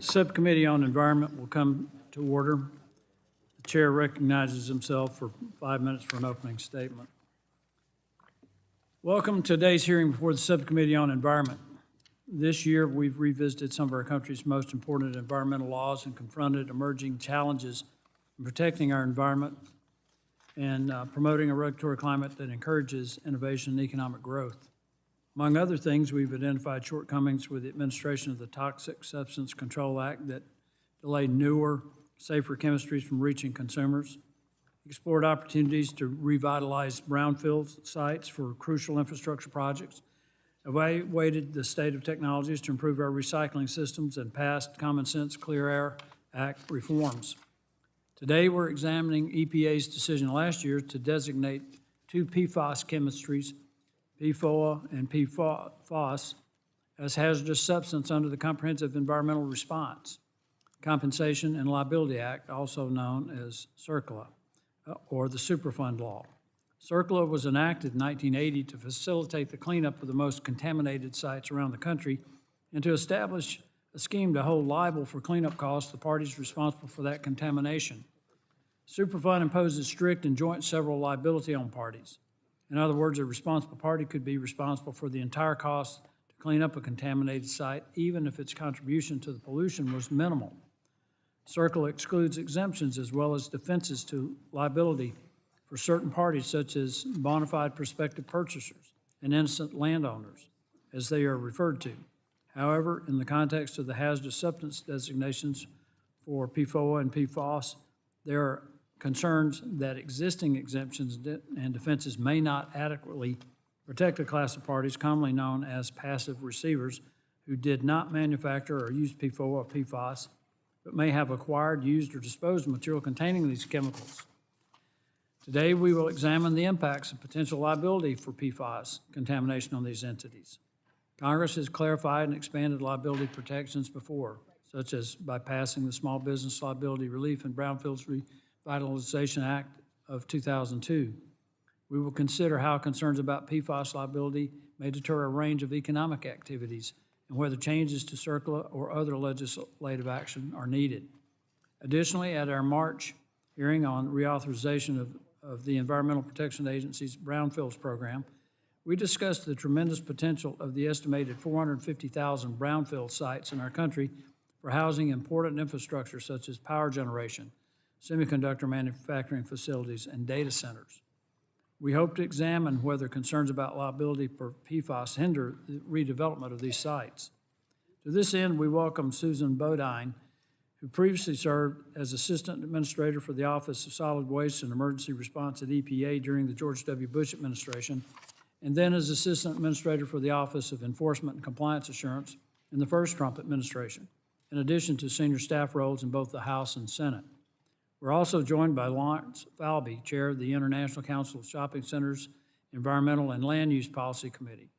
Subcommittee on Environment will come to order. The chair recognizes himself for 5 minutes for an opening statement. Welcome to today's hearing before the Subcommittee on Environment. This year, we've revisited some of our country's most important environmental laws and confronted emerging challenges in protecting our environment and promoting a regulatory climate that encourages innovation and economic growth. Among other things, we've identified shortcomings with the administration of the Toxic Substance Control Act that delayed newer, safer chemistries from reaching consumers, explored opportunities to revitalize brownfield sites for crucial infrastructure projects, evaluated the state of technologies to improve our recycling systems, and passed common sense Clear Air Act reforms. Today, we're examining EPA's decision last year to designate two PFAS chemistries, PFOA and PFAS, as hazardous substance under the Comprehensive Environmental Response, Compensation and Liability Act, also known as CERCLA, or the Superfund law. CERCLA was enacted in 1980 to facilitate the cleanup of the most contaminated sites around the country and to establish a scheme to hold liable for cleanup costs the parties responsible for that contamination. Superfund imposes strict and joint several liability on parties. In other words, a responsible party could be responsible for the entire cost to clean up a contaminated site, even if its contribution to the pollution was minimal. CERCLA excludes exemptions as well as defenses to liability for certain parties, such as bona fide prospective purchasers and innocent landowners, as they are referred to. However, in the context of the hazardous substance designations for PFOA and PFAS, there are concerns that existing exemptions and defenses may not adequately protect a class of parties commonly known as passive receivers who did not manufacture or use PFOA or PFAS, but may have acquired, used, or disposed of material containing these chemicals. Today, we will examine the impacts of potential liability for PFAS contamination on these entities. Congress has clarified and expanded liability protections before, such as by passing the Small Business Liability Relief and Brownfields Revitalization Act of 2002. We will consider how concerns about PFAS liability may deter a range of economic activities and whether changes to CERCLA or other legislative action are needed. Additionally, at our March hearing on reauthorization of the Environmental Protection Agency's Brownfields program, we discussed the tremendous potential of the estimated 450,000 brownfield sites in our country for housing important infrastructure such as power generation, semiconductor manufacturing facilities, and data centers. We hope to examine whether concerns about liability for PFAS hinder the redevelopment of these sites. To this end, we welcome Susan Bodine, who previously served as Assistant Administrator for the Office of Solid Waste and Emergency Response at EPA during the George W. Bush administration, and then as Assistant Administrator for the Office of Enforcement and Compliance Assurance in the first Trump administration, in addition to senior staff roles in both the House and Senate. We're also joined by Lawrence Falbe, Chair of the International Council of Shopping Centers Environmental and Land Use Policy Committee.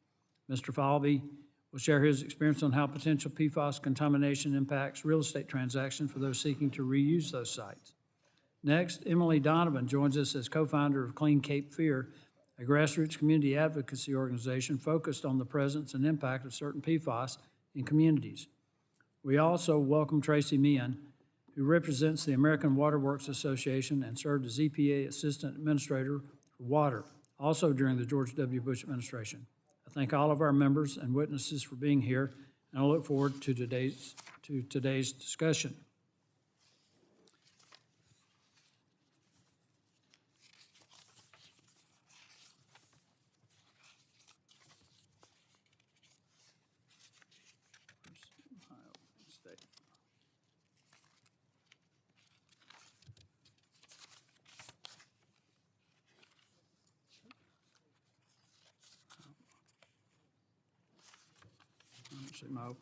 Mr. Falbe will share his experience on how potential PFAS contamination impacts real estate transactions for those seeking to reuse those sites. Next, Emily Donovan joins us as co-founder of Clean Cape Fear, a grassroots community advocacy organization focused on the presence and impact of certain PFAS in communities. We also welcome Tracy, Mehan, who represents the American Water Works Association and served as EPA Assistant Administrator for Water, also during the George W. Bush administration. I thank all of our members and witnesses for being here, and I look forward to today's discussion. No.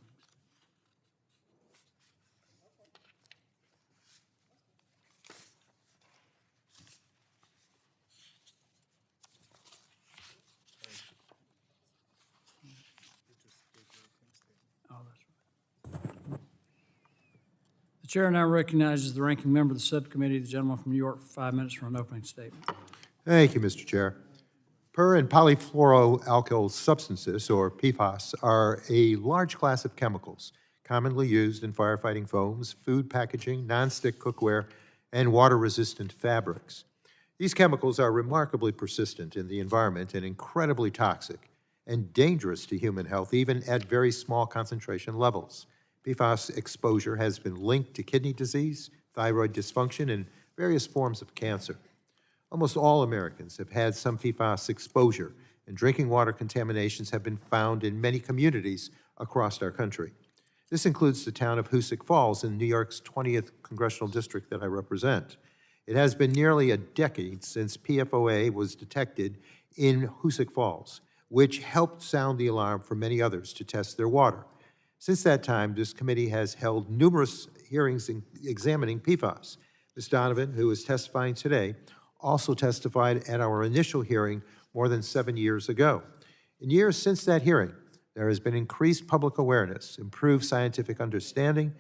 Oh, that's right. The chair now recognizes the ranking member of the subcommittee, the gentleman from New York, for 5 minutes for an opening statement. Thank you, Mr. Chair. Per and polyfluoroalkyl substances, or PFAS, are a large class of chemicals commonly used in firefighting foams, food packaging, nonstick cookware, and water-resistant fabrics. These chemicals are remarkably persistent in the environment and incredibly toxic and dangerous to human health, even at very small concentration levels. PFAS exposure has been linked to kidney disease, thyroid dysfunction, and various forms of cancer. Almost all Americans have had some PFAS exposure, and drinking water contaminations have been found in many communities across our country. This includes the town of Hoosick Falls in New York's 20th Congressional District that I represent. It has been nearly a decade since PFOA was detected in Hoosick Falls, which helped sound the alarm for many others to test their water. Since that time, this committee has held numerous hearings examining PFAS. Ms. Donovan, who is testifying today, also testified at our initial hearing more than 7 years ago. In years since that hearing, there has been increased public awareness, improved scientific understanding,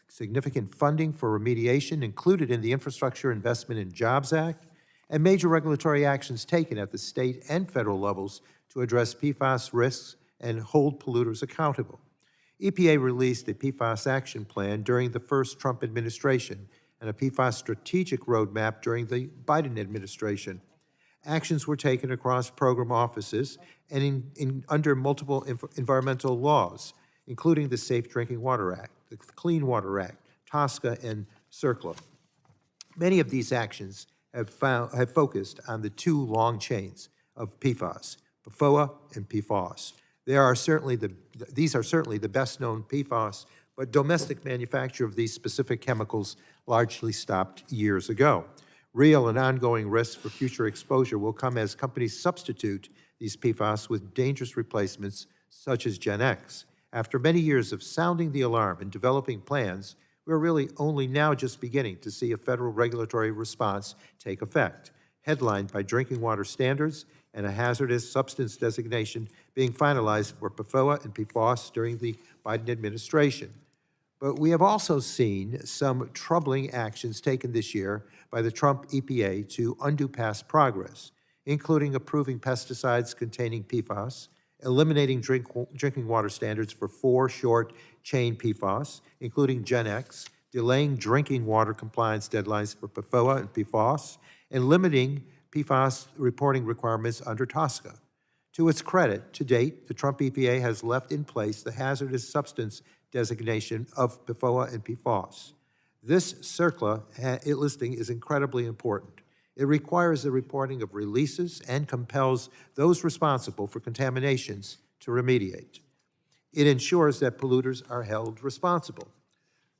significant funding for remediation included in the Infrastructure Investment and Jobs Act, and major regulatory actions taken at the state and federal levels to address PFAS risks and hold polluters accountable. EPA released a PFAS action plan during the first Trump administration and a PFAS strategic roadmap during the Biden administration. Actions were taken across program offices and under multiple environmental laws, including the Safe Drinking Water Act, the Clean Water Act, TSCA, and CERCLA. Many of these actions have focused on the two long chains of PFAS, PFOA and PFAS. These are certainly the best-known PFAS, but domestic manufacture of these specific chemicals largely stopped years ago. Real and ongoing risks for future exposure will come as companies substitute these PFAS with dangerous replacements such as Gen X. After many years of sounding the alarm and developing plans, we're really only now just beginning to see a federal regulatory response take effect, headlined by drinking water standards and a hazardous substance designation being finalized for PFOA and PFAS during the Biden administration. But we have also seen some troubling actions taken this year by the Trump EPA to undo past progress, including approving pesticides containing PFAS, eliminating drinking water standards for 4 short-chain PFAS, including Gen X, delaying drinking water compliance deadlines for PFOA and PFAS, and limiting PFAS reporting requirements under TSCA. To its credit, to date, the Trump EPA has left in place the hazardous substance designation of PFOA and PFAS. This CERCLA listing is incredibly important. It requires the reporting of releases and compels those responsible for contaminations to remediate. It ensures that polluters are held responsible.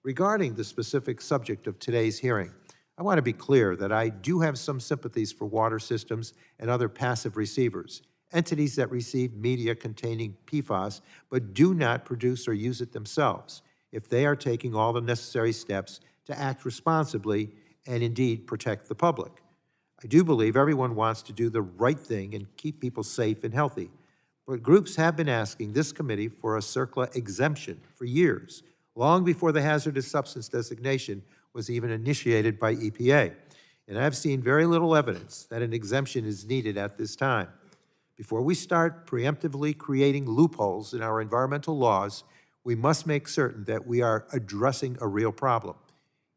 Regarding the specific subject of today's hearing, I want to be clear that I do have some sympathies for water systems and other passive receivers, entities that receive media containing PFAS but do not produce or use it themselves, if they are taking all the necessary steps to act responsibly and indeed protect the public. I do believe everyone wants to do the right thing and keep people safe and healthy, but groups have been asking this committee for a CERCLA exemption for years, long before the hazardous substance designation was even initiated by EPA. And I've seen very little evidence that an exemption is needed at this time. Before we start preemptively creating loopholes in our environmental laws, we must make certain that we are addressing a real problem.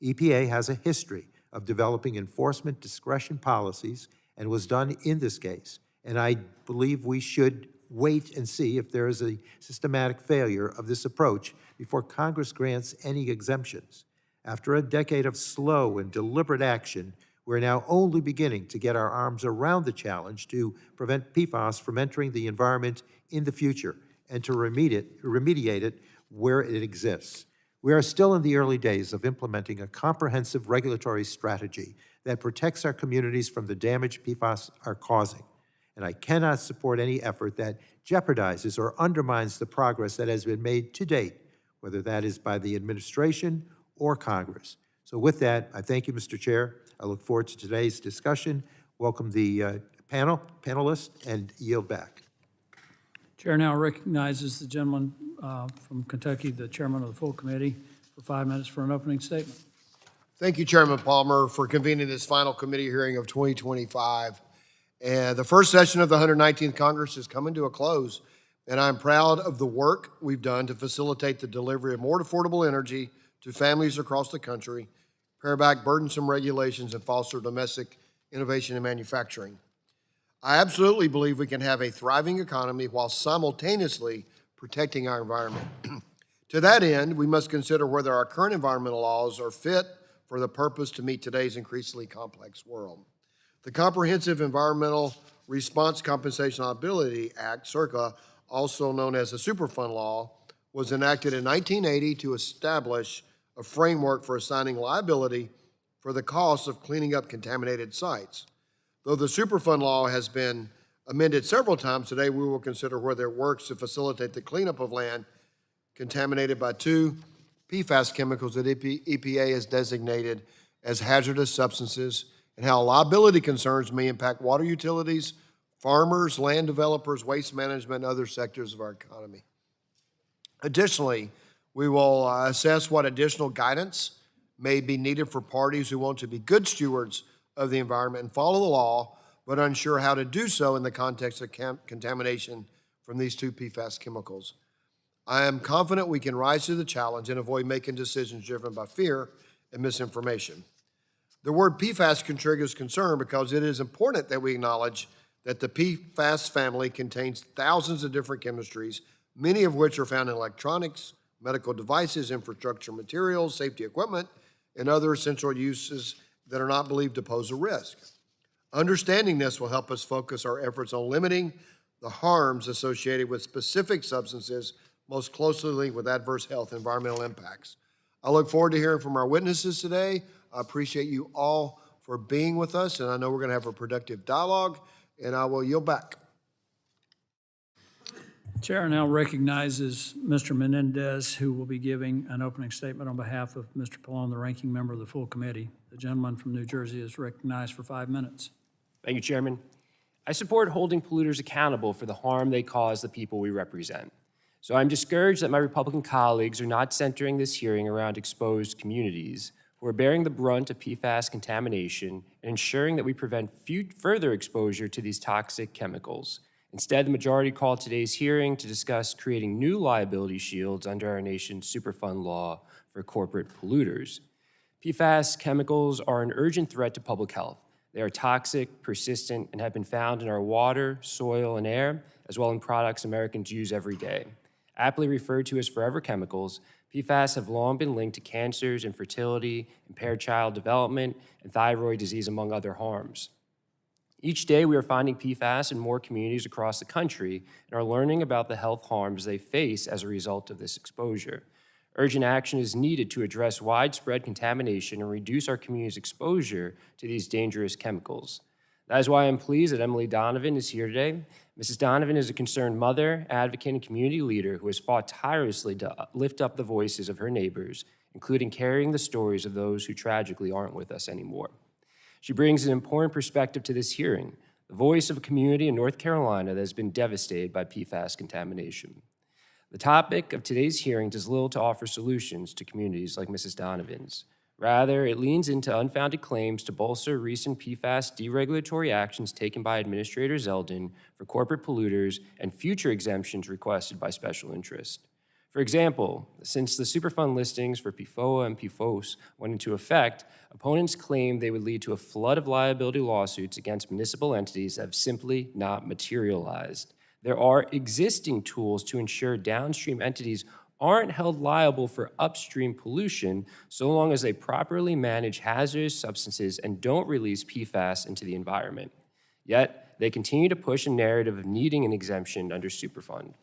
EPA has a history of developing enforcement discretion policies and was done in this case. And I believe we should wait and see if there is a systematic failure of this approach before Congress grants any exemptions. After a decade of slow and deliberate action, we're now only beginning to get our arms around the challenge to prevent PFAS from entering the environment in the future and to remediate it where it exists. We are still in the early days of implementing a comprehensive regulatory strategy that protects our communities from the damage PFAS are causing. And I cannot support any effort that jeopardizes or undermines the progress that has been made to date, whether that is by the administration or Congress. So with that, I thank you, Mr. Chair. I look forward to today's discussion. Welcome the panelists, and yield back. Chair now recognizes the gentleman from Kentucky, the chairman of the full committee, for 5 minutes for an opening statement. Thank you, Chairman Palmer, for convening this final committee hearing of 2025. And the first session of the 119th Congress is coming to a close. and I'm proud of the work we've done to facilitate the delivery of more affordable energy to families across the country, pare back burdensome regulations, and foster domestic innovation and manufacturing. I absolutely believe we can have a thriving economy while simultaneously protecting our environment. To that end, we must consider whether our current environmental laws are fit for the purpose to meet today's increasingly complex world. The Comprehensive Environmental Response Compensation Liability Act, CERCLA, also known as the Superfund Law, was enacted in 1980 to establish a framework for assigning liability for the cost of cleaning up contaminated sites. Though the Superfund Law has been amended several times, today we will consider whether it works to facilitate the cleanup of land contaminated by two PFAS chemicals that EPA has designated as hazardous substances, and how liability concerns may impact water utilities, farmers, land developers, waste management, and other sectors of our economy. Additionally, we will assess what additional guidance may be needed for parties who want to be good stewards of the environment and follow the law, but unsure how to do so in the context of contamination from these two PFAS chemicals. I am confident we can rise to the challenge and avoid making decisions driven by fear and misinformation. The word PFAS can trigger concern because it is important that we acknowledge that the PFAS family contains thousands of different chemistries, many of which are found in electronics, medical devices, infrastructure materials, safety equipment, and other essential uses that are not believed to pose a risk. Understanding this will help us focus our efforts on limiting the harms associated with specific substances most closely linked with adverse health and environmental impacts. I look forward to hearing from our witnesses today. I appreciate you all for being with us, and I know we're going to have a productive dialogue, and I will yield back. Chair now recognizes Mr. Menendez, who will be giving an opening statement on behalf of Mr. Pallone, the ranking member of the full committee. The gentleman from New Jersey is recognized for 5 minutes. Thank you, Chairman. I support holding polluters accountable for the harm they cause the people we represent. So I'm discouraged that my Republican colleagues are not centering this hearing around exposed communities who are bearing the brunt of PFAS contamination and ensuring that we prevent further exposure to these toxic chemicals. Instead, the majority called today's hearing to discuss creating new liability shields under our nation's Superfund law for corporate polluters. PFAS chemicals are an urgent threat to public health. They are toxic, persistent, and have been found in our water, soil, and air, as well as in products Americans use every day. Aptly referred to as forever chemicals, PFAS have long been linked to cancers, infertility, impaired child development, and thyroid disease, among other harms. Each day, we are finding PFAS in more communities across the country and are learning about the health harms they face as a result of this exposure. Urgent action is needed to address widespread contamination and reduce our community's exposure to these dangerous chemicals. That is why I'm pleased that Emily Donovan is here today. Mrs. Donovan is a concerned mother, advocate, and community leader who has fought tirelessly to lift up the voices of her neighbors, including carrying the stories of those who tragically aren't with us anymore. She brings an important perspective to this hearing, the voice of a community in North Carolina that has been devastated by PFAS contamination. The topic of today's hearing does little to offer solutions to communities like Mrs. Donovan's. Rather, it leans into unfounded claims to bolster recent PFAS deregulatory actions taken by Administrator Zeldin for corporate polluters and future exemptions requested by special interest. For example, since the Superfund listings for PFOA and PFOS went into effect, opponents claimed they would lead to a flood of liability lawsuits against municipal entities that have simply not materialized. There are existing tools to ensure downstream entities aren't held liable for upstream pollution so long as they properly manage hazardous substances and don't release PFAS into the environment. Yet, they continue to push a narrative of needing an exemption under Superfund.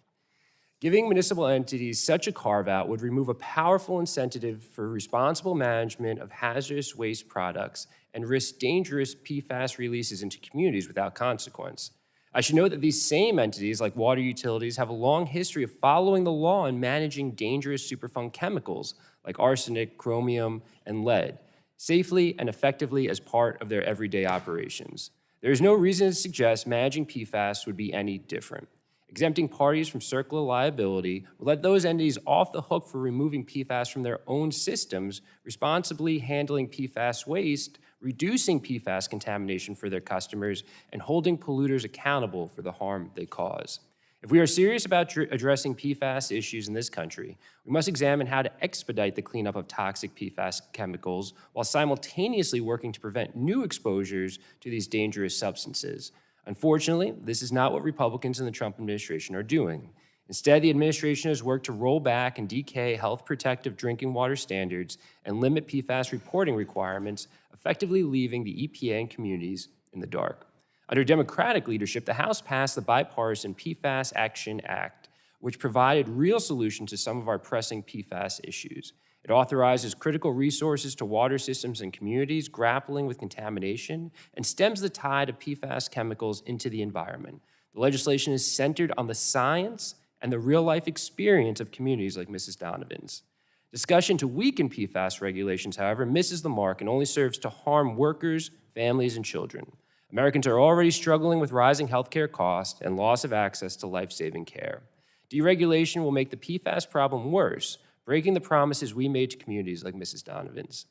Giving municipal entities such a carve-out would remove a powerful incentive for responsible management of hazardous waste products and risk dangerous PFAS releases into communities without consequence. I should note that these same entities, like water utilities, have a long history of following the law and managing dangerous Superfund chemicals like arsenic, chromium, and lead safely and effectively as part of their everyday operations. There is no reason to suggest managing PFAS would be any different. Exempting parties from CERCLA liability will let those entities off the hook for removing PFAS from their own systems, responsibly handling PFAS waste, reducing PFAS contamination for their customers, and holding polluters accountable for the harm they cause. If we are serious about addressing PFAS issues in this country, we must examine how to expedite the cleanup of toxic PFAS chemicals while simultaneously working to prevent new exposures to these dangerous substances. Unfortunately, this is not what Republicans in the Trump administration are doing. Instead, the administration has worked to roll back and decay health protective drinking water standards and limit PFAS reporting requirements, effectively leaving the EPA and communities in the dark. Under Democratic leadership, the House passed the bipartisan PFAS Action Act, which provided real solutions to some of our pressing PFAS issues. It authorizes critical resources to water systems and communities grappling with contamination and stems the tide of PFAS chemicals into the environment. The legislation is centered on the science and the real-life experience of communities like Mrs. Donovan's. Discussion to weaken PFAS regulations, however, misses the mark and only serves to harm workers, families, and children. Americans are already struggling with rising healthcare costs and loss of access to life-saving care. Deregulation will make the PFAS problem worse, breaking the promises we made to communities like Mrs. Donovan's.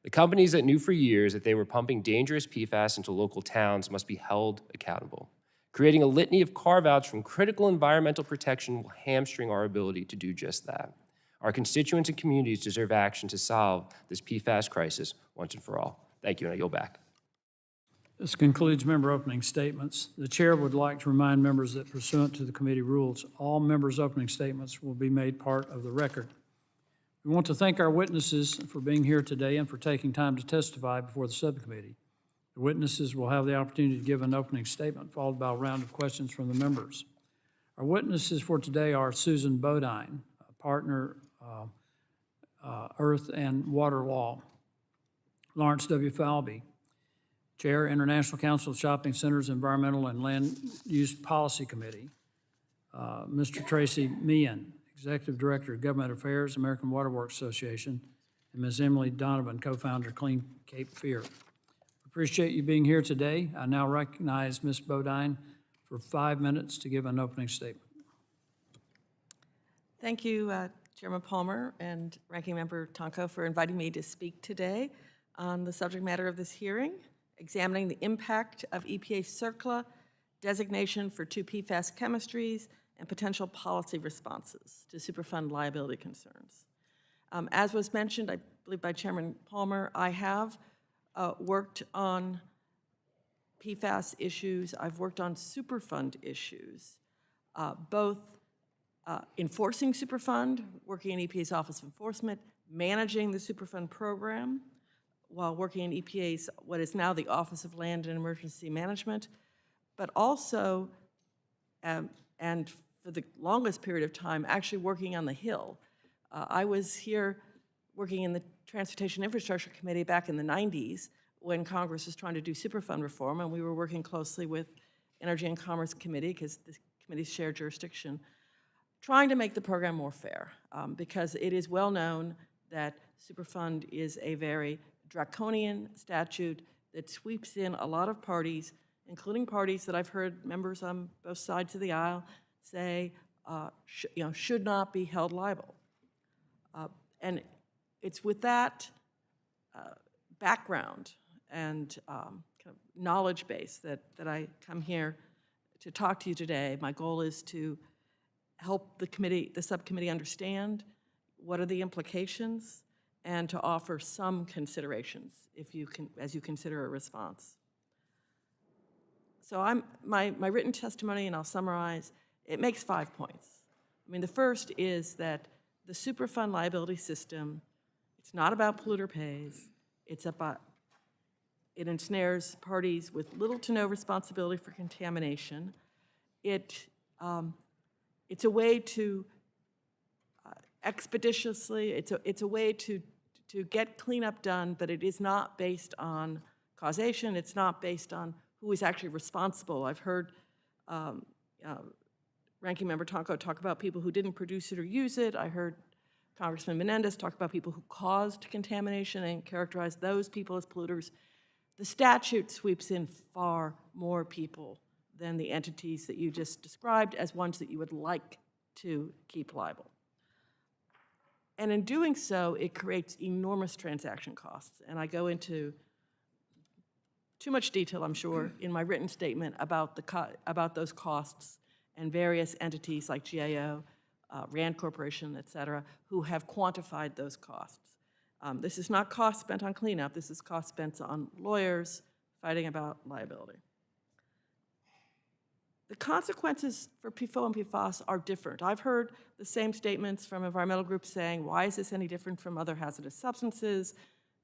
The companies that knew for years that they were pumping dangerous PFAS into local towns must be held accountable. Creating a litany of carve-outs from critical environmental protection will hamstring our ability to do just that. Our constituents and communities deserve action to solve this PFAS crisis once and for all. Thank you, and I yield back. This concludes member opening statements. The chair would like to remind members that pursuant to the committee rules, all members' opening statements will be made part of the record. We want to thank our witnesses for being here today and for taking time to testify before the subcommittee. The witnesses will have the opportunity to give an opening statement, followed by a round of questions from the members. Our witnesses for today are Susan Bodine, partner, Earth and Water Law; Lawrence W. Falbe, Chair, International Council of Shopping Centers Environmental and Land Use Policy Committee; Mr. Tracy Mehan, Executive Director of Government Affairs, American Water Works Association; and Ms. Emily Donovan, co-founder, Clean Cape Fear. Appreciate you being here today. I now recognize Ms. Bodine for 5 minutes to give an opening statement. Thank you, Chairman Palmer and Ranking Member Tonko, for inviting me to speak today on the subject matter of this hearing, examining the impact of EPA's CERCLA designation for 2 PFAS chemistries and potential policy responses to Superfund liability concerns. As was mentioned, I believe by Chairman Palmer, I have worked on PFAS issues. I've worked on Superfund issues, both enforcing Superfund, working in EPA's Office of Enforcement, managing the Superfund program, while working in EPA's, what is now the Office of Land and Emergency Management, but also, and for the longest period of time, actually working on the Hill. I was here working in the Transportation Infrastructure Committee back in the 90s when Congress was trying to do Superfund reform, and we were working closely with Energy and Commerce Committee, because the committees share jurisdiction, trying to make the program more fair, because it is well known that Superfund is a very draconian statute that sweeps in a lot of parties, including parties that I've heard members on both sides of the aisle say should not be held liable. And it's with that background and kind of knowledge base that I come here to talk to you today. My goal is to help the subcommittee understand what are the implications and to offer some considerations as you consider a response. So my written testimony, and I'll summarize, it makes 5 points. I mean, the first is that the Superfund liability system, it's not about polluter pays, it ensnares parties with little to no responsibility for contamination. It's a way to expeditiously, it's a way to get cleanup done, but it is not based on causation. It's not based on who is actually responsible. I've heard Ranking Member Tonko talk about people who didn't produce it or use it. I heard Congressman Menendez talk about people who caused contamination and characterize those people as polluters. The statute sweeps in far more people than the entities that you just described as ones that you would like to keep liable. And in doing so, it creates enormous transaction costs. And I go into too much detail, I'm sure, in my written statement about those costs and various entities like GAO, Rand Corporation, et cetera, who have quantified those costs. This is not cost spent on cleanup. This is cost spent on lawyers fighting about liability. The consequences for PFOA and PFAS are different. I've heard the same statements from environmental groups saying, why is this any different from other hazardous substances?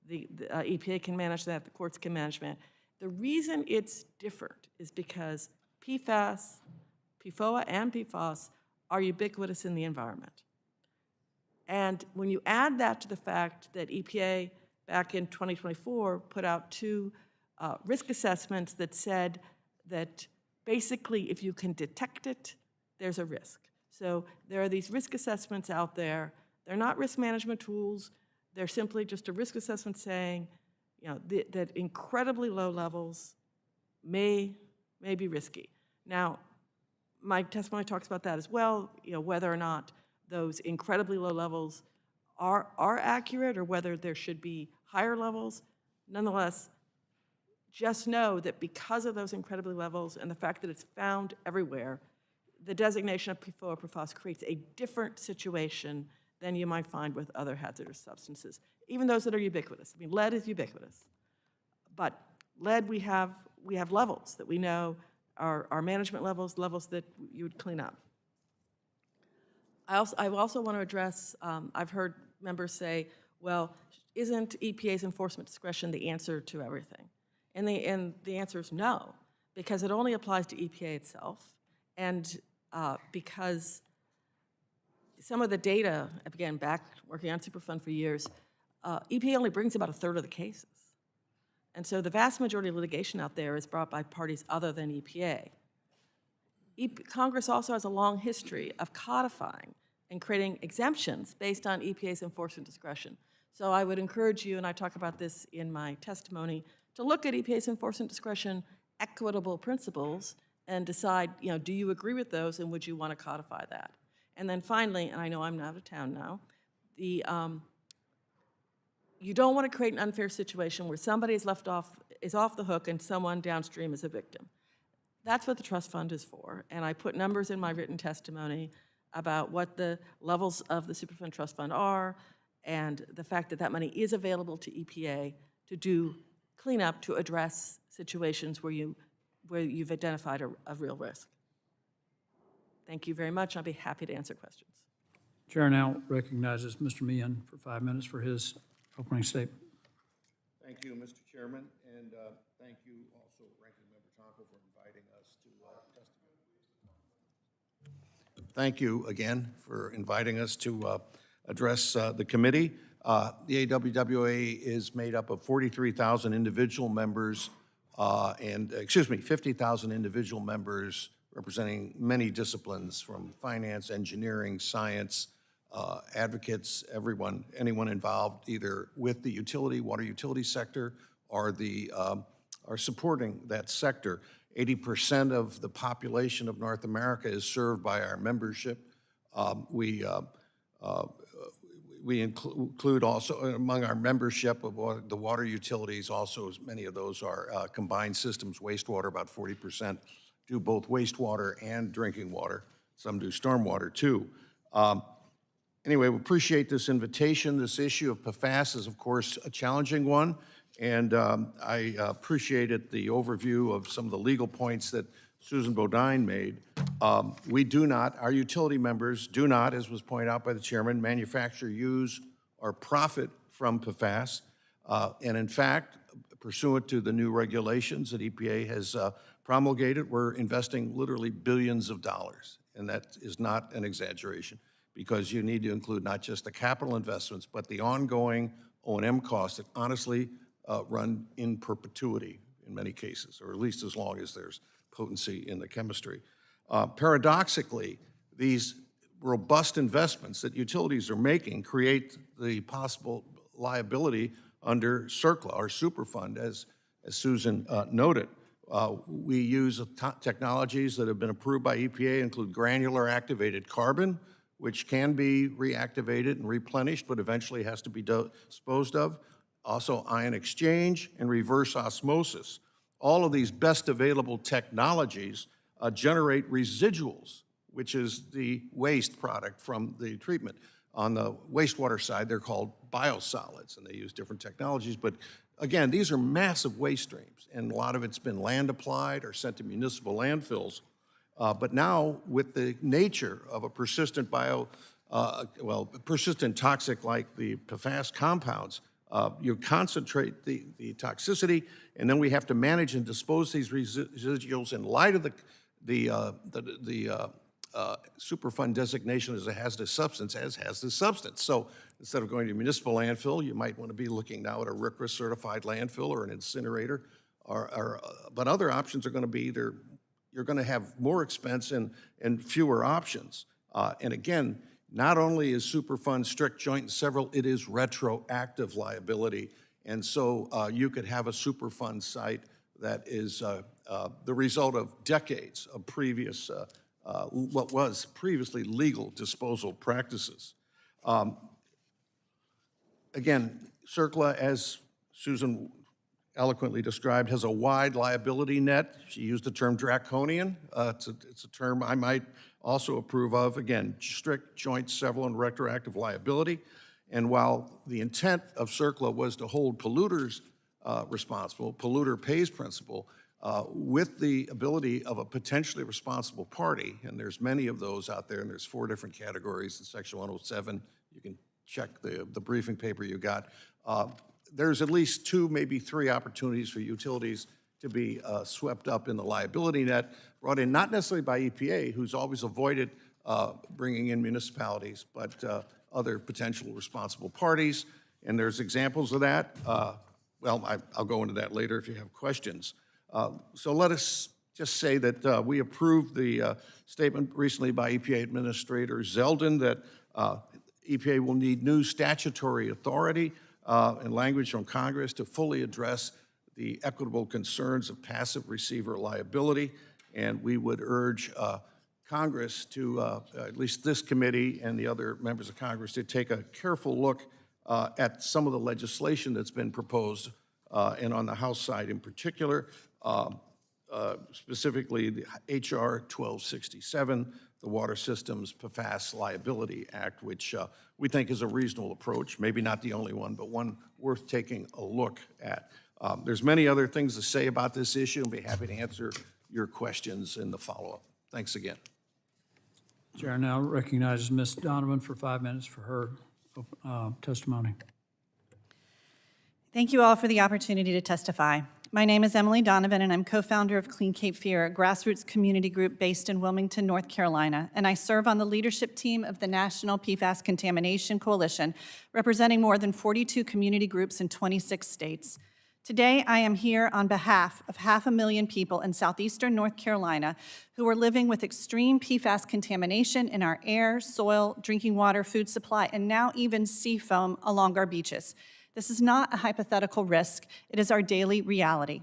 The EPA can manage that, the courts can manage that. The reason it's different is because PFAS, PFOA and PFAS are ubiquitous in the environment. And when you add that to the fact that EPA back in 2024 put out 2 risk assessments that said that basically if you can detect it, there's a risk. So there are these risk assessments out there. They're not risk management tools. They're simply just a risk assessment saying, you know, that incredibly low levels may be risky. Now, my testimony talks about that as well, you know, whether or not those incredibly low levels are accurate or whether there should be higher levels. Nonetheless, just know that because of those incredibly levels and the fact that it's found everywhere, the designation of PFOA or PFAS creates a different situation than you might find with other hazardous substances, even those that are ubiquitous. I mean, lead is ubiquitous, but lead we have levels that we know are management levels, levels that you would clean up. I also want to address, I've heard members say, well, isn't EPA's enforcement discretion the answer to everything? And the answer is no, because it only applies to EPA itself, and because some of the data, again, back working on Superfund for years, EPA only brings about 1/3 of the cases. And so the vast majority of litigation out there is brought by parties other than EPA. Congress also has a long history of codifying and creating exemptions based on EPA's enforcement discretion. So I would encourage you, and I talk about this in my testimony, to look at EPA's enforcement discretion equitable principles and decide, you know, do you agree with those and would you want to codify that? And then finally, and I know I'm out of town now, you don't want to create an unfair situation where somebody is off the hook and someone downstream is a victim. That's what the trust fund is for, and I put numbers in my written testimony about what the levels of the Superfund trust fund are and the fact that that money is available to EPA to do cleanup to address situations where you've identified a real risk. Thank you very much. I'll be happy to answer questions. Chair now recognizes Mr. Mehan for 5 minutes for his opening statement. Thank you, Mr. Chairman, and thank you also, Ranking Member Tonko, for inviting us to testify. Thank you again for inviting us to address the committee. The AWWA is made up of 43,000 individual members, 50,000 individual members representing many disciplines from finance, engineering, science, advocates, anyone involved either with the water utility sector or are supporting that sector. 80% of the population of North America is served by our membership. We include also among our membership of the water utilities, also many of those are combined systems, wastewater, about 40% do both wastewater and drinking water. Some do stormwater too. Anyway, we appreciate this invitation. This issue of PFAS is, of course, a challenging one, and I appreciated the overview of some of the legal points that Susan Bodine made. We do not, our utility members do not, as was pointed out by the chairman, manufacture, use, or profit from PFAS. And in fact, pursuant to the new regulations that EPA has promulgated, we're investing literally billions of dollars. And that is not an exaggeration, because you need to include not just the capital investments, but the ongoing O&M costs that honestly run in perpetuity in many cases, or at least as long as there's potency in the chemistry. Paradoxically, these robust investments that utilities are making create the possible liability under CERCLA, or Superfund, as Susan noted. We use technologies that have been approved by EPA, include granular activated carbon, which can be reactivated and replenished, but eventually has to be disposed of. Also ion exchange and reverse osmosis. All of these best available technologies generate residuals, which is the waste product from the treatment. On the wastewater side, they're called biosolids, and they use different technologies. But again, these are massive waste streams, and a lot of it's been land applied or sent to municipal landfills. But now, with the nature of a persistent persistent toxic like the PFAS compounds, you concentrate the toxicity, and then we have to manage and dispose these residuals in light of the Superfund designation as a hazardous substance, as hazardous substance. So instead of going to a municipal landfill, you might want to be looking now at a RCRA certified landfill or an incinerator. But other options are going to be either you're going to have more expense and fewer options. And again, not only is Superfund strict joint and several, it is retroactive liability. And so you could have a Superfund site that is the result of decades of previous what was previously legal disposal practices. Again, CERCLA, as Susan eloquently described, has a wide liability net. She used the term draconian. It's a term I might also approve of. Again, strict, joint, several, and retroactive liability. And while the intent of CERCLA was to hold polluters responsible, polluter pays principle, with the ability of a potentially responsible party, and there's many of those out there, and there's 4 different categories in Section 107. You can check the briefing paper you got. There's at least 2, maybe 3 opportunities for utilities to be swept up in the liability net, brought in not necessarily by EPA, who's always avoided bringing in municipalities, but other potential responsible parties. And there's examples of that. I'll go into that later if you have questions. So let us just say that we approved the statement recently by EPA Administrator Zeldin that EPA will need new statutory authority and language from Congress to fully address the equitable concerns of passive receiver liability. And we would urge Congress to, at least this committee and the other members of Congress, to take a careful look at some of the legislation that's been proposed, and on the House side in particular, specifically the HR 1267, the Water Systems PFAS Liability Act, which we think is a reasonable approach, maybe not the only one, but one worth taking a look at. There's many other things to say about this issue, and be happy to answer your questions in the follow-up. Thanks again. Chair now recognizes Ms. Donovan for 5 minutes for her testimony. Thank you all for the opportunity to testify. My name is Emily Donovan, and I'm co-founder of Clean Cape Fear, a grassroots community group based in Wilmington, North Carolina, and I serve on the leadership team of the National PFAS Contamination Coalition, representing more than 42 community groups in 26 states. Today, I am here on behalf of 500,000 people in southeastern North Carolina who are living with extreme PFAS contamination in our air, soil, drinking water, food supply, and now even sea foam along our beaches. This is not a hypothetical risk. It is our daily reality.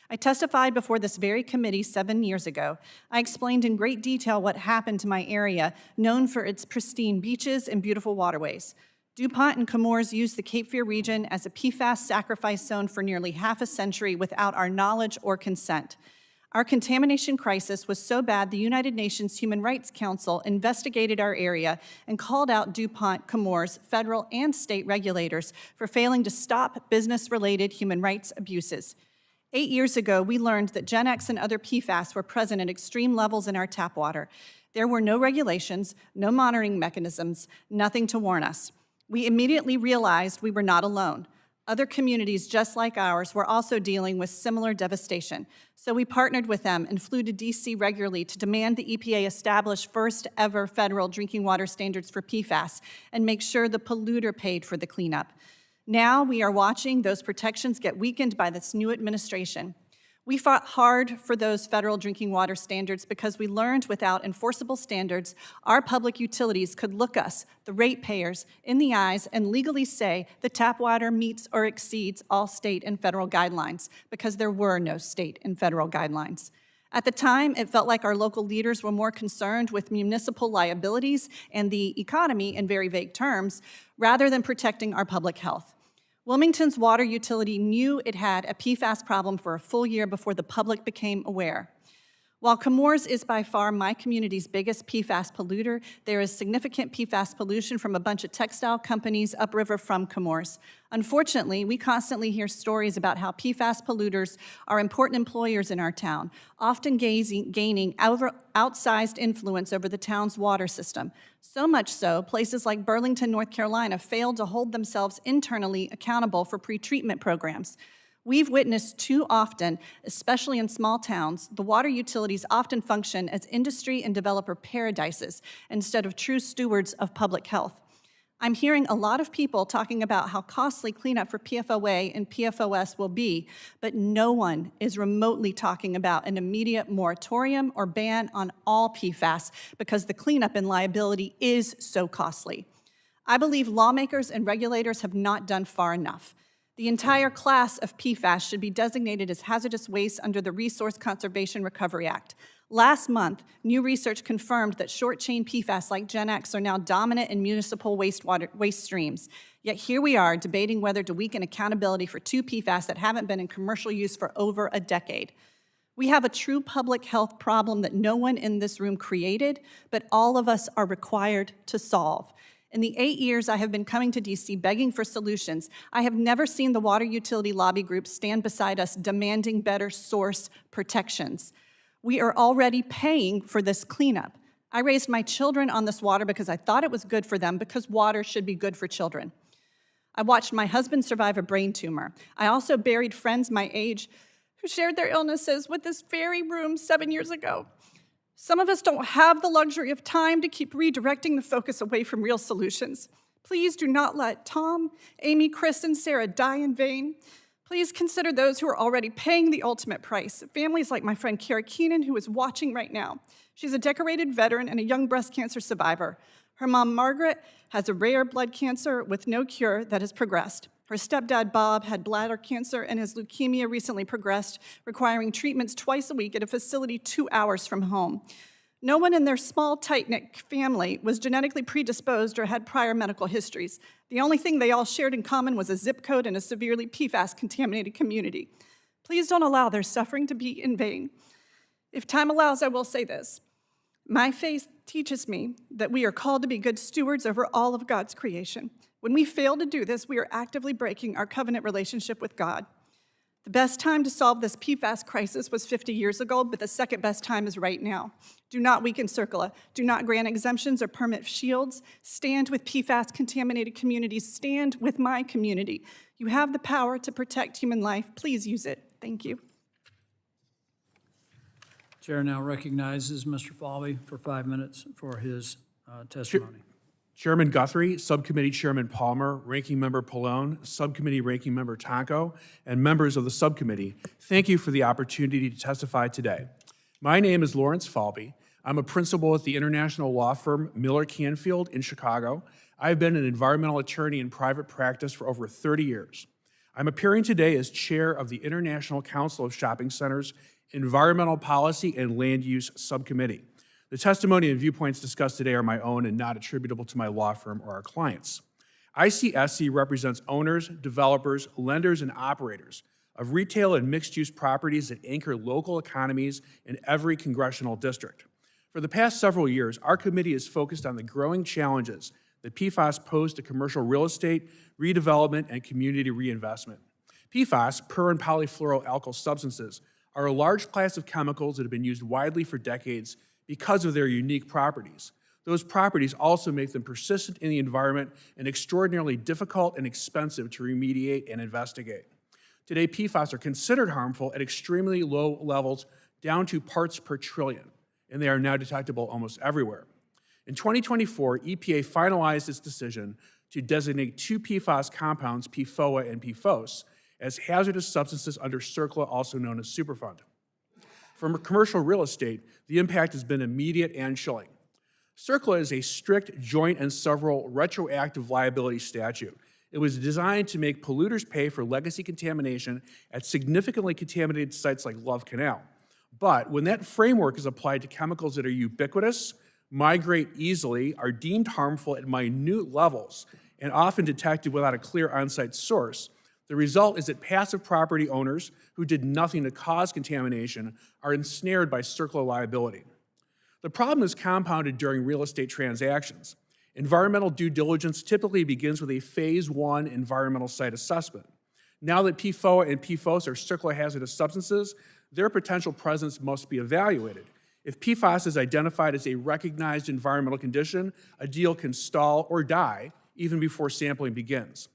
I testified before this very committee 7 years ago. I explained in great detail what happened to my area, known for its pristine beaches and beautiful waterways. DuPont and Chemours used the Cape Fear region as a PFAS sacrifice zone for nearly half a century without our knowledge or consent. Our contamination crisis was so bad the United Nations Human Rights Council investigated our area and called out DuPont, Chemours, federal and state regulators for failing to stop business-related human rights abuses. 8 years ago, we learned that Gen X and other PFAS were present at extreme levels in our tap water. There were no regulations, no monitoring mechanisms, nothing to warn us. We immediately realized we were not alone. Other communities just like ours were also dealing with similar devastation. So we partnered with them and flew to DC regularly to demand the EPA establish first ever federal drinking water standards for PFAS and make sure the polluter paid for the cleanup. Now we are watching those protections get weakened by this new administration. We fought hard for those federal drinking water standards because we learned without enforceable standards, our public utilities could look us, the ratepayers, in the eyes and legally say the tap water meets or exceeds all state and federal guidelines because there were no state and federal guidelines. At the time, it felt like our local leaders were more concerned with municipal liabilities and the economy in very vague terms, rather than protecting our public health. Wilmington's water utility knew it had a PFAS problem for a full year before the public became aware. While Chemours is by far my community's biggest PFAS polluter, there is significant PFAS pollution from a bunch of textile companies upriver from Chemours. Unfortunately, we constantly hear stories about how PFAS polluters are important employers in our town, often gaining outsized influence over the town's water system. So much so, places like Burlington, North Carolina failed to hold themselves internally accountable for pretreatment programs. We've witnessed too often, especially in small towns, the water utilities often function as industry and developer paradises instead of true stewards of public health. I'm hearing a lot of people talking about how costly cleanup for PFOA and PFOS will be, but no one is remotely talking about an immediate moratorium or ban on all PFAS because the cleanup and liability is so costly. I believe lawmakers and regulators have not done far enough. The entire class of PFAS should be designated as hazardous waste under the Resource Conservation Recovery Act. Last month, new research confirmed that short-chain PFAS like Gen X are now dominant in municipal waste streams. Yet here we are debating whether to weaken accountability for two PFAS that haven't been in commercial use for over a decade. We have a true public health problem that no one in this room created, but all of us are required to solve. In the 8 years I have been coming to DC begging for solutions, I have never seen the water utility lobby groups stand beside us demanding better source protections. We are already paying for this cleanup. I raised my children on this water because I thought it was good for them, because water should be good for children. I watched my husband survive a brain tumor. I also buried friends my age who shared their illnesses with this very room 7 years ago. Some of us don't have the luxury of time to keep redirecting the focus away from real solutions. Please do not let Tom, Amy, Chris, and Sarah die in vain. Please consider those who are already paying the ultimate price. Families like my friend Kara Keenan, who is watching right now. She's a decorated veteran and a young breast cancer survivor. Her mom, Margaret, has a rare blood cancer with no cure that has progressed. Her stepdad, Bob, had bladder cancer and his leukemia recently progressed, requiring treatments twice a week at a facility 2 hours from home. No one in their small, tight-knit family was genetically predisposed or had prior medical histories. The only thing they all shared in common was a zip code and a severely PFAS-contaminated community. Please don't allow their suffering to be in vain. If time allows, I will say this. My faith teaches me that we are called to be good stewards over all of God's creation. When we fail to do this, we are actively breaking our covenant relationship with God. The best time to solve this PFAS crisis was 50 years ago, but the second best time is right now. Do not weaken CERCLA. Do not grant exemptions or permit shields. Stand with PFAS-contaminated communities. Stand with my community. You have the power to protect human life. Please use it. Thank you. Chair now recognizes Mr. Falbe for 5 minutes for his testimony. Chairman Guthrie, Subcommittee Chairman Palmer, Ranking Member Pallone, Subcommittee Ranking Member Tonko, and members of the subcommittee, thank you for the opportunity to testify today. My name is Lawrence Falbe. I'm a principal at the international law firm Miller Canfield in Chicago. I've been an environmental attorney in private practice for over 30 years. I'm appearing today as chair of the International Council of Shopping Centers Environmental Policy and Land Use Subcommittee. The testimony and viewpoints discussed today are my own and not attributable to my law firm or our clients. ICSC represents owners, developers, lenders, and operators of retail and mixed-use properties that anchor local economies in every congressional district. For the past several years, our committee is focused on the growing challenges that PFAS pose to commercial real estate, redevelopment, and community reinvestment. PFAS, per and polyfluoroalkyl substances, are a large class of chemicals that have been used widely for decades because of their unique properties. Those properties also make them persistent in the environment and extraordinarily difficult and expensive to remediate and investigate. Today, PFAS are considered harmful at extremely low levels, down to parts per trillion, and they are now detectable almost everywhere. In 2024, EPA finalized its decision to designate two PFAS compounds, PFOA and PFOS, as hazardous substances under CERCLA, also known as Superfund. For commercial real estate, the impact has been immediate and chilling. CERCLA is a strict joint and several retroactive liability statute. It was designed to make polluters pay for legacy contamination at significantly contaminated sites like Love Canal. But when that framework is applied to chemicals that are ubiquitous, migrate easily, are deemed harmful at minute levels, and often detected without a clear on-site source, The result is that passive property owners who did nothing to cause contamination are ensnared by CERCLA liability. The problem is compounded during real estate transactions. Environmental due diligence typically begins with a Phase 1 environmental site assessment. Now that PFOA and PFOS are CERCLA hazardous substances, their potential presence must be evaluated. If PFAS is identified as a recognized environmental condition, a deal can stall or die even before sampling begins.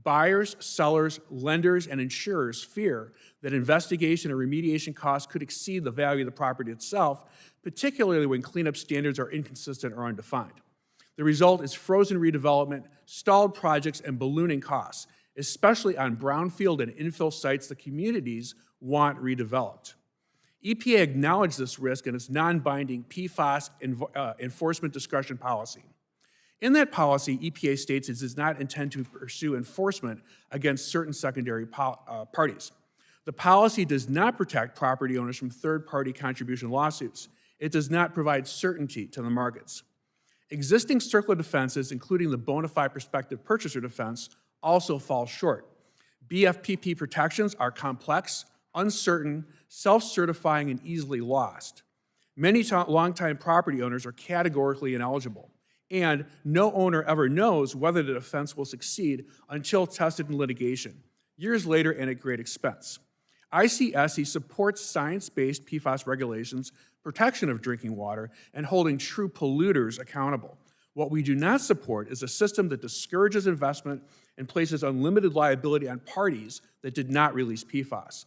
Buyers, sellers, lenders, and insurers fear that investigation and remediation costs could exceed the value of the property itself, particularly when cleanup standards are inconsistent or undefined. The result is frozen redevelopment, stalled projects, and ballooning costs, especially on brownfield and infill sites the communities want redeveloped. EPA acknowledged this risk in its non-binding PFAS enforcement discretion policy. In that policy, EPA states it does not intend to pursue enforcement against certain secondary parties. The policy does not protect property owners from third-party contribution lawsuits. It does not provide certainty to the markets. Existing CERCLA defenses, including the bona fide prospective purchaser defense, also fall short. BFPP protections are complex, uncertain, self-certifying, and easily lost. Many longtime property owners are categorically ineligible, and no owner ever knows whether the defense will succeed until tested in litigation, years later and at great expense. ICSC supports science-based PFAS regulations, protection of drinking water, and holding true polluters accountable. What we do not support is a system that discourages investment and places unlimited liability on parties that did not release PFAS.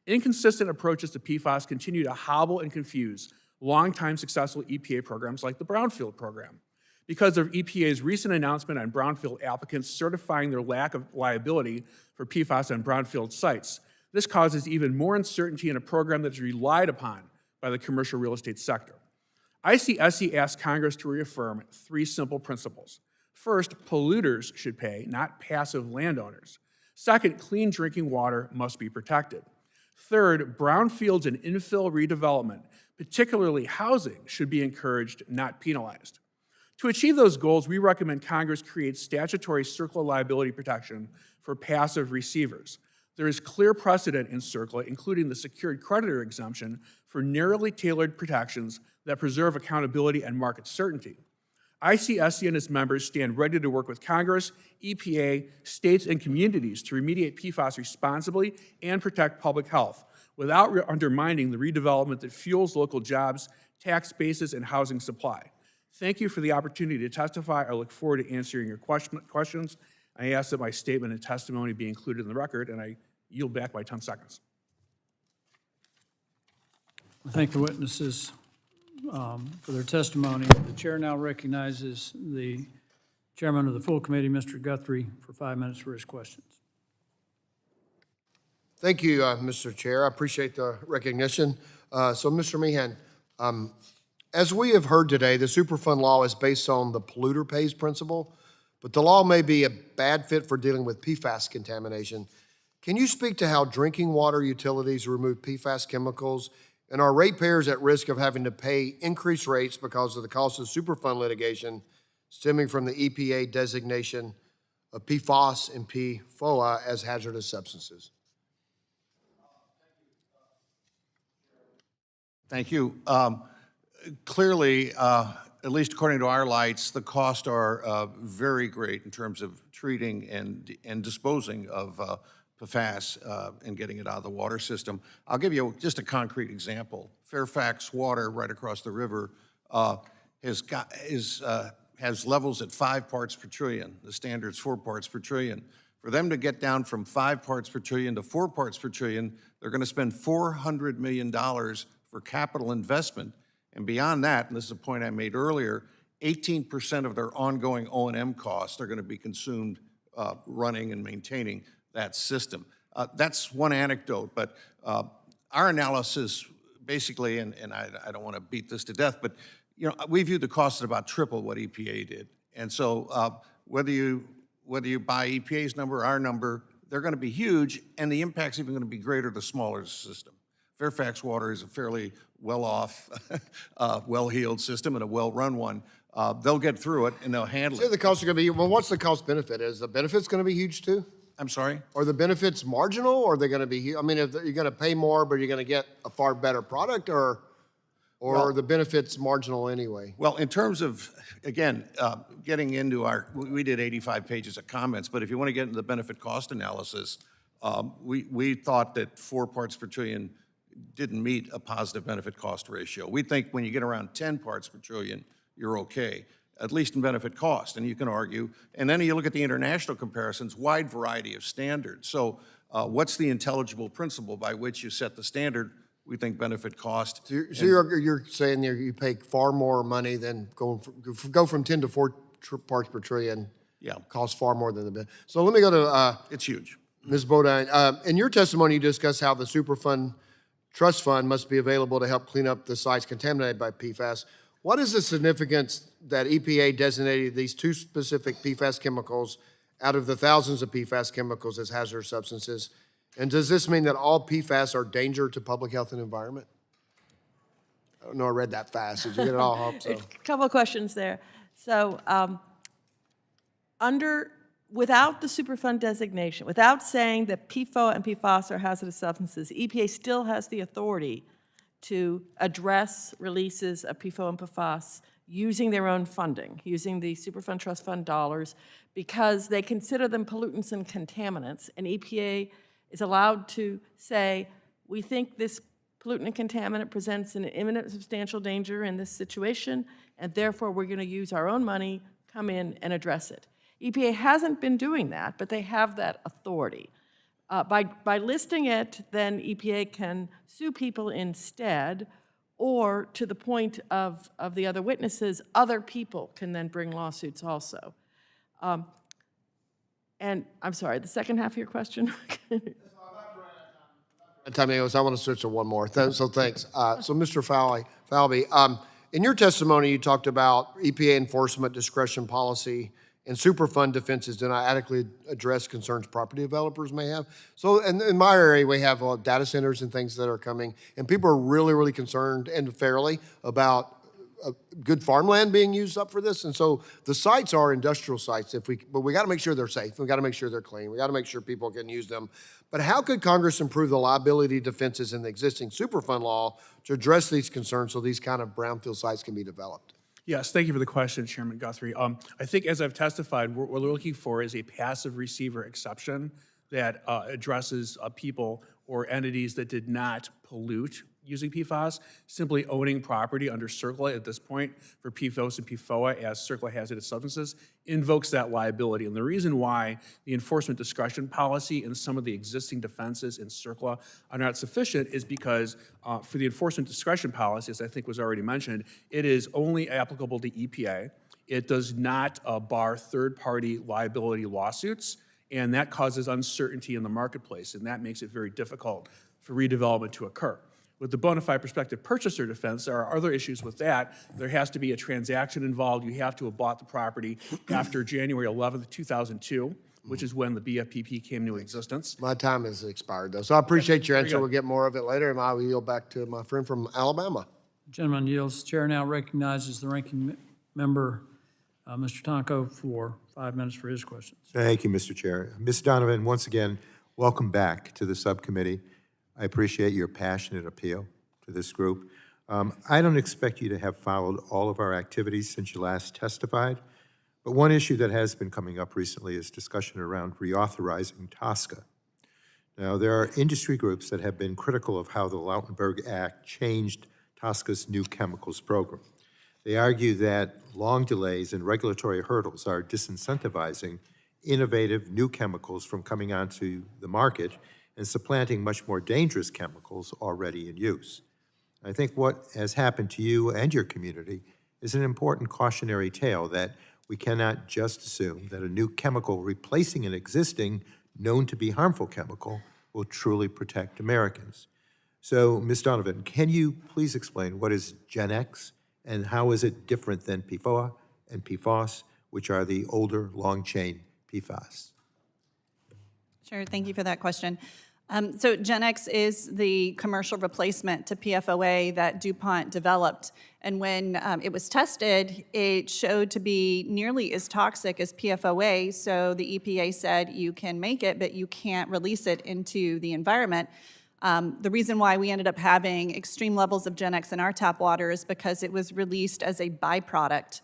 Inconsistent approaches to PFAS continue to hobble and confuse longtime successful EPA programs like the Brownfield program. Because of EPA's recent announcement on brownfield applicants certifying their lack of liability for PFAS on brownfield sites, this causes even more uncertainty in a program that is relied upon by the commercial real estate sector. ICSC asked Congress to reaffirm 3 simple principles. First, polluters should pay, not passive landowners. Second, clean drinking water must be protected. Third, brownfields and infill redevelopment, particularly housing, should be encouraged, not penalized. To achieve those goals, we recommend Congress create statutory CERCLA liability protection for passive receivers. There is clear precedent in CERCLA, including the secured creditor exemption, for narrowly tailored protections that preserve accountability and market certainty. ICSC and its members stand ready to work with Congress, EPA, states, and communities to remediate PFAS responsibly and protect public health without undermining the redevelopment that fuels local jobs, tax bases, and housing supply. Thank you for the opportunity to testify. I look forward to answering your questions. I ask that my statement and testimony be included in the record, and I yield back my 10 seconds. I thank the witnesses for their testimony. The chair now recognizes the chairman of the full committee, Mr. Guthrie, for 5 minutes for his questions. Thank you, Mr. Chair. I appreciate the recognition. So, Mr. Mehan, as we have heard today, the Superfund law is based on the polluter pays principle, but the law may be a bad fit for dealing with PFAS contamination. Can you speak to how drinking water utilities remove PFAS chemicals, and are ratepayers at risk of having to pay increased rates because of the cost of Superfund litigation stemming from the EPA designation of PFAS and PFOA as hazardous substances? Thank you. Clearly, at least according to our lights, the costs are very great in terms of treating and disposing of PFAS and getting it out of the water system. I'll give you just a concrete example. Fairfax Water, right across the river, has levels at 5 parts per trillion. The standard's 4 parts per trillion. For them to get down from 5 parts per trillion to 4 parts per trillion, they're going to spend $400 million for capital investment. And beyond that, and this is a point I made earlier, 18% of their ongoing O&M costs are going to be consumed running and maintaining that system. That's one anecdote, but our analysis basically, and I don't want to beat this to death, but you know, we view the cost at about triple what EPA did. And so whether you buy EPA's number or our number, they're going to be huge, and the impact's even going to be greater the smaller the system. Fairfax Water is a fairly well-off, well-heeled system and a well-run one. They'll get through it and they'll handle it. The costs are going to be, well, what's the cost benefit? Is the benefits going to be huge too? I'm sorry? Are the benefits marginal, or are they going to be, I mean, if you're going to pay more, but you're going to get a far better product, or are the benefits marginal anyway? Well, in terms of, again, getting into we did 85 pages of comments, but if you want to get into the benefit cost analysis, we thought that 4 parts per trillion didn't meet a positive benefit cost ratio. We think when you get around 10 parts per trillion, you're okay, at least in benefit cost, and you can argue. And then you look at the international comparisons, wide variety of standards. So what's the intelligible principle by which you set the standard? We think benefit cost. So you're saying you pay far more money than go from 10 to 4 parts per trillion. Yeah. Costs far more than the benefit. So let me go to It's huge. Ms. Bodine. In your testimony, you discussed how the Superfund trust fund must be available to help clean up the sites contaminated by PFAS. What is the significance that EPA designated these 2 specific PFAS chemicals out of the thousands of PFAS chemicals as hazardous substances? And does this mean that all PFAS are danger to public health and environment? I don't know, I read that fast. Did you get it all? I hope so. A couple of questions there. So without the Superfund designation, without saying that PFOA and PFAS are hazardous substances, EPA still has the authority to address releases of PFOA and PFAS using their own funding, using the Superfund Trust Fund dollars, because they consider them pollutants and contaminants, and EPA is allowed to say, we think this pollutant and contaminant presents an imminent substantial danger in this situation, and therefore we're going to use our own money, come in and address it. EPA hasn't been doing that, but they have that authority. By listing it, then EPA can sue people instead, or to the point of the other witnesses, other people can then bring lawsuits also. And I'm sorry, the second half of your question? Time goes, I want to switch to one more. So thanks. So Mr. Falbe, in your testimony, you talked about EPA enforcement discretion policy and Superfund defenses do not adequately address concerns property developers may have. So in my area, we have data centers and things that are coming, and people are really, really concerned, and fairly, about good farmland being used up for this. And so the sites are industrial sites, but we got to make sure they're safe. We got to make sure they're clean. We got to make sure people can use them. But how could Congress improve the liability defenses in the existing Superfund law to address these concerns so these kind of brownfield sites can be developed? Yes, thank you for the question, Chairman Guthrie. I think as I've testified, what we're looking for is a passive receiver exception that addresses people or entities that did not pollute using PFAS, simply owning property under CERCLA at this point for PFOS and PFOA as CERCLA hazardous substances invokes that liability. And the reason why the enforcement discretion policy and some of the existing defenses in CERCLA are not sufficient is because for the enforcement discretion policy, as I think was already mentioned, it is only applicable to EPA. It does not bar third-party liability lawsuits, and that causes uncertainty in the marketplace, and that makes it very difficult for redevelopment to occur. With the bona fide prospective purchaser defense, there are other issues with that. There has to be a transaction involved. You have to have bought the property after January 11th, 2002, which is when the BFPP came into existence. My time has expired, though, so I appreciate your answer. We'll get more of it later, and I will yield back to my friend from Alabama. Gentleman yields. Chair now recognizes the ranking member, Mr. Tonko, for 5 minutes for his questions. Thank you, Mr. Chair. Ms. Donovan, once again, welcome back to the subcommittee. I appreciate your passionate appeal to this group. I don't expect you to have followed all of our activities since you last testified, but one issue that has been coming up recently is discussion around reauthorizing TSCA. Now, there are industry groups that have been critical of how the Lautenberg Act changed TSCA's new chemicals program. They argue that long delays and regulatory hurdles are disincentivizing innovative new chemicals from coming onto the market and supplanting much more dangerous chemicals already in use. I think what has happened to you and your community is an important cautionary tale that we cannot just assume that a new chemical replacing an existing known to be harmful chemical will truly protect Americans. So, Ms. Donovan, can you please explain what is Gen X and how is it different than PFOA and PFAS, which are the older long-chain PFAS? Sure, thank you for that question. So Gen X is the commercial replacement to PFOA that DuPont developed. And when it was tested, it showed to be nearly as toxic as PFOA. So the EPA said you can make it, but you can't release it into the environment. The reason why we ended up having extreme levels of Gen X in our tap water is because it was released as a byproduct.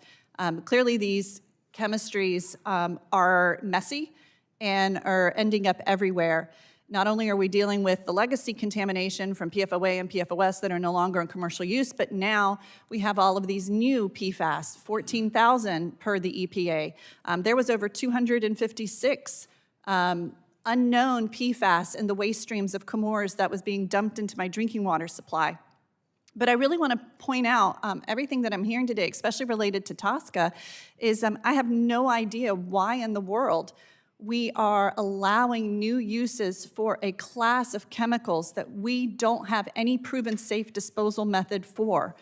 Clearly, these chemistries are messy and are ending up everywhere. Not only are we dealing with the legacy contamination from PFOA and PFOS that are no longer in commercial use, but now we have all of these new PFAS, 14,000 per the EPA. There was over 256 unknown PFAS in the waste streams of Comores that was being dumped into my drinking water supply. But I really want to point out everything that I'm hearing today, especially related to TSCA, is I have no idea why in the world we are allowing new uses for a class of chemicals that we don't have any proven safe disposal method for.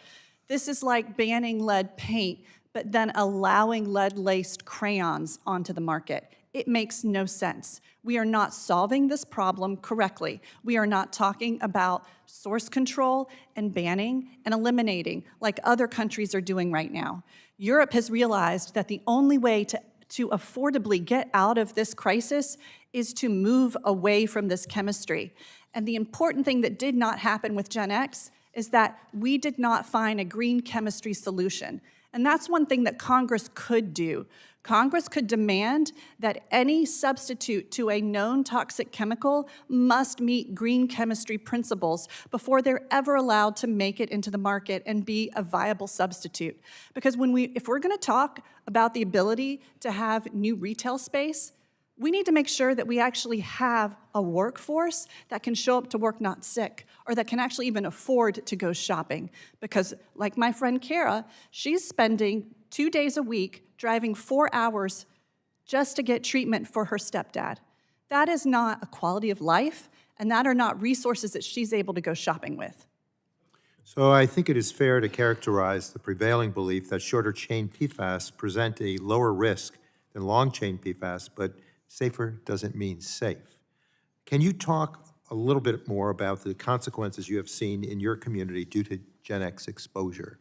This is like banning lead paint, but then allowing lead-laced crayons onto the market. It makes no sense. We are not solving this problem correctly. We are not talking about source control and banning and eliminating like other countries are doing right now. Europe has realized that the only way to affordably get out of this crisis is to move away from this chemistry. And the important thing that did not happen with Gen X is that we did not find a green chemistry solution. And that's one thing that Congress could do. Congress could demand that any substitute to a known toxic chemical must meet green chemistry principles before they're ever allowed to make it into the market and be a viable substitute. Because if we're going to talk about the ability to have new retail space, we need to make sure that we actually have a workforce that can show up to work not sick, or that can actually even afford to go shopping. Because like my friend Kara, she's spending 2 days a week driving 4 hours just to get treatment for her stepdad. That is not a quality of life, and that are not resources that she's able to go shopping with. So I think it is fair to characterize the prevailing belief that shorter chain PFAS present a lower risk than long chain PFAS, but safer doesn't mean safe. Can you talk a little bit more about the consequences you have seen in your community due to Gen X exposure?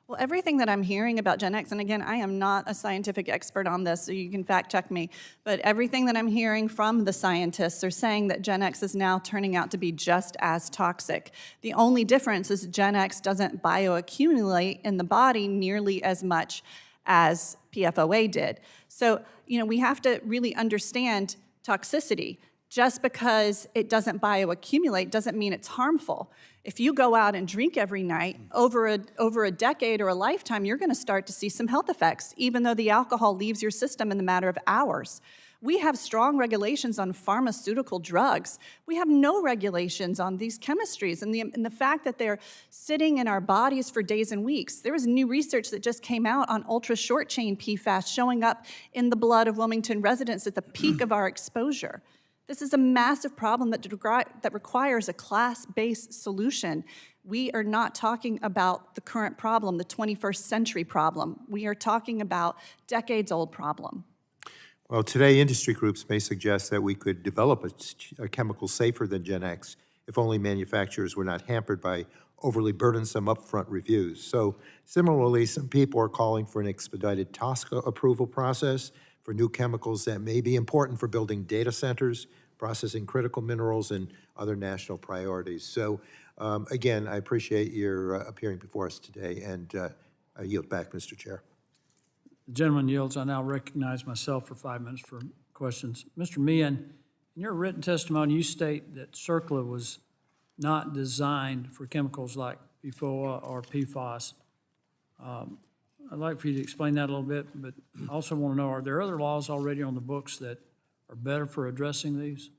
Well, everything that I'm hearing about Gen X, and again, I am not a scientific expert on this, so you can fact check me, but everything that I'm hearing from the scientists are saying that Gen X is now turning out to be just as toxic. The only difference is Gen X doesn't bioaccumulate in the body nearly as much as PFOA did. So, we have to really understand toxicity. Just because it doesn't bioaccumulate doesn't mean it's harmful. If you go out and drink every night, over a decade or a lifetime, you're going to start to see some health effects, even though the alcohol leaves your system in the matter of hours. We have strong regulations on pharmaceutical drugs. We have no regulations on these chemistries and the fact that they're sitting in our bodies for days and weeks. There was new research that just came out on ultra-short chain PFAS showing up in the blood of Wilmington residents at the peak of our exposure. This is a massive problem that requires a class-based solution. We are not talking about the current problem, the 21st century problem. We are talking about decades-old problem. Well, today industry groups may suggest that we could develop a chemical safer than Gen X if only manufacturers were not hampered by overly burdensome upfront reviews. So similarly, some people are calling for an expedited TSCA approval process for new chemicals that may be important for building data centers, processing critical minerals, and other national priorities. So again, I appreciate your appearing before us today, and I yield back, Mr. Chair. The gentleman yields. I now recognize myself for 5 minutes for questions. Mr. Mehan, in your written testimony, you state that CERCLA was not designed for chemicals like PFOA or PFAS. I'd like for you to explain that a little bit, but I also want to know, are there other laws already on the books that are better for addressing these?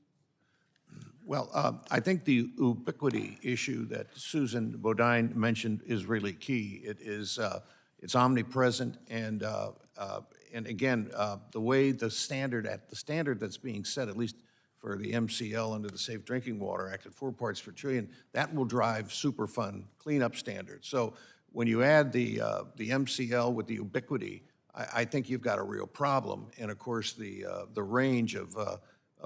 Well, I think the ubiquity issue that Susan Bodine mentioned is really key. It's omnipresent, and again, the way the standard that's being set, at least for the MCL under the Safe Drinking Water Act at 4 parts per trillion, that will drive Superfund cleanup standards. So when you add the MCL with the ubiquity, I think you've got a real problem. And of course, the range of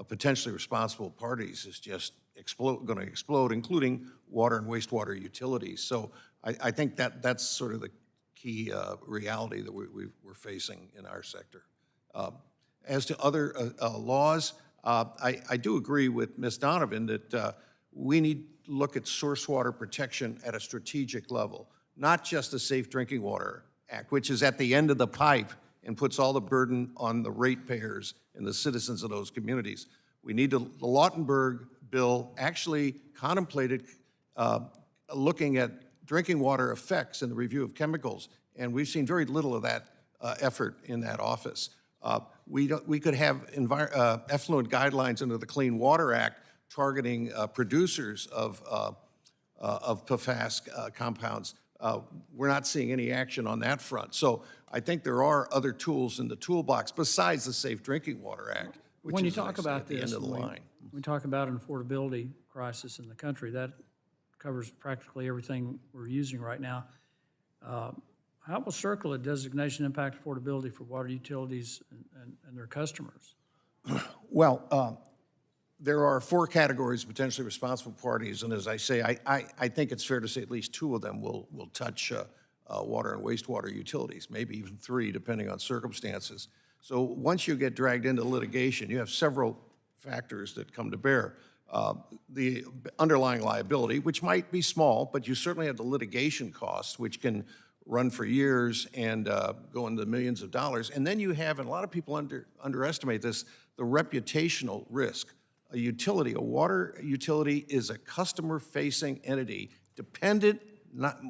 potentially responsible parties is just going to explode, including water and wastewater utilities. So I think that's sort of the key reality that we're facing in our sector. As to other laws, I do agree with Ms. Donovan that we need to look at source water protection at a strategic level, not just the Safe Drinking Water Act, which is at the end of the pipe and puts all the burden on the ratepayers and the citizens of those communities. We need to, the Lautenberg bill actually contemplated looking at drinking water effects in the review of chemicals, and we've seen very little of that effort in that office. We could have effluent guidelines under the Clean Water Act targeting producers of PFAS compounds. We're not seeing any action on that front. So I think there are other tools in the toolbox besides the Safe Drinking Water Act, which When you is, talk as I say, about at the this, end of the line. we talk about an affordability crisis in the country. That covers practically everything we're using right now. How will CERCLA designation impact affordability for water utilities and their customers? Well, there are 4 categories of potentially responsible parties, and as I say, I think it's fair to say at least 2 of them will touch water and wastewater utilities, maybe even 3, depending on circumstances. So once you get dragged into litigation, you have several factors that come to bear. The underlying liability, which might be small, but you certainly have the litigation costs, which can run for years and go into millions of dollars. And then you have, and a lot of people underestimate this, the reputational risk. A utility, a water utility, is a customer-facing entity dependent,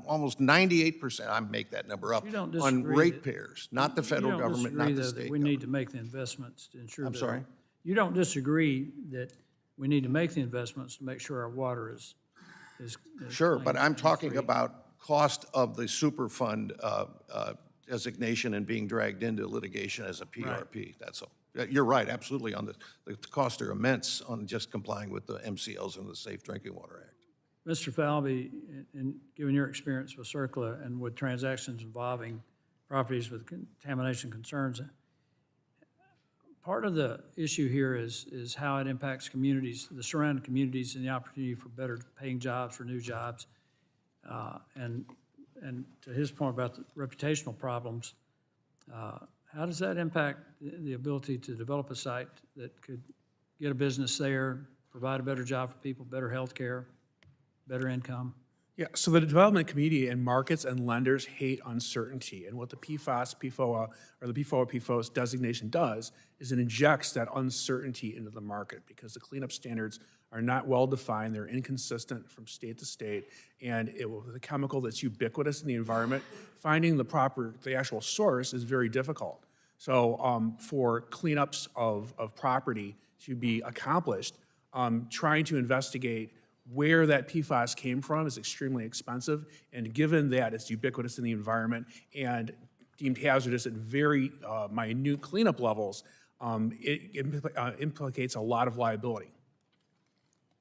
almost 98%, I make that number up, You don't on disagree ratepayers, not the federal government, not the You don't disagree, though, that state we government. need to make the investments to ensure that. I'm sorry? You don't disagree that we need to make the investments to make sure our water is Sure, clean but I'm and talking free. about cost of the Superfund designation and being dragged into litigation as a PRP, that's all. You're right, absolutely, on the costs are immense on just complying with the MCLs and the Safe Drinking Water Act. Mr. Falbe, in given your experience with CERCLA and with transactions involving properties with contamination concerns, part of the issue here is how it impacts communities, the surrounding communities, and the opportunity for better paying jobs, for new jobs. And to his point about the reputational problems, how does that impact the ability to develop a site that could get a business there, provide a better job for people, better health care, better income? Yeah, so the development community and markets and lenders hate uncertainty. And what the PFAS, PFOA, or the PFOA, PFOS designation does is it injects that uncertainty into the market because the cleanup standards are not well-defined, they're inconsistent from state to state, and with a chemical that's ubiquitous in the environment, finding the actual source is very difficult. So for cleanups of property to be accomplished, trying to investigate where that PFAS came from is extremely expensive, and given that it's ubiquitous in the environment and deemed hazardous at very minute cleanup levels, it implicates a lot of liability.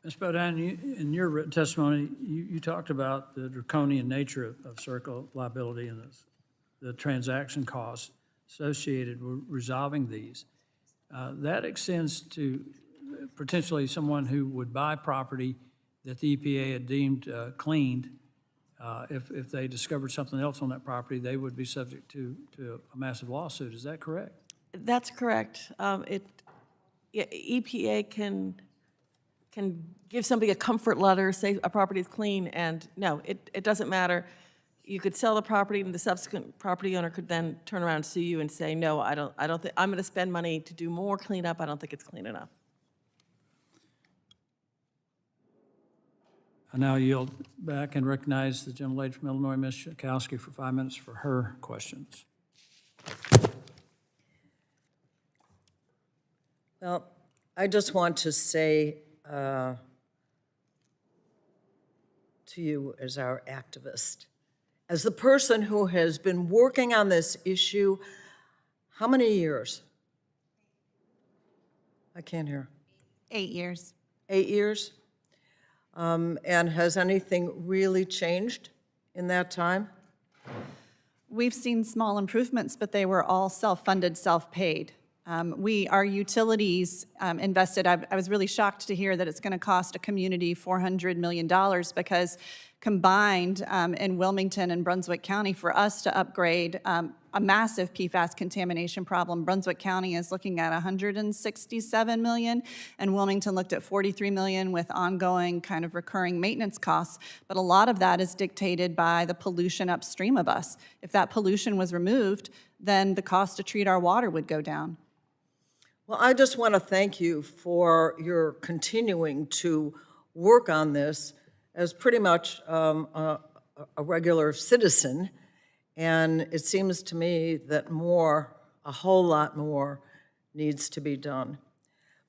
Ms. Bodine, in your written testimony, you talked about the draconian nature of CERCLA liability and the transaction costs associated with resolving these. That extends to potentially someone who would buy property that the EPA had deemed cleaned. If they discovered something else on that property, they would be subject to a massive lawsuit. Is that correct? That's correct. EPA can give somebody a comfort letter, say a property is clean, and no, it doesn't matter. You could sell the property, and the subsequent property owner could then turn around and sue you and say, no, I don't think, I'm going to spend money to do more cleanup. I don't think it's clean enough. I now yield back and recognize the gentlelady from Illinois, Ms. Schakowsky, for 5 minutes for her questions. Well, I just want to say to you as our activist, as the person who has been working on this issue, how many years? I can't hear. 8 years. 8 years? And has anything really changed in that time? We've seen small improvements, but they were all self-funded, self-paid. Our utilities invested, I was really shocked to hear that it's going to cost a community $400 million because combined in Wilmington and Brunswick County for us to upgrade a massive PFAS contamination problem. Brunswick County is looking at $167 million, and Wilmington looked at $43 million with ongoing kind of recurring maintenance costs. But a lot of that is dictated by the pollution upstream of us. If that pollution was removed, then the cost to treat our water would go down. Well, I just want to thank you for your continuing to work on this as pretty much a regular citizen, and it seems to me that a whole lot more needs to be done.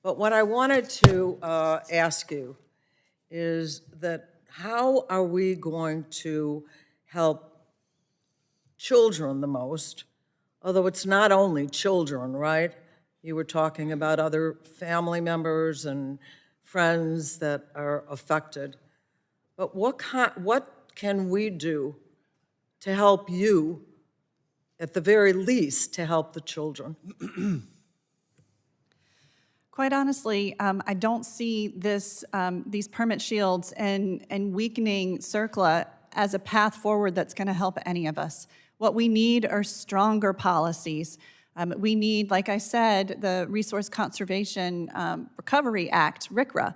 But what I wanted to ask you is that how are we going to help children the most, although it's not only children, right? You were talking about other family members and friends that are affected. But what can we do to help you, at the very least, to help the children? Quite honestly, I don't see these permit shields and weakening CERCLA as a path forward that's going to help any of us. What we need are stronger policies. We need, like I said, the Resource Conservation Recovery Act, RCRA,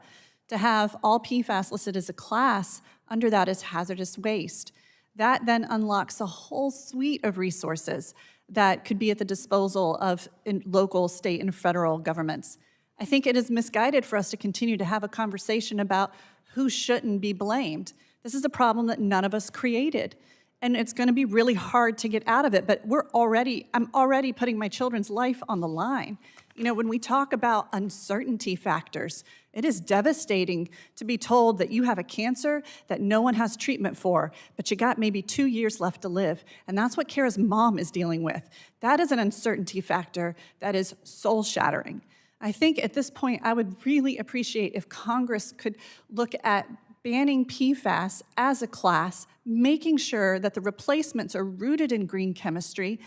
to have all PFAS listed as a class. Under that is hazardous waste. That then unlocks a whole suite of resources that could be at the disposal of local, state, and federal governments. I think it is misguided for us to continue to have a conversation about who shouldn't be blamed. This is a problem that none of us created. And it's going to be really hard to get out of it, but I'm already putting my children's life on the line. You know, when we talk about uncertainty factors, it is devastating to be told that you have a cancer that no one has treatment for, but you got maybe 2 years left to live. And that's what Kara's mom is dealing with. That is an uncertainty factor that is soul-shattering. I think at this point, I would really appreciate if Congress could look at banning PFAS as a class, making sure that the replacements are rooted in green chemistry,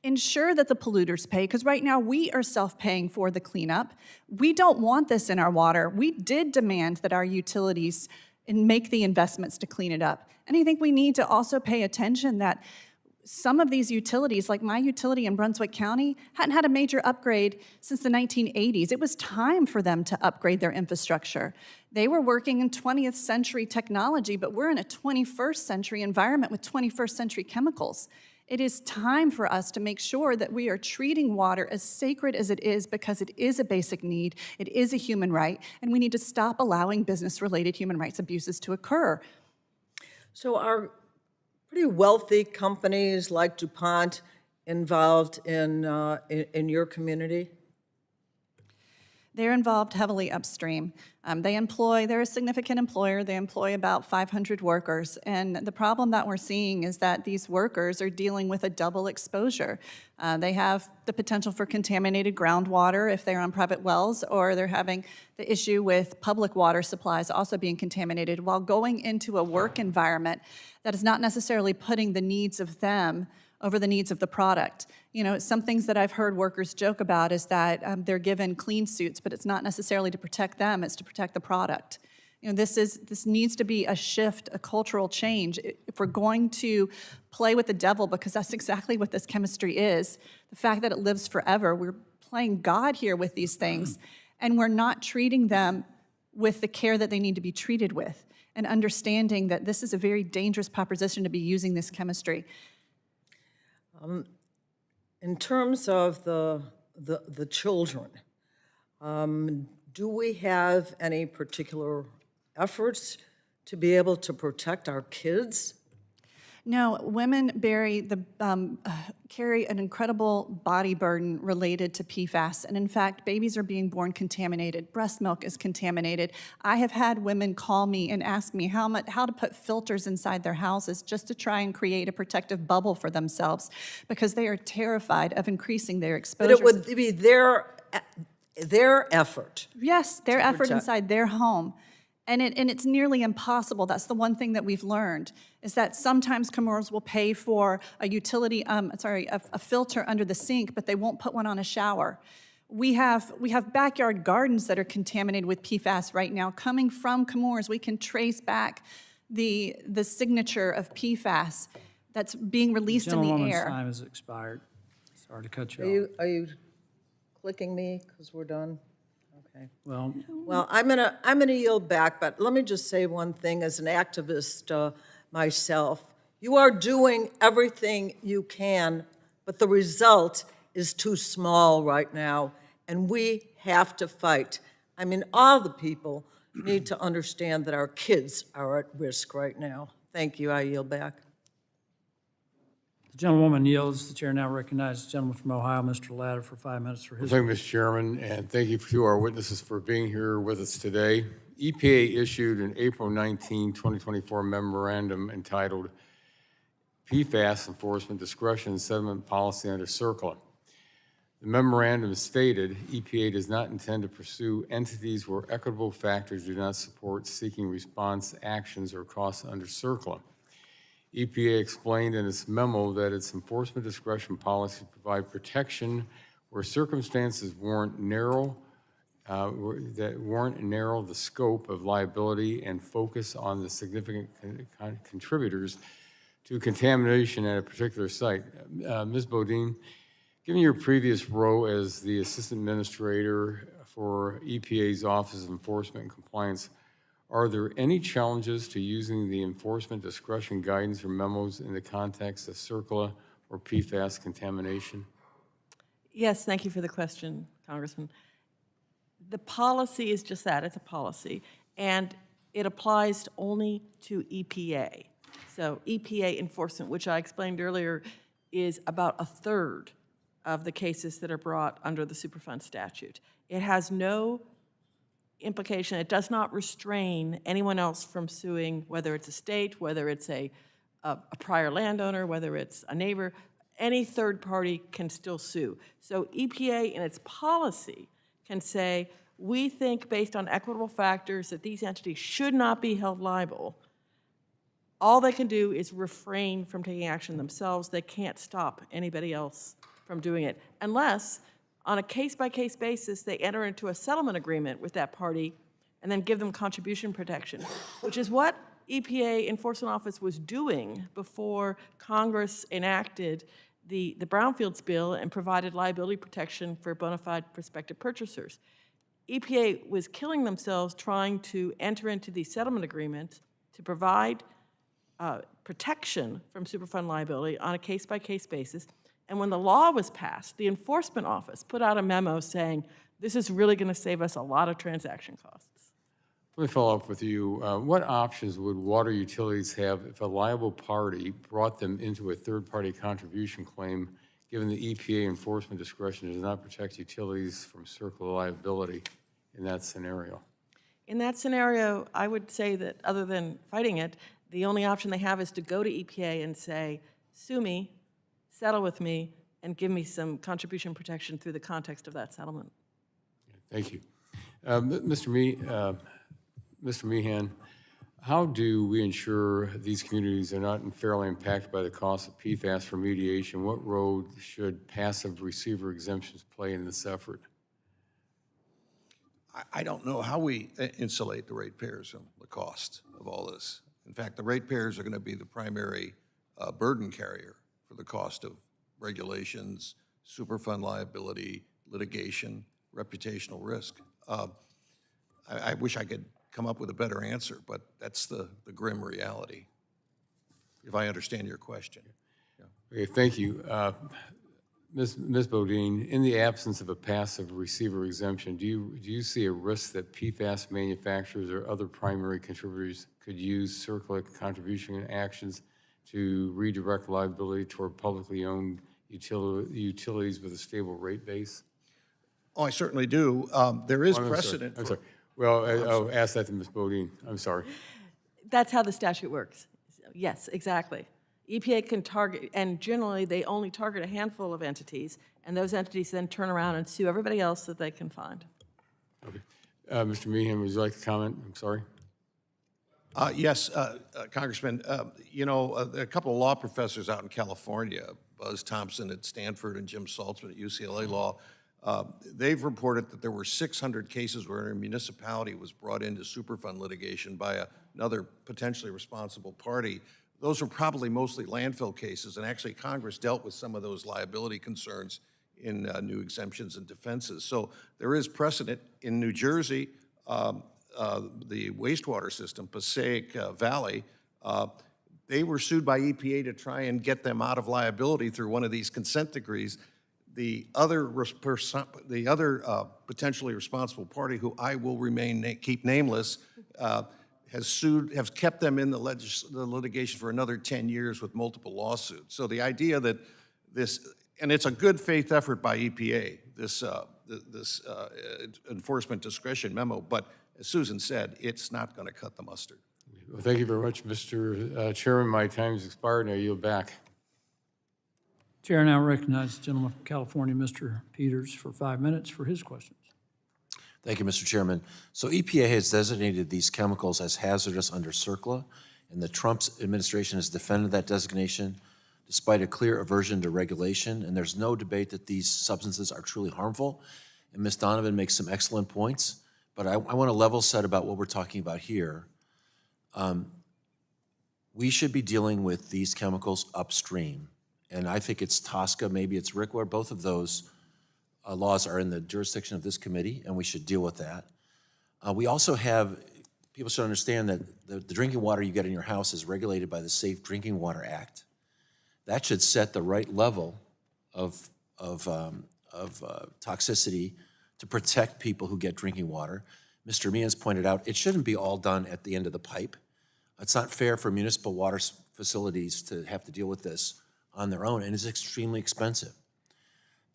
ensure that the polluters pay, because right now we are self-paying for the cleanup. We don't want this in our water. We did demand that our utilities make the investments to clean it up. And I think we need to also pay attention that some of these utilities, like my utility in Brunswick County, hadn't had a major upgrade since the 1980s. It was time for them to upgrade their infrastructure. They were working in 20th century technology, but we're in a 21st century environment with 21st century chemicals. It is time for us to make sure that we are treating water as sacred as it is, because it is a basic need, it is a human right, and we need to stop allowing business-related human rights abuses to occur. So are pretty wealthy companies like DuPont involved in your community? They're involved heavily upstream. They're a significant employer. They employ about 500 workers. And the problem that we're seeing is that these workers are dealing with a double exposure. They have the potential for contaminated groundwater if they're on private wells, or they're having the issue with public water supplies also being contaminated while going into a work environment that is not necessarily putting the needs of them over the needs of the product. You know, some things that I've heard workers joke about is that they're given clean suits, but it's not necessarily to protect them, it's to protect the product. You know, this needs to be a shift, a cultural change. If we're going to play with the devil, because that's exactly what this chemistry is, the fact that it lives forever, we're playing God here with these things, and we're not treating them with the care that they need to be treated with, and understanding that this is a very dangerous proposition to be using this chemistry. In terms of the children, do we have any particular efforts to be able to protect our kids? No, women carry an incredible body burden related to PFAS, and in fact, babies are being born contaminated. Breast milk is contaminated. I have had women call me and ask me how to put filters inside their houses just to try and create a protective bubble for themselves, because they are terrified of increasing their exposure. But it would be their effort. Yes, their effort inside their home. And it's nearly impossible. That's the one thing that we've learned, is that sometimes Chemours will pay for a filter under the sink, but they won't put one on a shower. We have backyard gardens that are contaminated with PFAS right now, coming from Chemours. We can trace back the signature of PFAS that's being released in the Gentlewoman's air. time has expired. Sorry to cut you off. Are you clicking me because we're done? Okay. Well, Well, I'm gonna yield back, but let me just say one thing as an activist myself. You are doing everything you can, but the result is too small right now, and we have to fight. I mean, all the people need to understand that our kids are at risk right now. Thank you, I yield back. the gentlewoman yields. The chair now recognizes the gentleman from Ohio, Mr. Latta, for 5 minutes for his. Thank you, Mr. Chairman, and thank you to our witnesses for being here with us today. EPA issued an April 19, 2024 memorandum entitled PFAS Enforcement Discretion and Settlement Policy under CERCLA. The memorandum stated EPA does not intend to pursue entities where equitable factors do not support seeking response actions or costs under CERCLA. EPA explained in its memo that its enforcement discretion policy provide protection where circumstances warrant narrow the scope of liability and focus on the significant contributors to contamination at a particular site. Ms. Bodine, given your previous role as the Assistant Administrator for EPA's Office of Enforcement and Compliance, are there any challenges to using the enforcement discretion guidance or memos in the context of CERCLA or PFAS contamination? Yes, thank you for the question, Congressman. The policy is just that, it's a policy, and it applies only to EPA. So EPA enforcement, which I explained earlier, is about a third of the cases that are brought under the Superfund statute. It has no implication, it does not restrain anyone else from suing, whether it's a state, whether it's a prior landowner, whether it's a neighbor, any third party can still sue. So EPA in its policy can say, we think based on equitable factors that these entities should not be held liable. All they can do is refrain from taking action themselves. They can't stop anybody else from doing it unless on a case-by-case basis they enter into a settlement agreement with that party and then give them contribution protection, which is what EPA Enforcement Office was doing before Congress enacted the Brownfields bill and provided liability protection for bona fide prospective purchasers. EPA was killing themselves trying to enter into these settlement agreements to provide protection from Superfund liability on a case-by-case basis. And when the law was passed, the Enforcement Office put out a memo saying, this is really going to save us a lot of transaction costs. Let me follow up with you. What options would water utilities have if a liable party brought them into a third-party contribution claim, given the EPA enforcement discretion does not protect utilities from CERCLA liability in that scenario? In that scenario, I would say that other than fighting it, the only option they have is to go to EPA and say, sue me, settle with me, and give me some contribution protection through the context of that settlement. Thank you. Mr. Mehan, how do we ensure these communities are not unfairly impacted by the cost of PFAS remediation? What role should passive receiver exemptions play in this effort? I don't know how we insulate the ratepayers from the cost of all this. In fact, the ratepayers are going to be the primary burden carrier for the cost of regulations, Superfund liability, litigation, reputational risk. I wish I could come up with a better answer, but that's the grim reality, if I understand your question. Okay, thank you. Ms. Bodine, in the absence of a passive receiver exemption, do you see a risk that PFAS manufacturers or other primary contributors could use CERCLA contribution actions to redirect liability toward publicly owned utilities with a stable rate base? Oh, I certainly do. There is I'm sorry. precedent. I'm sorry. Well, I'll ask that to Ms. Bodine. I'm sorry. That's how the statute works. Yes, exactly. EPA can target, and generally they only target a handful of entities, and those entities then turn around and sue everybody else that they can find. Okay. Mr. Mehan, would you like to comment? I'm sorry. Yes, Congressman. You know, a couple of law professors out in California, Buzz Thompson at Stanford and Jim Saltzman at UCLA Law, They've reported that there were 600 cases where a municipality was brought into Superfund litigation by another potentially responsible party. Those were probably mostly landfill cases, and actually Congress dealt with some of those liability concerns in new exemptions and defenses. So there is precedent in New Jersey, the wastewater system, Passaic Valley, they were sued by EPA to try and get them out of liability through one of these consent decrees. The other potentially responsible party, who I will keep nameless, has kept them in the litigation for another 10 years with multiple lawsuits. So the idea that this, and it's a good faith effort by EPA, this enforcement discretion memo, but as Susan said, it's not going to cut the mustard. Well, thank you very much, Mr. Chairman. My time's expired, and I yield back. Chair now recognizes the gentleman from California, Mr. Peters, for 5 minutes for his questions. Thank you, Mr. Chairman. So EPA has designated these chemicals as hazardous under CERCLA, and the Trump administration has defended that designation despite a clear aversion to regulation, and there's no debate that these substances are truly harmful. And Ms. Donovan makes some excellent points, but I want to level set about what we're talking about here. We should be dealing with these chemicals upstream, and I think it's TSCA, maybe it's RCRA, both of those laws are in the jurisdiction of this committee, and we should deal with that. We also have, people should understand that the drinking water you get in your house is regulated by the Safe Drinking Water Act. That should set the right level of toxicity to protect people who get drinking water. Mr. Mehan's pointed out, it shouldn't be all done at the end of the pipe. It's not fair for municipal water facilities to have to deal with this on their own, and it's extremely expensive.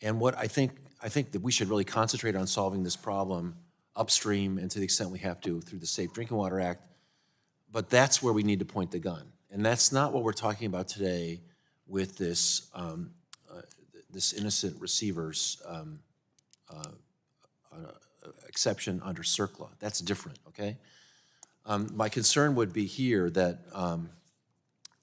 And what I think that we should really concentrate on solving this problem upstream and to the extent we have to through the Safe Drinking Water Act, but that's where we need to point the gun. And that's not what we're talking about today with this, this innocent receiver's exception under CERCLA. That's different, okay? My concern would be here that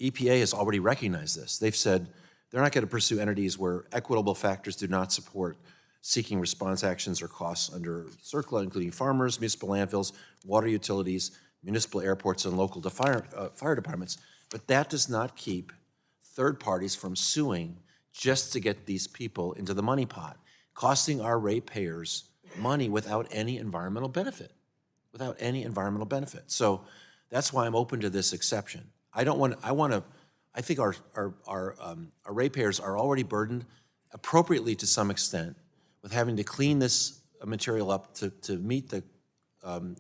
EPA has already recognized this. They've said they're not going to pursue entities where equitable factors do not support seeking response actions or costs under CERCLA, including farmers, municipal landfills, water utilities, municipal airports, and local fire departments. But that does not keep third parties from suing just to get these people into the money pot, costing our ratepayers money without any environmental benefit, So that's why I'm open to this exception. I think our ratepayers are already burdened appropriately to some extent with having to clean this material up to meet the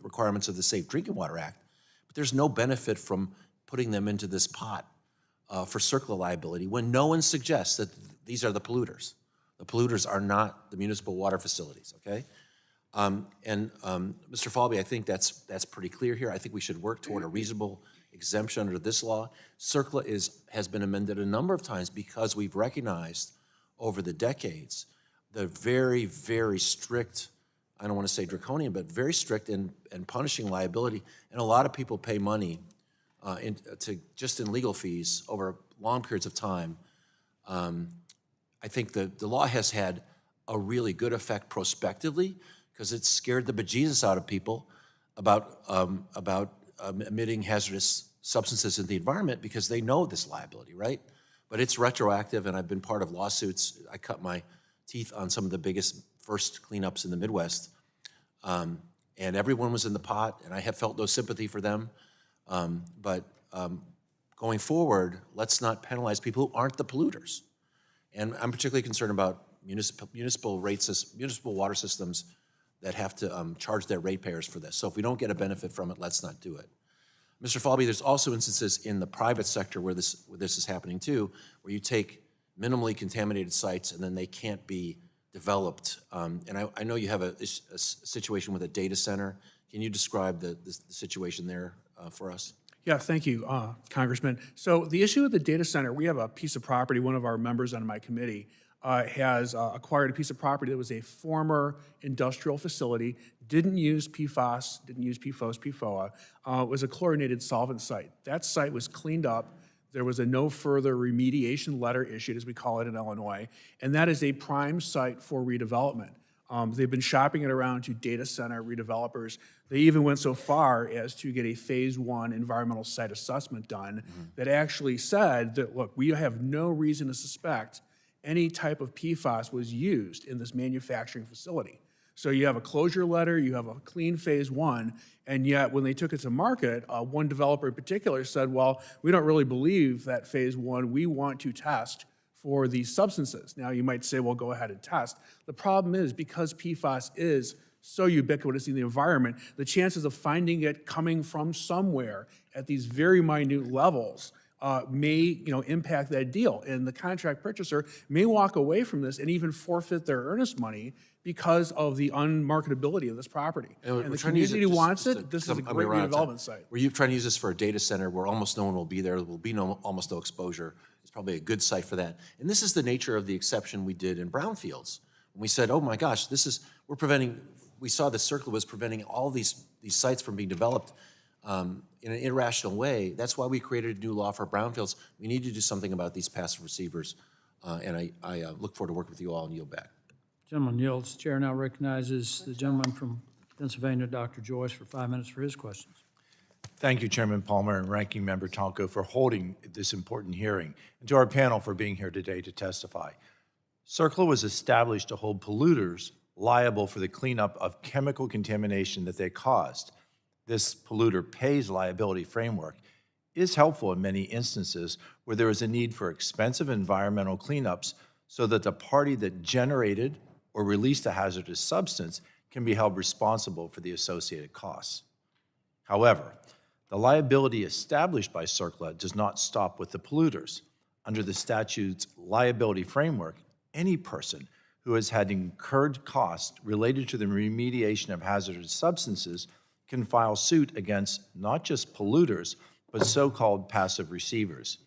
requirements of the Safe Drinking Water Act. But there's no benefit from putting them into this pot for CERCLA liability when no one suggests that these are the polluters. The polluters are not the municipal water facilities, okay? Mr. Falbe, I think that's pretty clear here. I think we should work toward a reasonable exemption under this law. CERCLA has been amended a number of times because we've recognized over the decades the very, very strict, I don't want to say draconian, but very strict and punishing liability. And a lot of people pay money just in legal fees over long periods of time. I think the law has had a really good effect prospectively because it's scared the bejesus out of people about emitting hazardous substances in the environment because they know this liability, right? But it's retroactive, and I've been part of lawsuits. I cut my teeth on some of the biggest first cleanups in the Midwest, and everyone was in the pot, and I have felt no sympathy for them. But going forward, let's not penalize people who aren't the polluters. And I'm particularly concerned about municipal water systems that have to charge their ratepayers for this. So if we don't get a benefit from it, let's not do it. Mr. Falbe, there's also instances in the private sector where this is happening too, where you take minimally contaminated sites and then they can't be developed. And I know you have a situation with a data center. Can you describe the situation there for us? Yeah, thank you, Congressman. So the issue with the data center, we have a piece of property, one of our members on my committee has acquired a piece of property that was a former industrial facility, didn't use PFAS, didn't use PFOS, PFOA, was a chlorinated solvent site. That site was cleaned up. There was a no further remediation letter issued, as we call it in Illinois, and that is a prime site for redevelopment. They've been shopping it around to data center redevelopers. They even went so far as to get a phase 1 environmental site assessment done that actually said that, look, we have no reason to suspect any type of PFAS was used in this manufacturing facility. So you have a closure letter, you have a clean phase 1, and yet when they took it to market, one developer in particular said, well, we don't really believe that phase 1, we want to test for these substances. Now you might say, well, go ahead and test. The problem is because PFAS is so ubiquitous in the environment, the chances of finding it coming from somewhere at these very minute levels may impact that deal. And the contract purchaser may walk away from this and even forfeit their earnest money because of the unmarketability of this property. And the community wants it. This is a great redevelopment site. Were you trying to use this for a data center where almost no one will be there, there will be almost no exposure? It's probably a good site for that. And this is the nature of the exception we did in brownfields. When we said, oh my gosh, we saw the CERCLA was preventing all these sites from being developed in an irrational way. That's why we created a new law for brownfields. We need to do something about these passive receivers. And I look forward to working with you all and yield back. Gentleman yields. Chair now recognizes the gentleman from Pennsylvania, Dr. Joyce, for 5 minutes for his questions. Thank you, Chairman Palmer and Ranking Member Tonko, for holding this important hearing, and to our panel for being here today to testify. CERCLA was established to hold polluters liable for the cleanup of chemical contamination that they caused. This polluter pays liability framework is helpful in many instances where there is a need for expensive environmental cleanups so that the party that generated or released a hazardous substance can be held responsible for the associated costs. However, the liability established by CERCLA does not stop with the polluters. Under the statute's liability framework, any person who has had incurred costs related to the remediation of hazardous substances can file suit against not just polluters, but so-called passive receivers.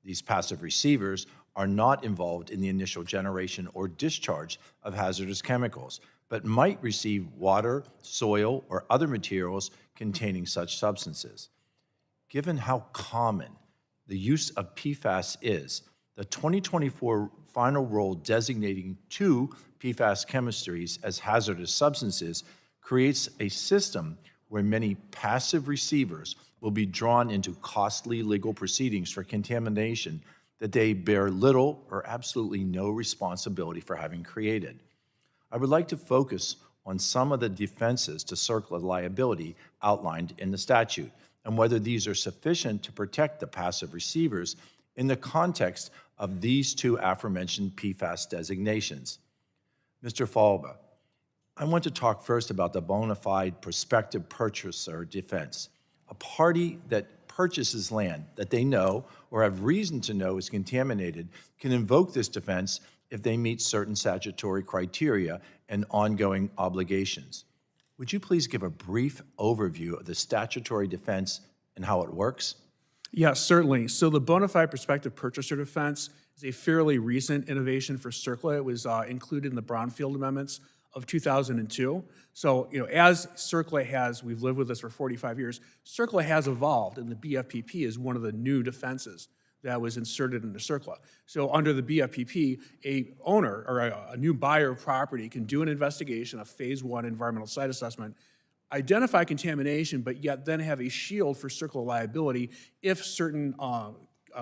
These passive receivers are not involved in the initial generation or discharge of hazardous chemicals, but might receive water, soil, or other materials containing such substances. Given how common the use of PFAS is, the 2024 final rule designating 2 PFAS chemistries as hazardous substances creates a system where many passive receivers will be drawn into costly legal proceedings for contamination that they bear little or absolutely no responsibility for having created. I would like to focus on some of the defenses to CERCLA liability outlined in the statute and whether these are sufficient to protect the passive receivers in the context of these 2 aforementioned PFAS designations. Mr. Falbe, I want to talk first about the bona fide prospective purchaser defense. A party that purchases land that they know or have reason to know is contaminated can invoke this defense if they meet certain statutory criteria and ongoing obligations. Would you please give a brief overview of the statutory defense and how it works? Yes, certainly. So the bona fide prospective purchaser defense is a fairly recent innovation for CERCLA. It was included in the Brownfield Amendments of 2002. So, as CERCLA has, we've lived with this for 45 years, CERCLA has evolved, and the BFPP is one of the new defenses that was inserted into CERCLA. So under the BFPP, a owner or a new buyer of property can do an investigation, a phase 1 environmental site assessment, identify contamination, but yet then have a shield for CERCLA liability if certain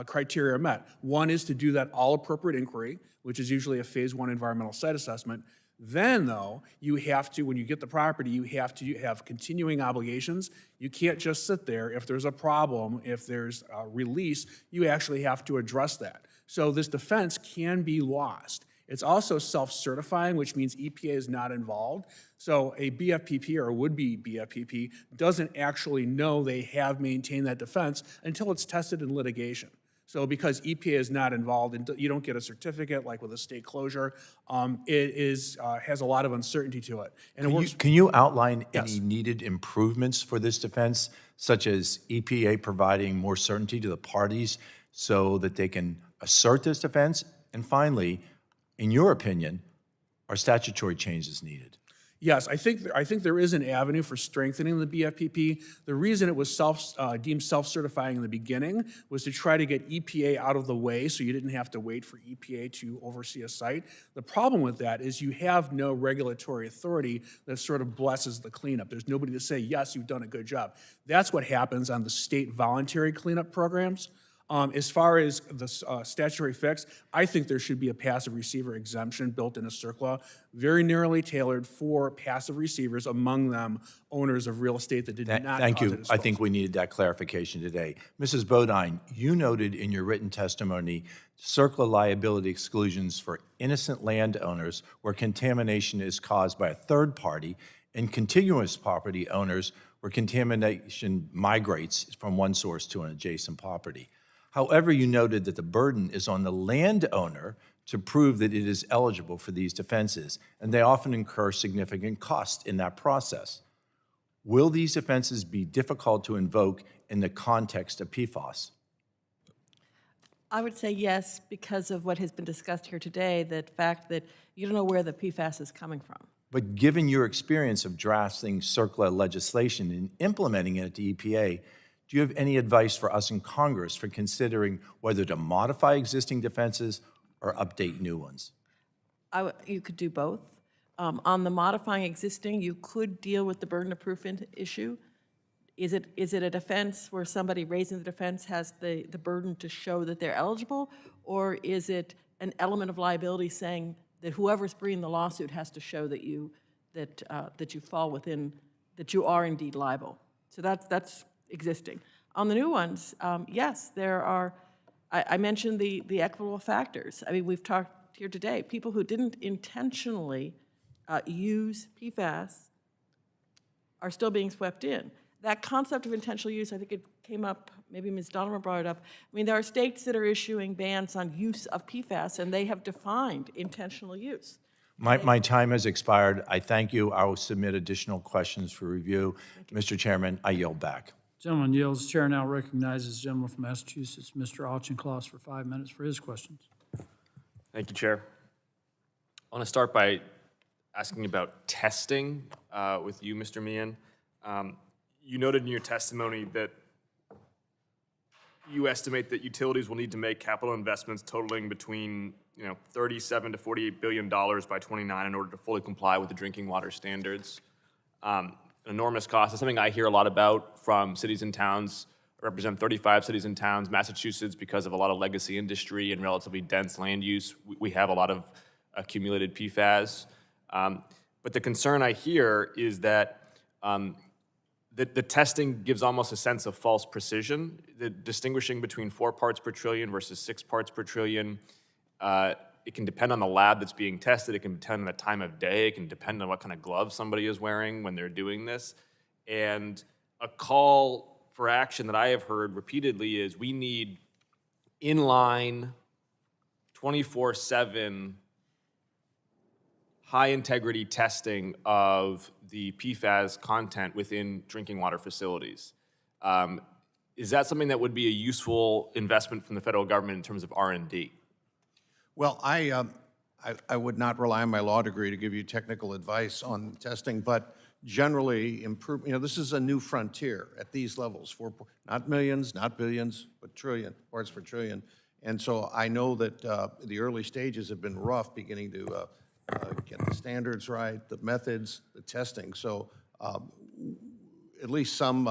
criteria are met. One is to do that all-appropriate inquiry, which is usually a phase 1 environmental site assessment. Then, though, you have to, when you get the property, you have to have continuing obligations. You can't just sit there. If there's a problem, if there's a release, you actually have to address that. So this defense can be lost. It's also self-certifying, which means EPA is not involved. So a BFPP or a would-be BFPP doesn't actually know they have maintained that defense until it's tested in litigation. So because EPA is not involved and you don't get a certificate like with a state closure, it has a lot of uncertainty to it. And Can you outline any needed improvements for this defense, such as EPA providing more certainty to the parties so that they can assert this defense? And finally, in your opinion, are statutory changes needed? Yes, I think there is an avenue for strengthening the BFPP. The reason it was deemed self-certifying in the beginning was to try to get EPA out of the way so you didn't have to wait for EPA to oversee a site. The problem with that is you have no regulatory authority that sort of blesses the cleanup. There's nobody to say, yes, you've done a good job. That's what happens on the state voluntary cleanup programs. As far as the statutory fix, I think there should be a passive receiver exemption built into CERCLA, very narrowly tailored for passive receivers, among them owners of real estate that did not Thank cause a you. I disposal. think we needed that clarification today. Mrs. Bodine, you noted in your written testimony CERCLA liability exclusions for innocent landowners where contamination is caused by a third party and contiguous property owners where contamination migrates from one source to an adjacent property. However, you noted that the burden is on the landowner to prove that it is eligible for these defenses, and they often incur significant costs in that process. Will these defenses be difficult to invoke in the context of PFAS? I would say yes, because of what has been discussed here today, the fact that you don't know where the PFAS is coming from. But given your experience of drafting CERCLA legislation and implementing it at the EPA, do you have any advice for us in Congress for considering whether to modify existing defenses or update new ones? You could do both. On the modifying existing, you could deal with the burden of proof issue. Is it a defense where somebody raising the defense has the burden to show that they're eligible, or is it an element of liability saying that whoever's bringing the lawsuit has to show that you fall within, that you are indeed liable? So that's existing. On the new ones, yes, there are. I mentioned the equitable factors. I mean, we've talked here today. People who didn't intentionally use PFAS are still being swept in. That concept of intentional use, I think it came up, maybe Ms. Donovan brought it up. I mean, there are states that are issuing bans on use of PFAS, and they have defined intentional use. My time has expired. I thank you. I will submit additional questions for review. Mr. Chairman, I yield back. Gentleman yields. Chair now recognizes the gentleman from Massachusetts, Mr. Auchincloss, for 5 minutes for his questions. Thank you, Chair. I want to start by asking about testing with you, Mr. Mehan. You noted in your testimony that you estimate that utilities will need to make capital investments totaling between $37 to $48 billion by 29 in order to fully comply with the drinking water standards. An enormous cost. It's something I hear a lot about from cities and towns. I represent 35 cities and towns. Massachusetts, because of a lot of legacy industry and relatively dense land use, we have a lot of accumulated PFAS. But the concern I hear is that the testing gives almost a sense of false precision. The distinguishing between 4 parts per trillion versus 6 parts per trillion, it can depend on the lab that's being tested. It can depend on the time of day. It can depend on what kind of gloves somebody is wearing when they're doing this. And a call for action that I have heard repeatedly is we need inline 24/7 high-integrity testing of the PFAS content within drinking water facilities. Is that something that would be a useful investment from the federal government in terms of R&D? Well, I would not rely on my law degree to give you technical advice on testing, but generally improve, this is a new frontier at these levels, not millions, not billions, but parts per trillion. And so I know that the early stages have been rough beginning to get the standards right, the methods, the testing. So at least some,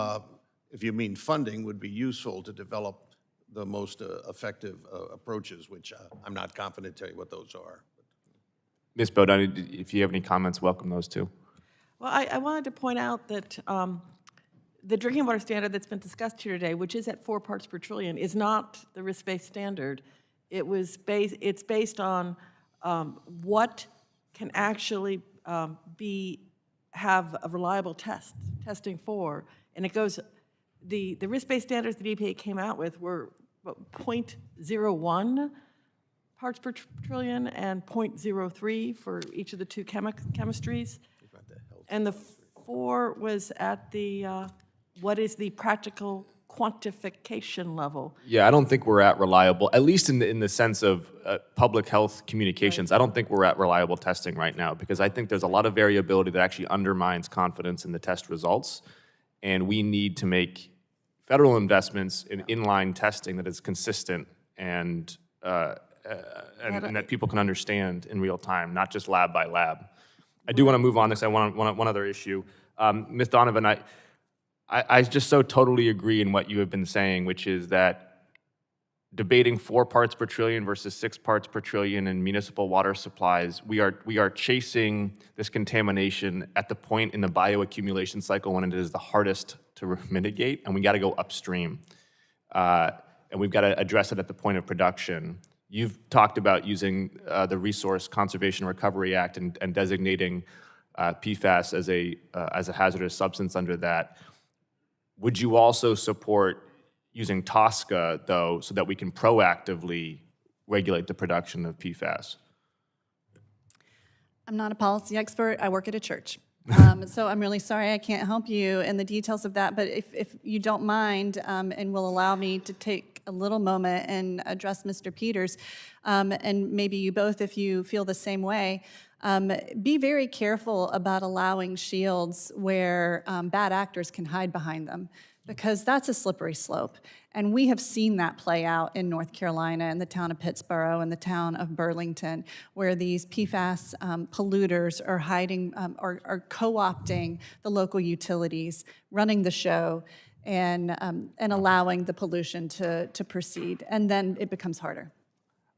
if you mean funding, would be useful to develop the most effective approaches, which I'm not confident to tell you what those are. Ms. Bodine, if you have any comments, welcome those too. Well, I wanted to point out that the drinking water standard that's been discussed here today, which is at 4 parts per trillion, is not the risk-based standard. It's based on what can actually have a reliable testing for, and it goes. The risk-based standards that EPA came out with were 0.01 parts per trillion and 0.03 for each of the 2 chemistries. And the 4 was at the, what is the practical quantification level? Yeah, I don't think we're at reliable, at least in the sense of public health communications. I don't think we're at reliable testing right now because I think there's a lot of variability that actually undermines confidence in the test results. And we need to make federal investments in inline testing that is consistent and that people can understand in real time, not just lab by lab. I do want to move on this. I want one other issue. Ms. Donovan, I just so totally agree in what you have been saying, which is that debating 4 parts per trillion versus 6 parts per trillion in municipal water supplies, we are chasing this contamination at the point in the bioaccumulation cycle when it is the hardest to mitigate, and we got to go upstream. And we've got to address it at the point of production. You've talked about using the Resource Conservation and Recovery Act and designating PFAS as a hazardous substance under that. Would you also support using TSCA, though, so that we can proactively regulate the production of PFAS? I'm not a policy expert. I work at a church. So I'm really sorry I can't help you in the details of that, but if you don't mind and will allow me to take a little moment and address Mr. Peters, and maybe you both, if you feel the same way, be very careful about allowing shields where bad actors can hide behind them, because that's a slippery slope. And we have seen that play out in North Carolina, in the town of Pittsboro, and the town of Burlington, where these PFAS polluters are hiding, are co-opting the local utilities, running the show, and allowing the pollution to proceed. And then it becomes harder.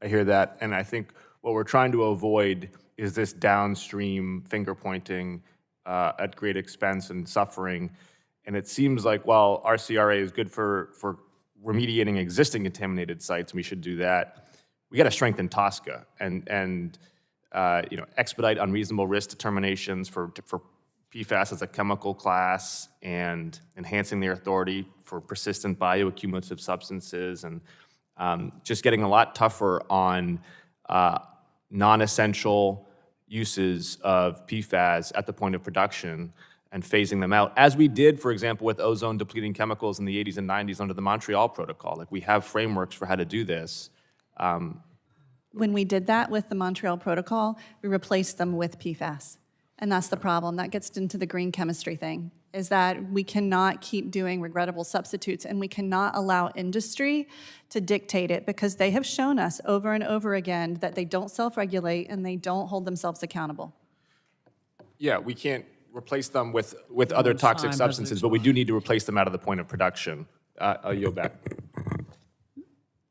I hear that, and I think what we're trying to avoid is this downstream finger pointing at great expense and suffering. And it seems like while RCRA is good for remediating existing contaminated sites, we should do that. We got to strengthen TSCA and expedite unreasonable risk determinations for PFAS as a chemical class, and enhancing their authority for persistent bioaccumulative substances, and just getting a lot tougher on non-essential uses of PFAS at the point of production and phasing them out, as we did, for example, with ozone-depleting chemicals in the 80s and 90s under the Montreal Protocol. Like, we have frameworks for how to do this. When we did that with the Montreal Protocol, we replaced them with PFAS. And that's the problem. That gets into the green chemistry thing, is that we cannot keep doing regrettable substitutes, and we cannot allow industry to dictate it, because they have shown us over and over again that they don't self-regulate and they don't hold themselves accountable. Yeah, we can't replace them with other toxic substances, but we do need to replace them out of the point of production. I'll yield back.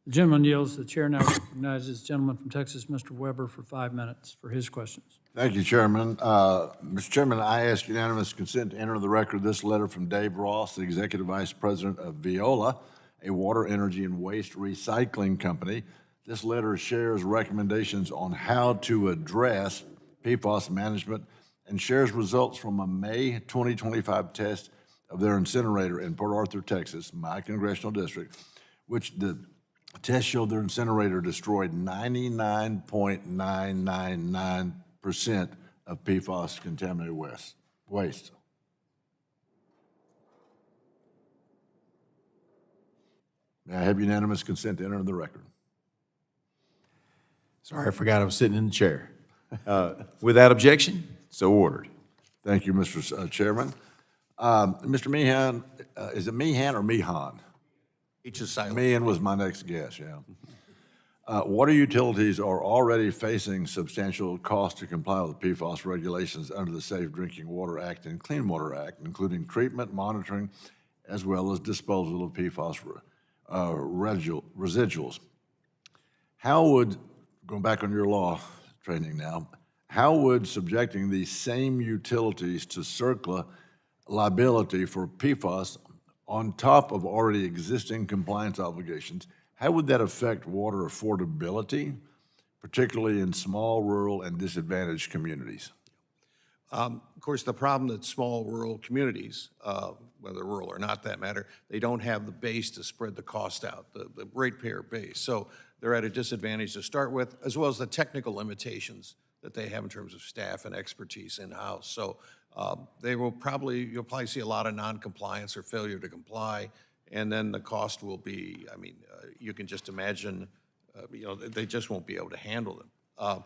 The gentleman yields. The chair now recognizes the gentleman from Texas, Mr. Weber, for 5 minutes for his questions. Thank you, Chairman. Mr. Chairman, I ask unanimous consent to enter the record this letter from Dave Ross, the Executive Vice President of Veolia, a water, energy, and waste recycling company. This letter shares recommendations on how to address PFAS management and shares results from a May 2025 test of their incinerator in Port Arthur, Texas, my congressional district, which the test showed their incinerator destroyed 99.999% of PFAS contaminated waste. May I have unanimous consent to enter the record? Sorry, I forgot I was sitting in the chair. Without objection, so ordered. Thank you, Mr. Chairman. Mr. Mehan, is it Mehan or Mehan? Each is silent. Mehan was my next guess, yeah. Water utilities are already facing substantial costs to comply with PFAS regulations under the Safe Drinking Water Act and Clean Water Act, including treatment, monitoring, as well as disposal of PFAS residuals. How would, going back on your law training now, how would subjecting these same utilities to CERCLA liability for PFAS on top of already existing compliance obligations, how would that affect water affordability, particularly in small, rural, and disadvantaged communities? Of course, the problem that small rural communities, whether rural or not that matter, they don't have the base to spread the cost out, the ratepayer base. So they're at a disadvantage to start with, as well as the technical limitations that they have in terms of staff and expertise in-house. So you'll probably see a lot of non-compliance or failure to comply, And then the cost will be, I mean, you can just imagine, they just won't be able to handle them.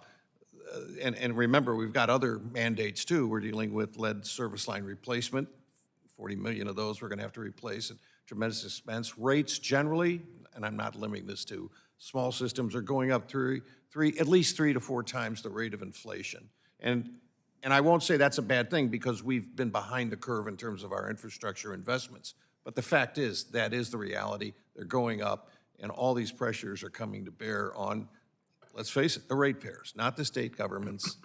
And remember, we've got other mandates too. We're dealing with lead service line replacement. 40 million of those we're going to have to replace at tremendous expense. Rates generally, and I'm not limiting this to small systems, are going up at least 3 to 4 times the rate of inflation. And I won't say that's a bad thing because we've been behind the curve in terms of our infrastructure investments. But the fact is, that is the reality. They're going up, and all these pressures are coming to bear on, let's face it, the ratepayers, not the state governments,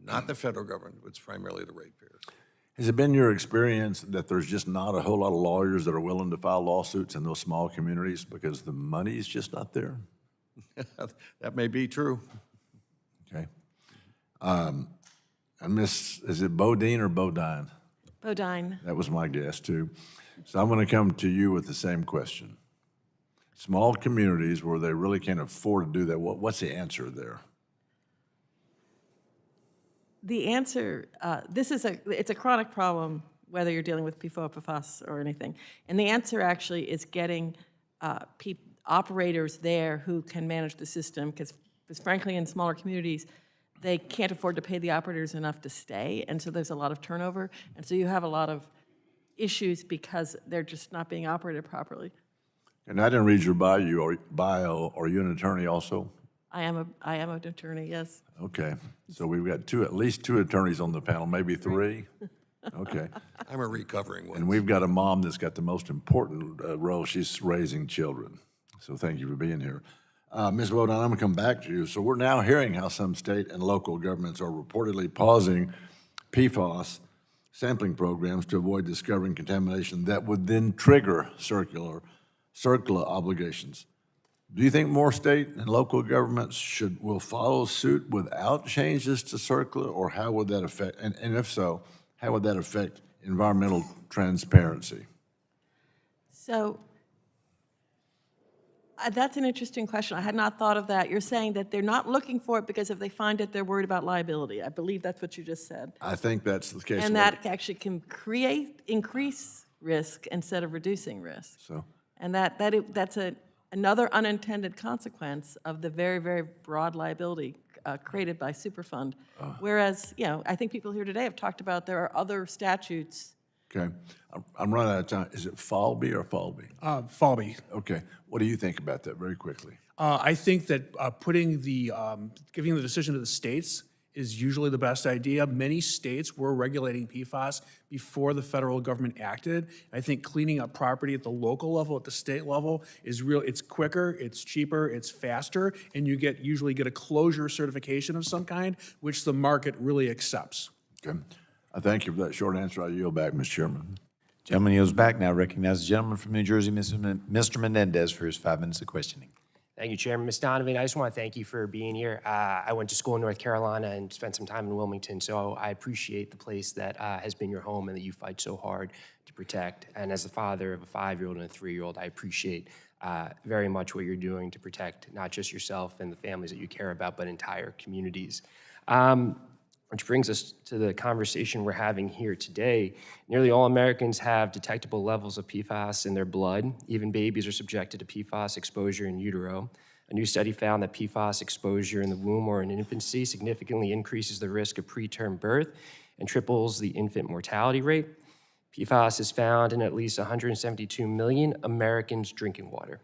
not the federal government, it's primarily the ratepayers. Has it been your experience that there's just not a whole lot of lawyers that are willing to file lawsuits in those small communities because the money's just not there? That may be true. Okay. And is it Bodine or Bodine? Bodine. That was my guess, too. So I'm going to come to you with the same question. Small communities where they really can't afford to do that, what's the answer there? The answer, it's a chronic problem, whether you're dealing with PFAS or anything. And the answer actually is getting operators there who can manage the system, because frankly, in smaller communities, they can't afford to pay the operators enough to stay, and so there's a lot of turnover. And so you have a lot of issues because they're just not being operated properly. And I didn't read your bio. Are you an attorney also? I am an attorney, yes. Okay, so we've got at least 2 attorneys on the panel, maybe 3? Okay. I'm a recovering one. And we've got a mom that's got the most important role. She's raising children. So thank you for being here. Ms. Bodine, I'm gonna come back to you. So we're now hearing how some state and local governments are reportedly pausing PFAS sampling programs to avoid discovering contamination that would then trigger CERCLA obligations. Do you think more state and local governments will follow suit without changes to CERCLA, or how would that affect, and if so, how would that affect environmental transparency? So that's an interesting question. I had not thought of that. You're saying that they're not looking for it because if they find it, they're worried about liability. I believe that's what you just said. I think that's the case. And that actually can increase risk instead of reducing risk. So. And that's another unintended consequence of the very, very broad liability created by Superfund. Whereas, I think people here today have talked about there are other statutes. Okay. I'm running out of time. Is it Falbe or Falbe? Falbe. Okay. What do you think about that very quickly? I think that giving the decision to the states is usually the best idea. Many states were regulating PFAS before the federal government acted. I think cleaning up property at the local level, at the state level, it's quicker, it's cheaper, it's faster, and you usually get a closure certification of some kind, which the market really accepts. Okay. I thank you for that short answer. I yield back, Mr. Chairman. Gentleman yields back. Now recognize the gentleman from New Jersey, Mr. Menendez, for his 5 minutes of questioning. Thank you, Chairman. Ms. Donovan, I just want to thank you for being here. I went to school in North Carolina and spent some time in Wilmington, so I appreciate the place that has been your home and that you fight so hard to protect. And as the father of a 5-year-old and a 3-year-old, I appreciate very much what you're doing to protect not just yourself and the families that you care about, but entire communities. Which brings us to the conversation we're having here today. Nearly all Americans have detectable levels of PFAS in their blood. Even babies are subjected to PFAS exposure in utero. A new study found that PFAS exposure in the womb or in infancy significantly increases the risk of preterm birth and triples the infant mortality rate. PFAS is found in at least 172 million Americans' drinking water,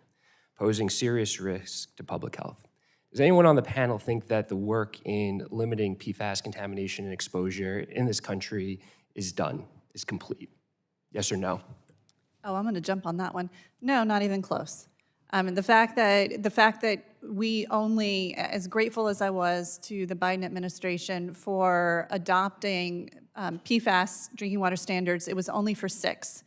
posing serious risk to public health. Does anyone on the panel think that the work in limiting PFAS contamination and exposure in this country is done, is complete? Yes or no? Oh, I'm going to jump on that one. No, not even close. The fact that we only, as grateful as I was to the Biden administration for adopting PFAS drinking water standards, it was only for 6.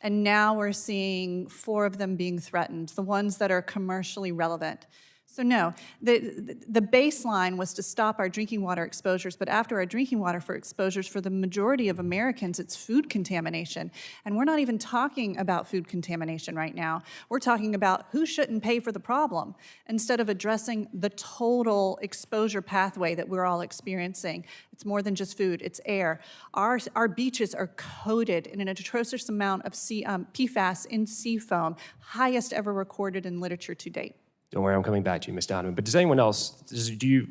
And now we're seeing 4 of them being threatened, the ones that are commercially relevant. So no, the baseline was to stop our drinking water exposures, but after our drinking water for exposures, for the majority of Americans, it's food contamination. And we're not even talking about food contamination right now. We're talking about who shouldn't pay for the problem instead of addressing the total exposure pathway that we're all experiencing. It's more than just food, it's air. Our beaches are coated in an atrocious amount of PFAS in sea foam, highest ever recorded in literature to date. Don't worry, I'm coming back to you, Ms. Donovan. But does anyone else, do you,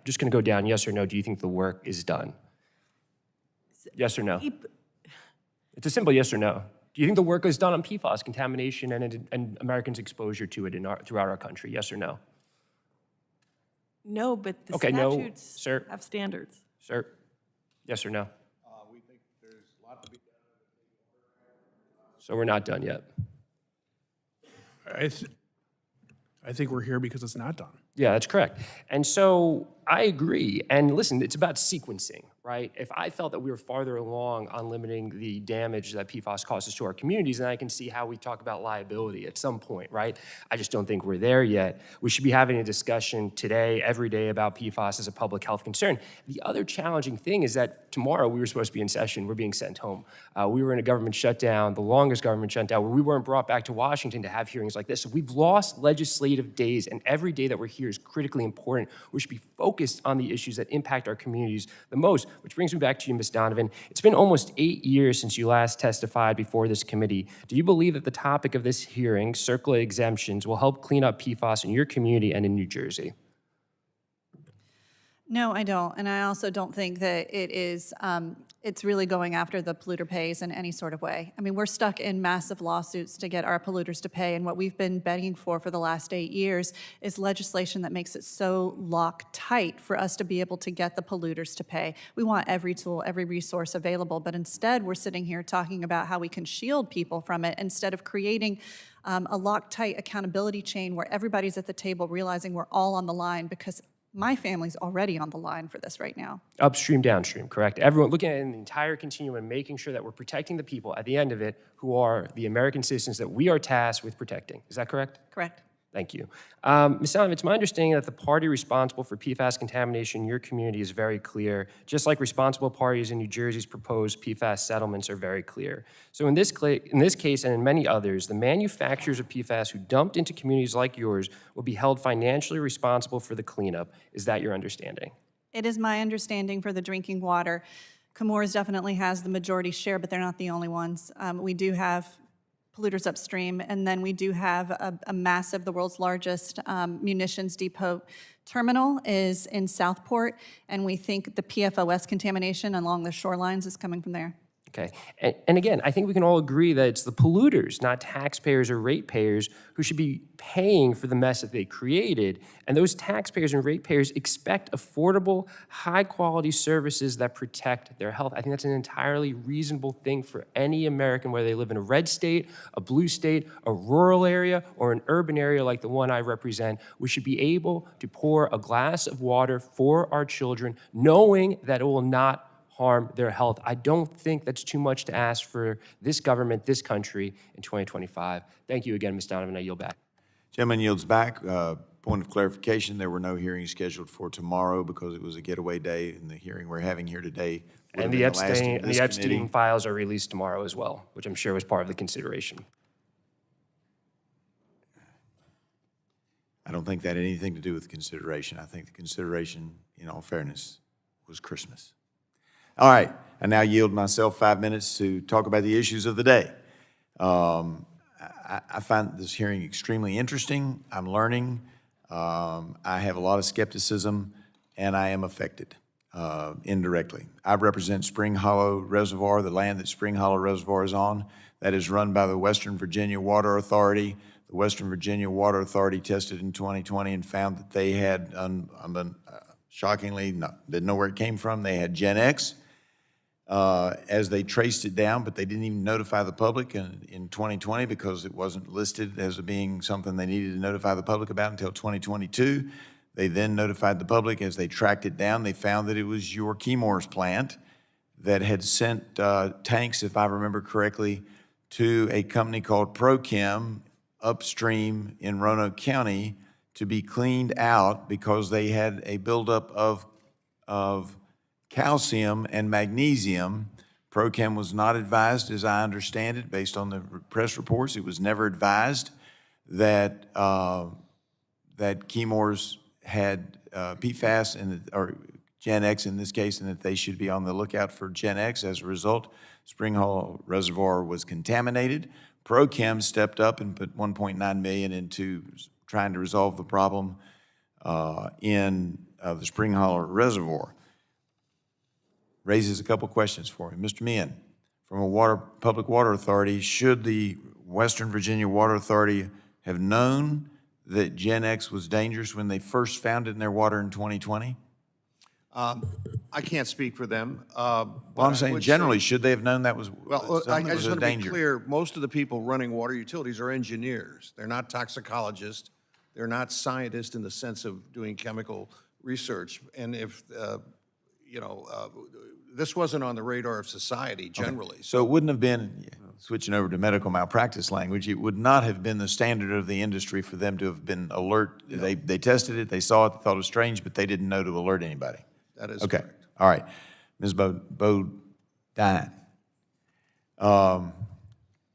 just going to go down, yes or no, do you think the work is done? Yes or no? It's a simple yes or no. Do you think the work is done on PFAS contamination and Americans' exposure to it throughout our country? Yes or no? No, but the Okay, no, statutes sir. have standards. Sir, yes or no? We think there's a lot to be done. So we're not done yet. I think we're here because it's not done. Yeah, that's correct. And so I agree. And listen, it's about sequencing, right? If I felt that we were farther along on limiting the damage that PFAS causes to our communities, then I can see how we talk about liability at some point, right? I just don't think we're there yet. We should be having a discussion today, every day, about PFAS as a public health concern. The other challenging thing is that tomorrow we were supposed to be in session. We're being sent home. We were in a government shutdown, the longest government shutdown, where we weren't brought back to Washington to have hearings like this. So we've lost legislative days, and every day that we're here is critically important. We should be focused on the issues that impact our communities the most, which brings me back to you, Ms. Donovan. It's been almost 8 years since you last testified before this committee. Do you believe that the topic of this hearing, CERCLA exemptions, will help clean up PFAS in your community and in New Jersey? No, I don't. And I also don't think that it is, it's really going after the polluter pays in any sort of way. I mean, we're stuck in massive lawsuits to get our polluters to pay. And what we've been begging for the last 8 years is legislation that makes it so lock-tight for us to be able to get the polluters to pay. We want every tool, every resource available. But instead, we're sitting here talking about how we can shield people from it instead of creating a lock-tight accountability chain where everybody's at the table realizing we're all on the line, because my family's already on the line for this right now. Upstream, downstream, correct? Everyone looking at an entire continuum and making sure that we're protecting the people at the end of it who are the American citizens that we are tasked with protecting. Is that correct? Correct. Thank you. Ms. Donovan, it's my understanding that the party responsible for PFAS contamination in your community is very clear, just like responsible parties in New Jersey's proposed PFAS settlements are very clear. So in this case and in many others, the manufacturers of PFAS who dumped into communities like yours will be held financially responsible for the cleanup. Is that your understanding? It is my understanding for the drinking water. Chemours definitely has the majority share, but they're not the only ones. We do have polluters upstream, and then we do have a massive, the world's largest munitions depot terminal is in Southport, and we think the PFAS contamination along the shorelines is coming from there. Okay, and again, I think we can all agree that it's the polluters, not taxpayers or ratepayers, who should be paying for the mess that they created. And those taxpayers and ratepayers expect affordable, high-quality services that protect their health. I think that's an entirely reasonable thing for any American, whether they live in a red state, a blue state, a rural area, or an urban area like the one I represent. We should be able to pour a glass of water for our children, knowing that it will not harm their health. I don't think that's too much to ask for this government, this country in 2025. Thank you again, Ms. Donovan. I yield back. Gentleman yields back. Point of clarification, there were no hearings scheduled for tomorrow because it was a getaway day, and the hearing we're having here today would And have the been last in this Epstein committee. files are released tomorrow as well, which I'm sure was part of the consideration. I don't think that had anything to do with consideration. I think the consideration, in all fairness, was Christmas. All right, I now yield myself 5 minutes to talk about the issues of the day. I find this hearing extremely interesting. I'm learning. I have a lot of skepticism, and I am affected indirectly. I represent Spring Hollow Reservoir, the land that Spring Hollow Reservoir is on. That is run by the Western Virginia Water Authority. The Western Virginia Water Authority tested in 2020 and found that they had, shockingly, didn't know where it came from, they had Gen X. As they traced it down, but they didn't even notify the public in 2020 because it wasn't listed as being something they needed to notify the public about until 2022. They then notified the public. As they tracked it down, they found that it was your Chemours plant that had sent tanks, if I remember correctly, to a company called ProChem upstream in Roanoke County to be cleaned out because they had a buildup of calcium and magnesium. ProChem was not advised, as I understand it, based on the press reports. It was never advised that that Chemours had PFAS or Gen X in this case, and that they should be on the lookout for Gen X. As a result, Spring Hollow Reservoir was contaminated. ProChem stepped up and put $1.9 million into trying to resolve the problem in the Spring Hollow Reservoir. Raises a couple questions for me. Mr. Mehan, from a public water authority, should the Western Virginia Water Authority have known that Gen X was dangerous when they first found it in their water in 2020? I can't speak for them. Well, I'm saying generally, should they have known that was Well, I something that was just a want to be danger? clear, most of the people running water utilities are engineers. They're not toxicologists. They're not scientists in the sense of doing chemical research. And if, this wasn't on the radar of society generally. So it wouldn't have been, switching over to medical malpractice language, it would not have been the standard of the industry for them to have been alert. They tested it, they saw it, they thought it was strange, but they didn't know to alert anybody. That is Okay, correct. all right. Ms. Bodine,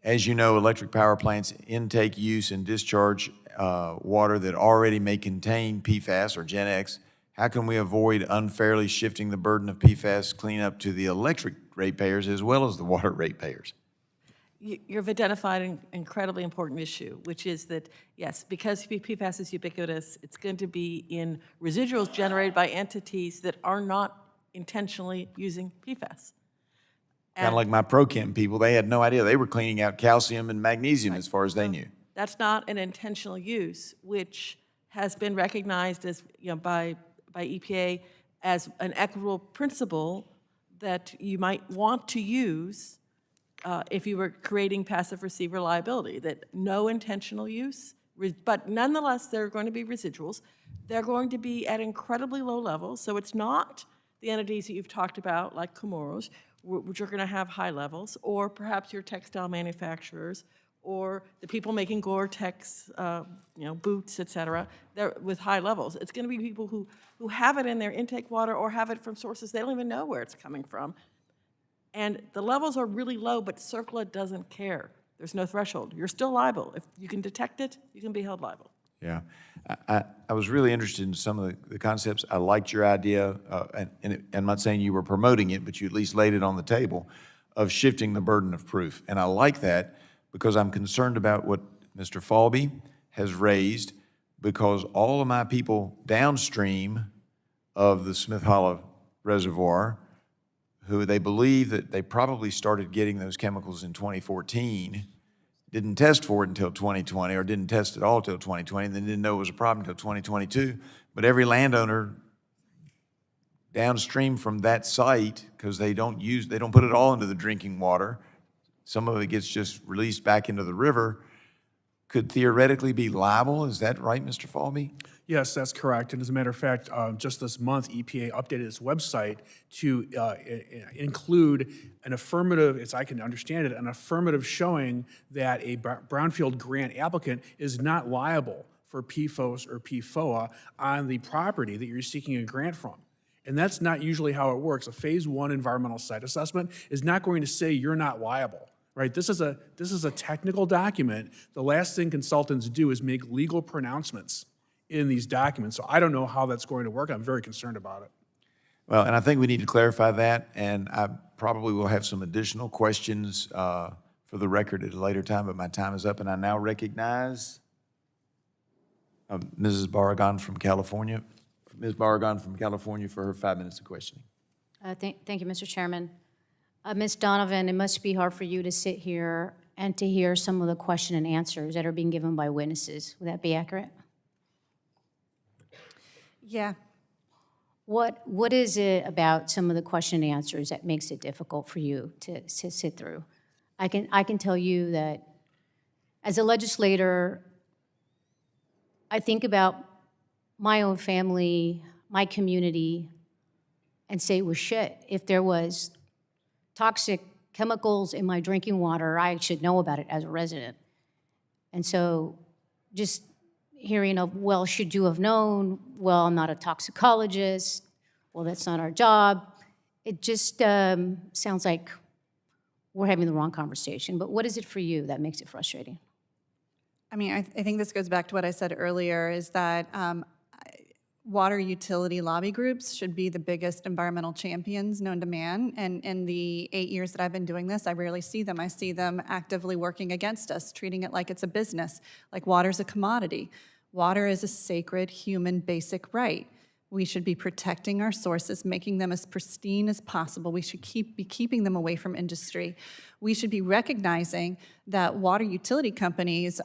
as you know, electric power plants intake, use, and discharge water that already may contain PFAS or Gen X. How can we avoid unfairly shifting the burden of PFAS cleanup to the electric ratepayers as well as the water ratepayers? You've identified an incredibly important issue, which is that, yes, because PFAS is ubiquitous, it's going to be in residuals generated by entities that are not intentionally using PFAS. Kind of like my ProChem people, they had no idea. They were cleaning out calcium and magnesium as far as they knew. That's not an intentional use, which has been recognized as, by EPA as an equitable principle that you might want to use if you were creating passive receiver liability, that no intentional use, but nonetheless, there are going to be residuals. They're going to be at incredibly low levels, so it's not the entities that you've talked about, like Chemours, which are going to have high levels, or perhaps your textile manufacturers, or the people making Gore-Tex, boots, et cetera, they're with high levels. It's going to be people who have it in their intake water or have it from sources they don't even know where it's coming from. And the levels are really low, but CERCLA doesn't care. There's no threshold. You're still liable. If you can detect it, you can be held liable. Yeah. I was really interested in some of the concepts. I liked your idea, and I'm not saying you were promoting it, but you at least laid it on the table, of shifting the burden of proof. And I like that because I'm concerned about what Mr. Falbe has raised, because all of my people downstream of the Smith Hollow Reservoir, who they believe that they probably started getting those chemicals in 2014, didn't test for it until 2020, or didn't test at all until 2020, and then didn't know it was a problem until 2022. But every landowner downstream from that site, because they don't put it all into the drinking water, some of it gets just released back into the river, could theoretically be liable. Is that right, Mr. Falbe? Yes, that's correct. And as a matter of fact, just this month, EPA updated its website to include an affirmative, as I can understand it, an affirmative showing that a brownfield grant applicant is not liable for PFOS or PFOA on the property that you're seeking a grant from. And that's not usually how it works. A phase 1 environmental site assessment is not going to say you're not liable. Right? This is a technical document. The last thing consultants do is make legal pronouncements in these documents. So I don't know how that's going to work. I'm very concerned about it. Well, and I think we need to clarify that, and I probably will have some additional questions for the record at a later time, but my time is up, and I now recognize Mrs. Barragan from California. Ms. Barragan from California for her 5 minutes of questioning. Thank you, Mr. Chairman. Ms. Donovan, it must be hard for you to sit here and to hear some of the question and answers that are being given by witnesses. Would that be accurate? Yeah. What is it about some of the question and answers that makes it difficult for you to sit through? I can tell you that as a legislator, I think about my own family, my community, and say, well, shit, if there was toxic chemicals in my drinking water, I should know about it as a resident. And so just hearing of, well, should you have known? Well, I'm not a toxicologist. Well, that's not our job. It just sounds like we're having the wrong conversation. But what is it for you that makes it frustrating? I mean, I think this goes back to what I said earlier, is that water utility lobby groups should be the biggest environmental champions known to man. And in the 8 years that I've been doing this, I rarely see them. I see them actively working against us, treating it like it's a business, like water's a commodity. Water is a sacred human basic right. We should be protecting our sources, making them as pristine as possible. We should be keeping them away from industry. We should be recognizing that water utility companies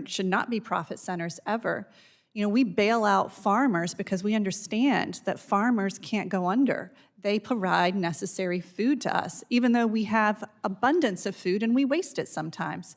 should not be profit centers ever. You know, we bail out farmers because we understand that farmers can't go under. They provide necessary food to us, even though we have abundance of food and we waste it sometimes.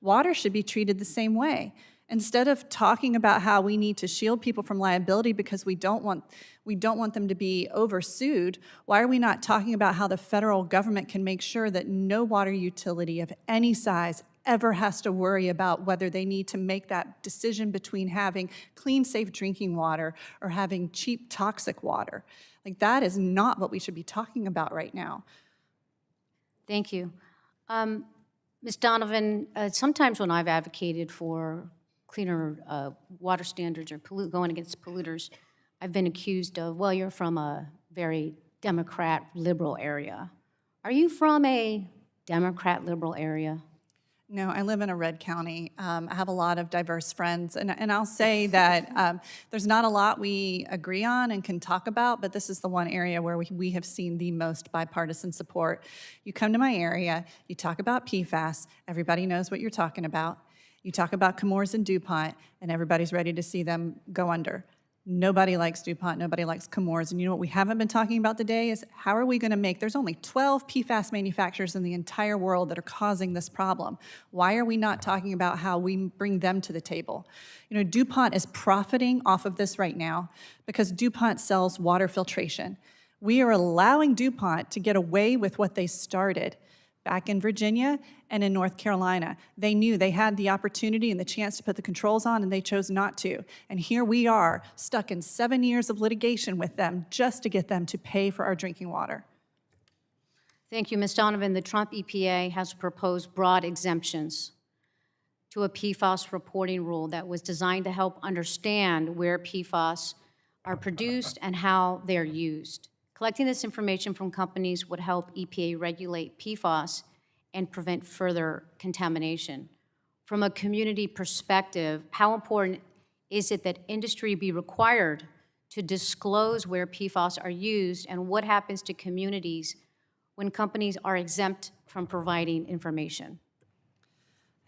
Water should be treated the same way. Instead of talking about how we need to shield people from liability because we don't want them to be oversued, why are we not talking about how the federal government can make sure that no water utility of any size ever has to worry about whether they need to make that decision between having clean, safe drinking water or having cheap, toxic water? Like, that is not what we should be talking about right now. Thank you. Ms. Donovan, sometimes when I've advocated for cleaner water standards or going against polluters, I've been accused of, well, you're from a very Democrat liberal area. Are you from a Democrat liberal area? No, I live in a red county. I have a lot of diverse friends, and I'll say that there's not a lot we agree on and can talk about, but this is the one area where we have seen the most bipartisan support. You come to my area, you talk about PFAS, everybody knows what you're talking about. You talk about Chemours and DuPont, and everybody's ready to see them go under. Nobody likes DuPont, nobody likes Chemours, and you know what we haven't been talking about today is how are we going to make, there's only 12 PFAS manufacturers in the entire world that are causing this problem. Why are we not talking about how we bring them to the table? You know, DuPont is profiting off of this right now because DuPont sells water filtration. We are allowing DuPont to get away with what they started back in Virginia and in North Carolina. They knew they had the opportunity and the chance to put the controls on, and they chose not to. And here we are, stuck in 7 years of litigation with them just to get them to pay for our drinking water. Thank you, Ms. Donovan. The Trump EPA has proposed broad exemptions to a PFAS reporting rule that was designed to help understand where PFAS are produced and how they're used. Collecting this information from companies would help EPA regulate PFAS and prevent further contamination. From a community perspective, how important is it that industry be required to disclose where PFAS are used, and what happens to communities when companies are exempt from providing information?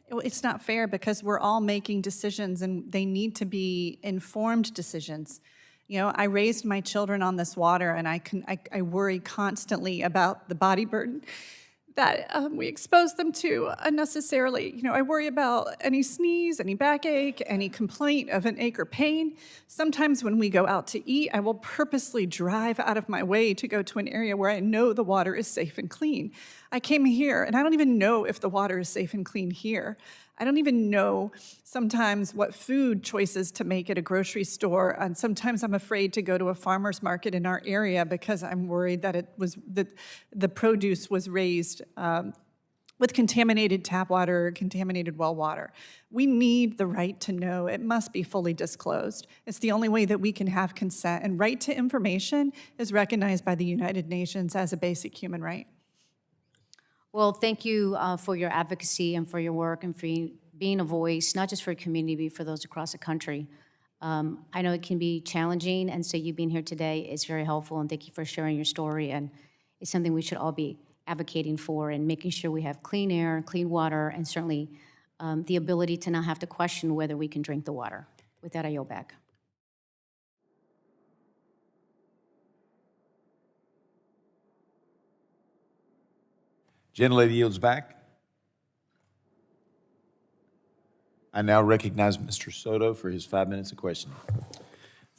It's not fair because we're all making decisions and they need to be informed decisions. You know, I raised my children on this water, and I worry constantly about the body burden that we expose them to unnecessarily. You know, I worry about any sneeze, any backache, any complaint of an ache or pain. Sometimes when we go out to eat, I will purposely drive out of my way to go to an area where I know the water is safe and clean. I came here, and I don't even know if the water is safe and clean here. I don't even know sometimes what food choices to make at a grocery store, and sometimes I'm afraid to go to a farmer's market in our area because I'm worried that the produce was raised with contaminated tap water or contaminated well water. We need the right to know. It must be fully disclosed. It's the only way that we can have consent, and right to information is recognized by the United Nations as a basic human right. Well, thank you for your advocacy and for your work and for being a voice, not just for your community, but for those across the country. I know it can be challenging, and so you being here today is very helpful, and thank you for sharing your story, and it's something we should all be advocating for and making sure we have clean air, clean water, and certainly the ability to not have to question whether we can drink the water. With that, I yield back. Gentlelady yields back. I now recognize Mr. Soto for his 5 minutes of questioning.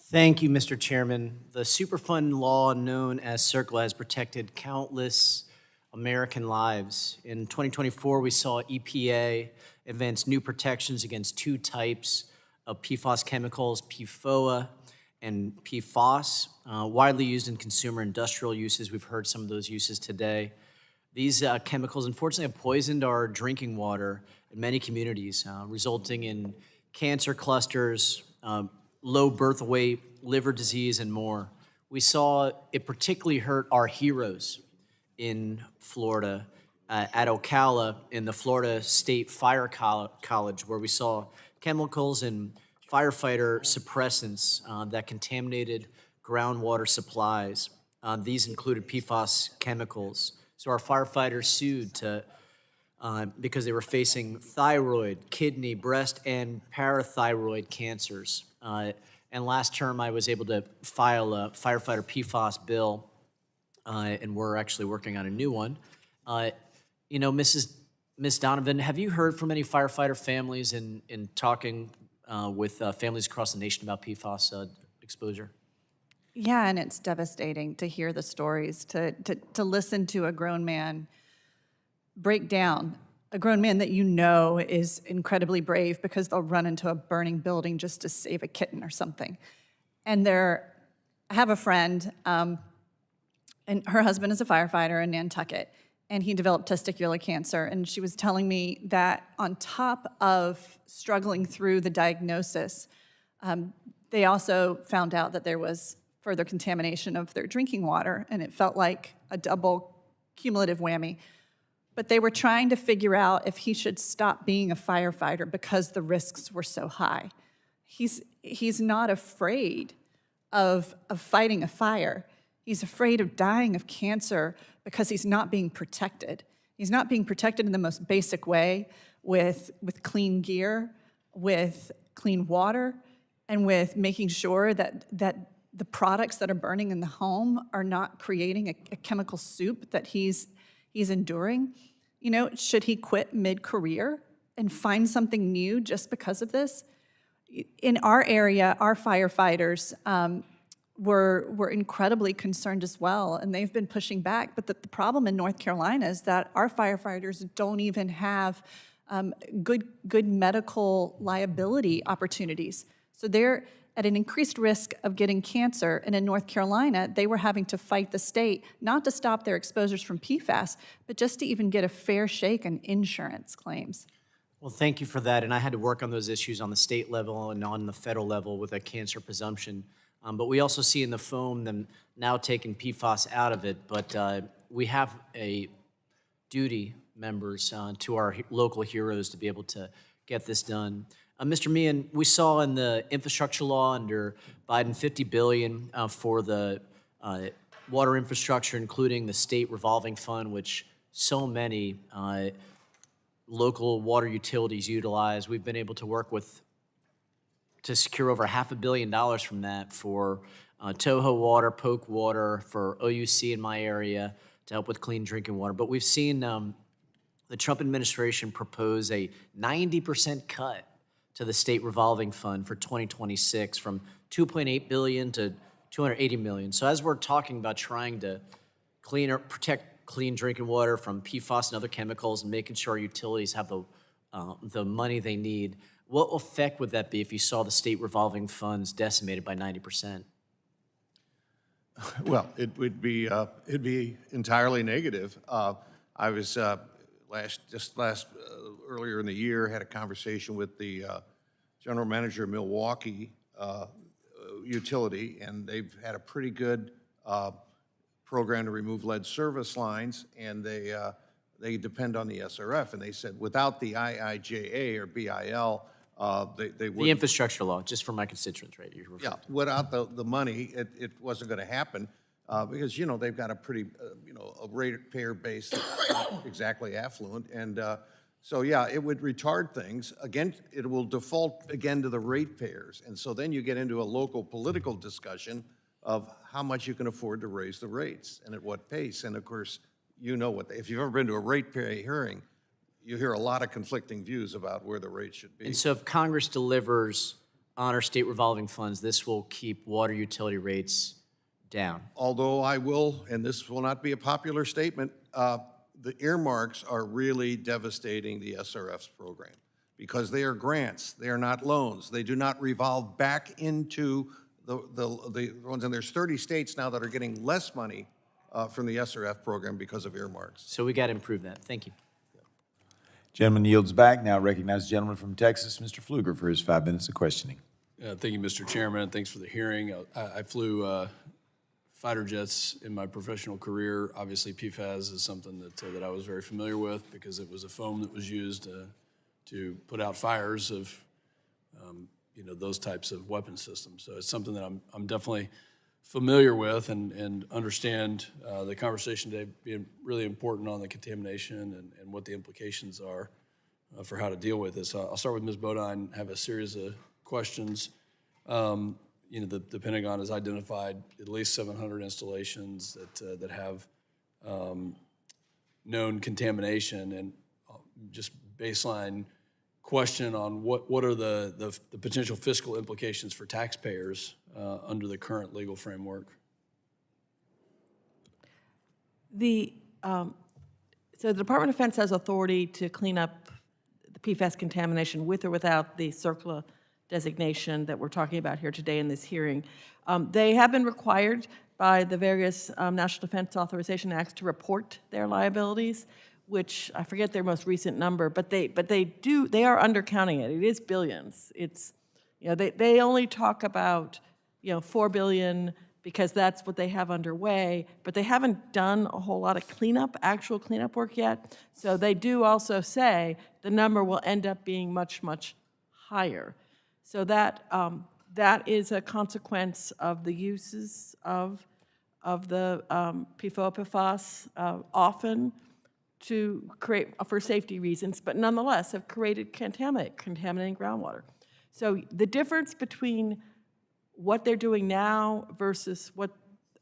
Thank you, Mr. Chairman. The Superfund law, known as CERCLA, has protected countless American lives. In 2024, we saw EPA advance new protections against two types of PFAS chemicals, PFOA, and PFAS, widely used in consumer industrial uses. We've heard some of those uses today. These chemicals, unfortunately, have poisoned our drinking water in many communities, resulting in cancer clusters, low birth weight, liver disease, and more. We saw it particularly hurt our heroes in Florida, at Ocala in the Florida State Fire College, where we saw chemicals and firefighter suppressants that contaminated groundwater supplies. These included PFAS chemicals. So our firefighters sued because they were facing thyroid, kidney, breast, and parathyroid cancers. And last term, I was able to file a firefighter PFAS bill, and we're actually working on a new one. Ms. Donovan, have you heard from any firefighter families in talking with families across the nation about PFAS exposure? Yeah, and it's devastating to hear the stories, to listen to a grown man break down, a grown man that you know is incredibly brave because they'll run into a burning building just to save a kitten or something. And I have a friend, and her husband is a firefighter in Nantucket, and he developed testicular cancer. And she was telling me that on top of struggling through the diagnosis, they also found out that there was further contamination of their drinking water, and it felt like a double cumulative whammy. But they were trying to figure out if he should stop being a firefighter because the risks were so high. He's not afraid of fighting a fire. He's afraid of dying of cancer because he's not being protected. He's not being protected in the most basic way with clean gear, with clean water, and with making sure that the products that are burning in the home are not creating a chemical soup that he's enduring. Should he quit mid-career and find something new just because of this? In our area, our firefighters were incredibly concerned as well, and they've been pushing back. But the problem in North Carolina is that our firefighters don't even have good medical liability opportunities. So they're at an increased risk of getting cancer, and in North Carolina, they were having to fight the state, not to stop their exposures from PFAS, but just to even get a fair shake on insurance claims. Well, thank you for that, and I had to work on those issues on the state level and on the federal level with a cancer presumption. But we also see in the foam them now taking PFAS out of it, but we have a duty, members, to our local heroes to be able to get this done. Mr. Mehan, we saw in the infrastructure law under Biden $50 billion for the water infrastructure, including the state revolving fund, which so many local water utilities utilize. We've been able to work to secure over $500 million from that for Toho Water, Polk Water, for OUC in my area to help with clean drinking water. But we've seen the Trump administration propose a 90% cut to the state revolving fund for 2026 from $2.8 billion to $280 million. So as we're talking about trying to protect clean drinking water from PFAS and other chemicals and making sure our utilities have the money they need, what effect would that be if you saw the state revolving funds decimated by 90%? Well, it'd be entirely negative. I was earlier in the year had a conversation with the general manager of Milwaukee utility, and they've had a pretty good program to remove lead service lines, and they depend on the SRF. And they said without the IIJA or BIL, they would. The infrastructure law, just for my constituents, right? Yeah, without the money, it wasn't going to happen because they've got a pretty a ratepayer base that's not exactly affluent, and so yeah, it would retard things. Again, it will default again to the ratepayers, and so then you get into a local political discussion of how much you can afford to raise the rates and at what pace. And of course, if you've ever been to a ratepayer hearing, you hear a lot of conflicting views about where the rate should be. And so if Congress delivers on our state revolving funds, this will keep water utility rates down. Although I will, and this will not be a popular statement, the earmarks are really devastating the SRF's program. because they are grants, they are not loans. They do not revolve back into the ones, and there's 30 states now that are getting less money from the SRF program because of earmarks. So we got to improve that. Thank you. Gentleman yields back. Now recognize the gentleman from Texas, Mr. Pfluger, for his 5 minutes of questioning. Thank you, Mr. Chairman, and thanks for the hearing. I flew fighter jets in my professional career. Obviously, PFAS is something that I was very familiar with because it was a foam that was used to put out fires of those types of weapon systems. So it's something that I'm definitely familiar with and understand the conversation today being really important on the contamination and what the implications are for how to deal with this. I'll start with Ms. Bodine, have a series of questions. The Pentagon has identified at least 700 installations that have known contamination, and just baseline question on what are the potential fiscal implications for taxpayers under the current legal framework? So the Department of Defense has authority to clean up the PFAS contamination with or without the CERCLA designation that we're talking about here today in this hearing. They have been required by the various National Defense Authorization Acts to report their liabilities, which I forget their most recent number, but they are undercounting it. It is billions. It's, they only talk about, $4 billion because that's what they have underway, but they haven't done a whole lot of actual cleanup work yet. So they do also say the number will end up being much, much higher. So that is a consequence of the uses of the PFAS often to create, for safety reasons, but nonetheless have created contaminating groundwater. So the difference between what they're doing now versus what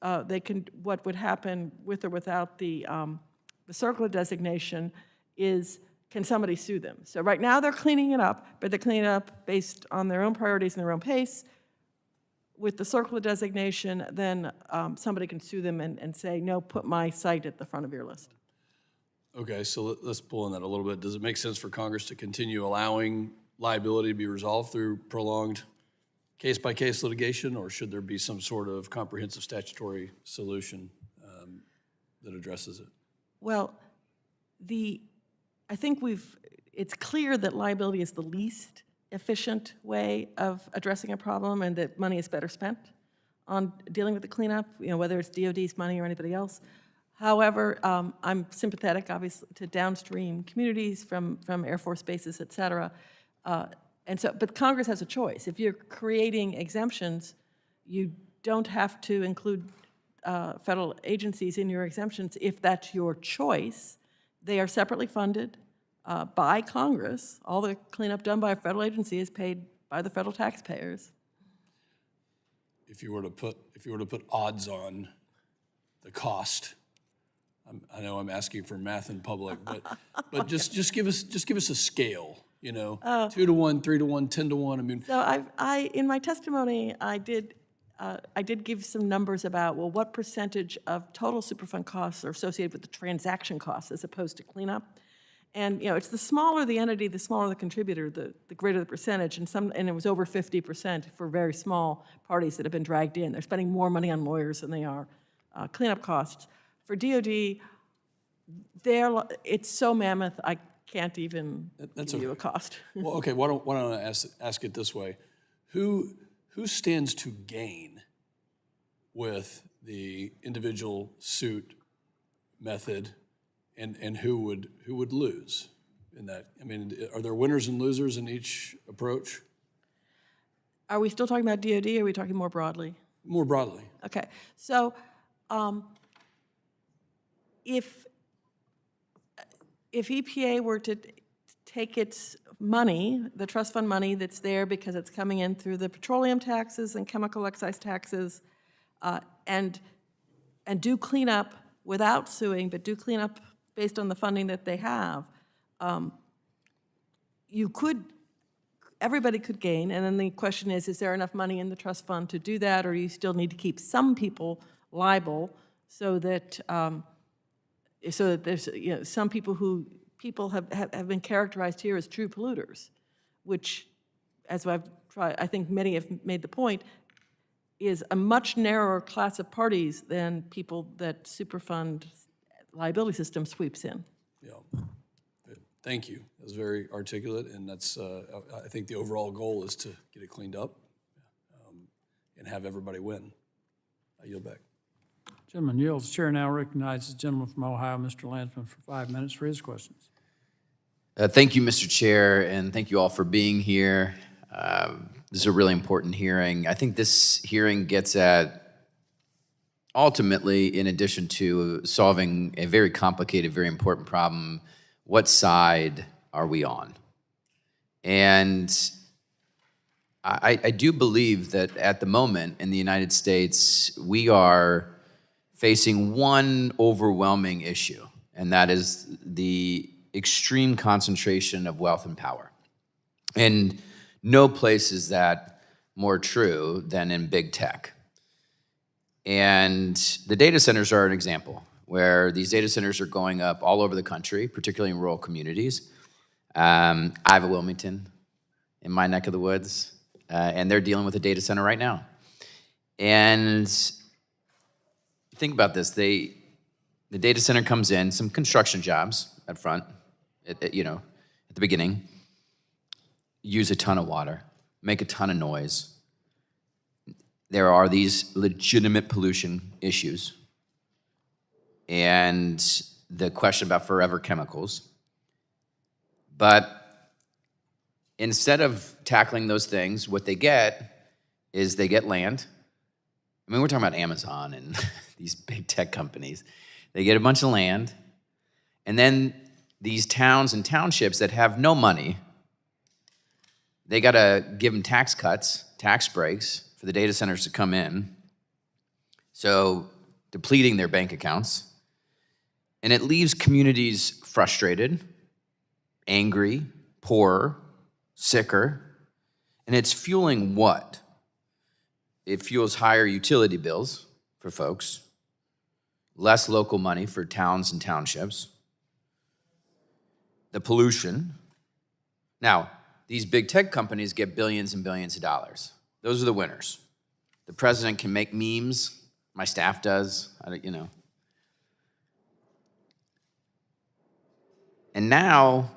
would happen with or without the CERCLA designation is, can somebody sue them? So right now they're cleaning it up, but they're cleaning it up based on their own priorities and their own pace. With the CERCLA designation, then somebody can sue them and say, no, put my site at the front of your list. Okay, so let's pull on that a little bit. Does it make sense for Congress to continue allowing liability to be resolved through prolonged case-by-case litigation, or should there be some sort of comprehensive statutory solution that addresses it? Well, I think it's clear that liability is the least efficient way of addressing a problem, and that money is better spent on dealing with the cleanup, whether it's DOD's money or anybody else. However, I'm sympathetic, obviously, to downstream communities from Air Force bases, et cetera. But Congress has a choice. If you're creating exemptions, you don't have to include federal agencies in your exemptions if that's your choice. They are separately funded by Congress. All the cleanup done by a federal agency is paid by the federal taxpayers. If you were to put odds on the cost, I know I'm asking for math in public, but just give us a scale. 2 to 1, 3 to 1, 10 to 1. I mean, so I in my testimony I did give some numbers about what percentage of total Superfund costs are associated with the transaction costs as opposed to cleanup. And it's the smaller the entity, the smaller the contributor, the greater the percentage. And it was over 50% for very small parties that have been dragged in. They're spending more money on lawyers than they are cleanup costs. For DOD, it's so mammoth I can't even give you a cost. Well, okay. Why don't I ask it this way? Who stands to gain with the individual suit method, and who would lose in that? I mean, are there winners and losers in each approach? Are we still talking about DOD, or are we talking more broadly? More broadly. Okay. So if EPA were to take its money, the trust fund money that's there because it's coming in through the petroleum taxes and chemical excise taxes, and do cleanup without suing, but do cleanup based on the funding that they have, everybody could gain. And then the question is there enough money in the trust fund to do that, or you still need to keep some people liable so that there's some people have been characterized here as true polluters. which, as I've tried, I think many have made the point, is a much narrower class of parties than people that Superfund liability system sweeps in. Yeah. Thank you. That was very articulate, and that's, I think the overall goal is to get it cleaned up and have everybody win. I yield back. Gentleman yields. Chair now recognizes the gentleman from Ohio, Mr. Landsman, for 5 minutes for his questions. Thank you, Mr. Chair, and thank you all for being here. This is a really important hearing. I think this hearing gets at, ultimately, in addition to solving a very complicated, very important problem, what side are we on? And I do believe that at the moment in the United States, we are facing one overwhelming issue, and that is the extreme concentration of wealth and power. And no place is that more true than in big tech. And the data centers are an example, where these data centers are going up all over the country, particularly in rural communities. I have a Wilmington in my neck of the woods, and they're dealing with a data center right now. And think about this, the data center comes in, some construction jobs up front, at the beginning, use a ton of water, make a ton of noise. There are these legitimate pollution issues, and the question about forever chemicals. But instead of tackling those things, what they get is they get land. I mean, we're talking about Amazon and these big tech companies. They get a bunch of land, and then these towns and townships that have no money, they got to give them tax cuts, tax breaks for the data centers to come in, so depleting their bank accounts. And it leaves communities frustrated, angry, poorer, sicker, and it's fueling what? It fuels higher utility bills for folks, less local money for towns and townships, the pollution. Now, these big tech companies get billions and billions of dollars. Those are the winners. The president can make memes. My staff does, And now,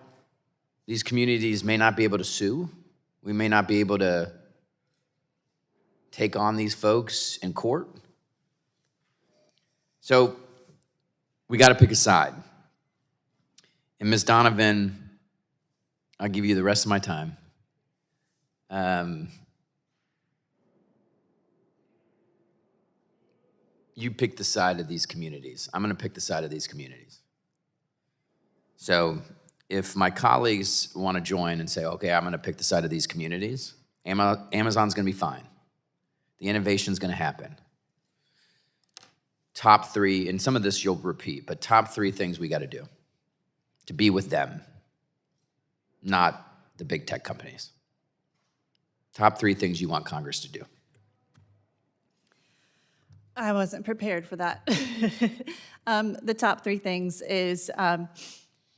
these communities may not be able to sue. We may not be able to take on these folks in court. So we got to pick a side. And Ms. Donovan, I'll give you the rest of my time. You pick the side of these communities. I'm going to pick the side of these communities. So if my colleagues want to join and say, okay, I'm going to pick the side of these communities, Amazon's going to be fine. The innovation's going to happen. Top 3, and some of this you'll repeat, but top 3 things we got to do to be with them, not the big tech companies. Top 3 things you want Congress to do. I wasn't prepared for that. The top 3 things is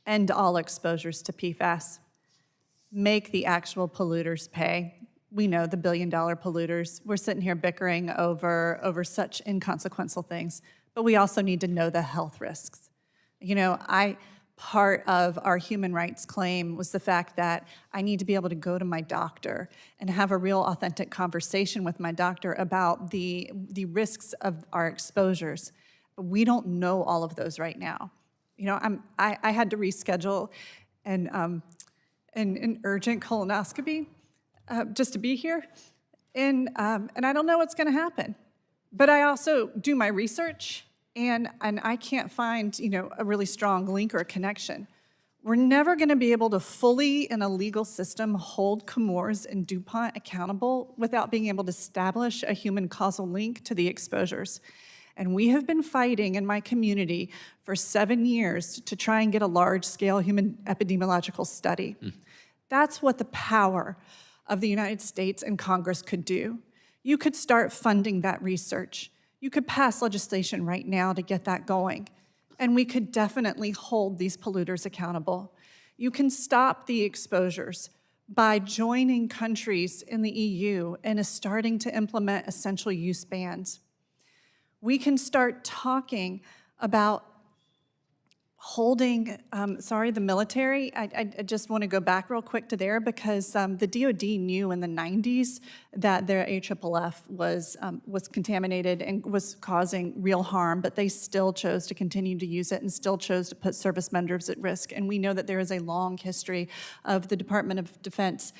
end all exposures to PFAS, make the actual polluters pay. We know the billion-dollar polluters. We're sitting here bickering over such inconsequential things, but we also need to know the health risks. Part of our human rights claim was the fact that I need to be able to go to my doctor and have a real authentic conversation with my doctor about the risks of our exposures. But we don't know all of those right now. I had to reschedule an urgent colonoscopy just to be here, and I don't know what's going to happen. But I also do my research, and I can't find a really strong link or a connection. We're never going to be able to fully, in a legal system, hold Chemours and DuPont accountable without being able to establish a human causal link to the exposures. And we have been fighting in my community for 7 years to try and get a large-scale human epidemiological study. That's what the power of the United States and Congress could do. You could start funding that research. You could pass legislation right now to get that going. And we could definitely hold these polluters accountable. You can stop the exposures by joining countries in the EU and is starting to implement essential use bans. We can start talking about holding, the military. I just want to go back real quick to there because the DoD knew in the 90s that their AFFF was contaminated and was causing real harm, but they still chose to continue to use it and still chose to put service members at risk. And we know that there is a long history of the Department of Defense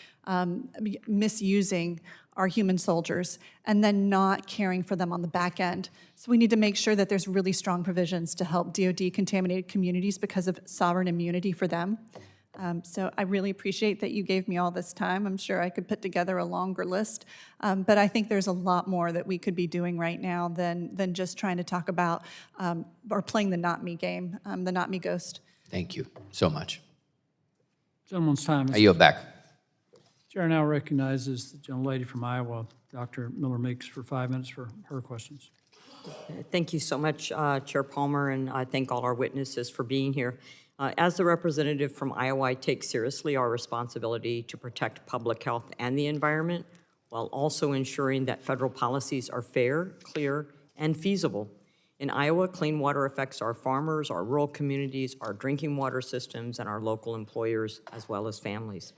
misusing our human soldiers and then not caring for them on the back end. So we need to make sure that there's really strong provisions to help DoD contaminated communities because of sovereign immunity for them. So I really appreciate that you gave me all this time. I'm sure I could put together a longer list, but I think there's a lot more that we could be doing right now than just trying to talk about or playing the not me game, the not me ghost. Thank you so much. Gentleman's time is I yield back. Chair now recognizes the gentlelady from Iowa, Dr. Miller-Meeks, for 5 minutes for her questions. Thank you so much, Chair Palmer, and I thank all our witnesses for being here. As the representative from Iowa, I take seriously our responsibility to protect public health and the environment while also ensuring that federal policies are fair, clear, and feasible. In Iowa, clean water affects our farmers, our rural communities, our drinking water systems, and our local employers, as well as families.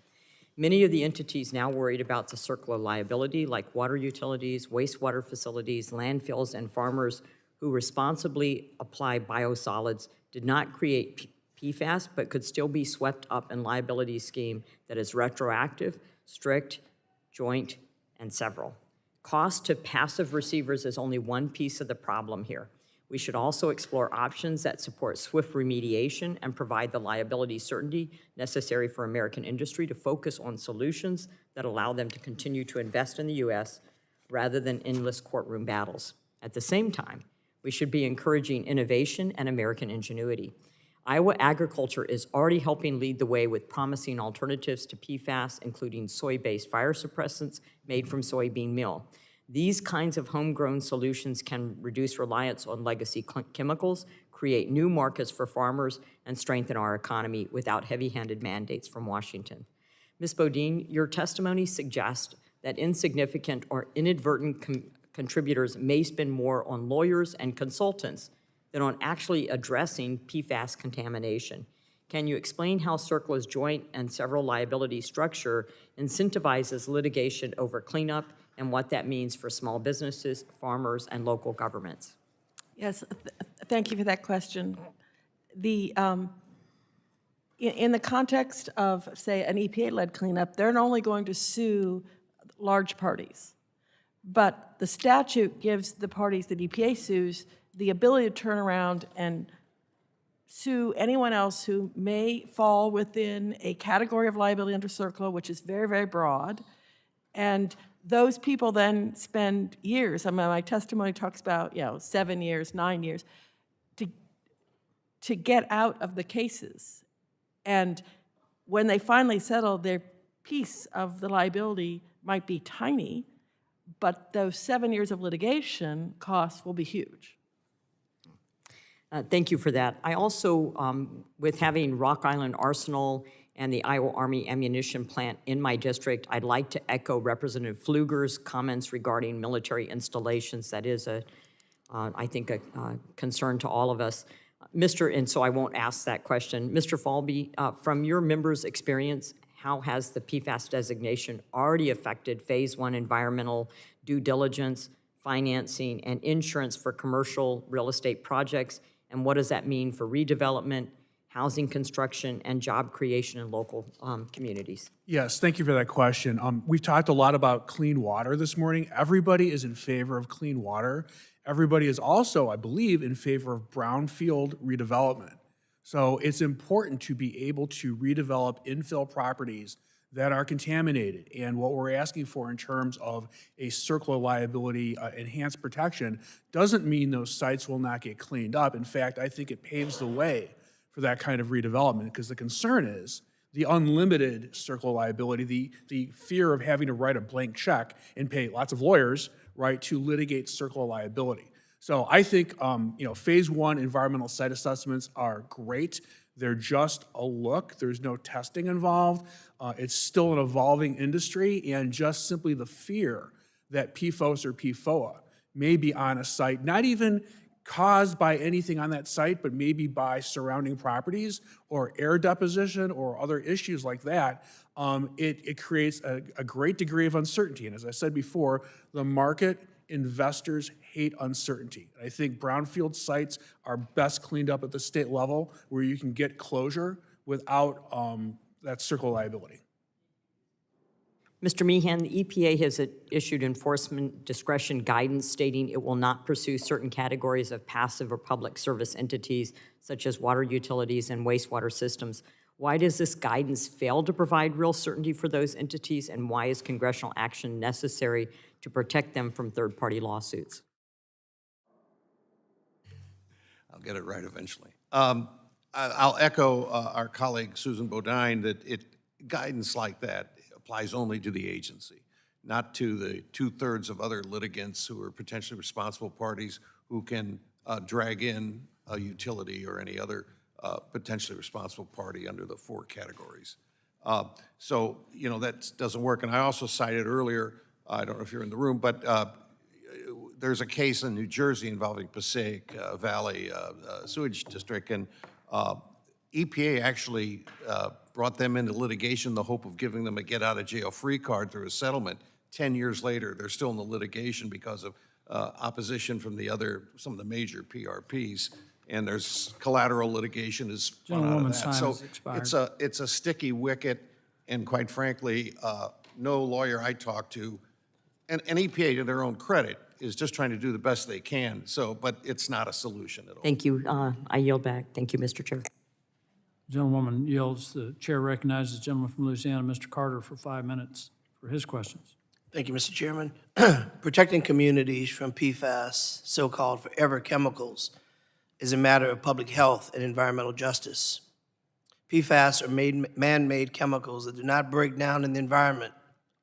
Many of the entities now worried about the CERCLA liability, like water utilities, wastewater facilities, landfills, and farmers who responsibly apply biosolids, did not create PFAS, but could still be swept up in liability scheme that is retroactive, strict, joint, and several. Cost to passive receivers is only one piece of the problem here. We should also explore options that support swift remediation and provide the liability certainty necessary for American industry to focus on solutions that allow them to continue to invest in the U.S. rather than endless courtroom battles. At the same time, we should be encouraging innovation and American ingenuity. Iowa agriculture is already helping lead the way with promising alternatives to PFAS, including soy-based fire suppressants made from soybean meal. These kinds of homegrown solutions can reduce reliance on legacy chemicals, create new markets for farmers, and strengthen our economy without heavy-handed mandates from Washington. Ms. Bodine, your testimony suggests that insignificant or inadvertent contributors may spend more on lawyers and consultants than on actually addressing PFAS contamination. Can you explain how CERCLA's joint and several liability structure incentivizes litigation over cleanup and what that means for small businesses, farmers, and local governments? Yes, thank you for that question. In the context of, say, an EPA-led cleanup, they're only going to sue large parties. But the statute gives the parties that EPA sues the ability to turn around and sue anyone else who may fall within a category of liability under CERCLA, which is very, very broad. And those people then spend years, I mean, my testimony talks about, 7 years, 9 years, to get out of the cases. And when they finally settle, their piece of the liability might be tiny, but those 7 years of litigation costs will be huge. Thank you for that. I also, with having Rock Island Arsenal and the Iowa Army Ammunition Plant in my district, I'd like to echo Representative Pfluger's comments regarding military installations. That is, I think, a concern to all of us. And so I won't ask that question. Mr. Falbe, from your members' experience, how has the PFAS designation already affected Phase 1 environmental due diligence, financing, and insurance for commercial real estate projects? And what does that mean for redevelopment, housing construction, and job creation in local communities? Yes, thank you for that question. We've talked a lot about clean water this morning. Everybody is in favor of clean water. Everybody is also, I believe, in favor of brownfield redevelopment. So it's important to be able to redevelop infill properties that are contaminated. And what we're asking for in terms of a CERCLA liability enhanced protection doesn't mean those sites will not get cleaned up. In fact, I think it paves the way for that kind of redevelopment, because the concern is the unlimited CERCLA liability, the fear of having to write a blank check and pay lots of lawyers, right, to litigate CERCLA liability. So I think, Phase 1 environmental site assessments are great. They're just a look. There's no testing involved. It's still an evolving industry, and just simply the fear that PFOS or PFOA may be on a site, not even caused by anything on that site, but maybe by surrounding properties or air deposition or other issues like that, it creates a great degree of uncertainty. And as I said before, the market, investors hate uncertainty. I think brownfield sites are best cleaned up at the state level where you can get closure without that CERCLA liability. Mr. Mehan, the EPA has issued enforcement discretion guidance stating it will not pursue certain categories of passive or public service entities, such as water utilities and wastewater systems. Why does this guidance fail to provide real certainty for those entities, and why is congressional action necessary to protect them from third-party lawsuits? I'll get it right eventually. I'll echo our colleague Susan Bodine that guidance like that applies only to the agency, not to the 2/3 of other litigants who are potentially responsible parties who can drag in a utility or any other potentially responsible party under the 4 categories. So, you know, that doesn't work. And I also cited earlier, I don't know if you're in the room, but there's a case in New Jersey involving Passaic Valley Sewage District, and EPA actually brought them into litigation in the hope of giving them a get-out-of-jail-free card through a settlement. 10 years later, they're still in the litigation because of opposition from some of the major PRPs, and there's collateral litigation is spun out of that. Gentlewoman's time has expired. So it's a sticky wicket, and quite frankly, no lawyer I talk to, and EPA, to their own credit, is just trying to do the best they can. So, but it's not a solution at all. Thank you. I yield back. Thank you, Mr. Chair. Gentlewoman yields. The chair recognizes the gentleman from Louisiana, Mr. Carter, for 5 minutes for his questions. Thank you, Mr. Chairman. Protecting communities from PFAS, so-called forever chemicals, is a matter of public health and environmental justice. PFAS are man-made chemicals that do not break down in the environment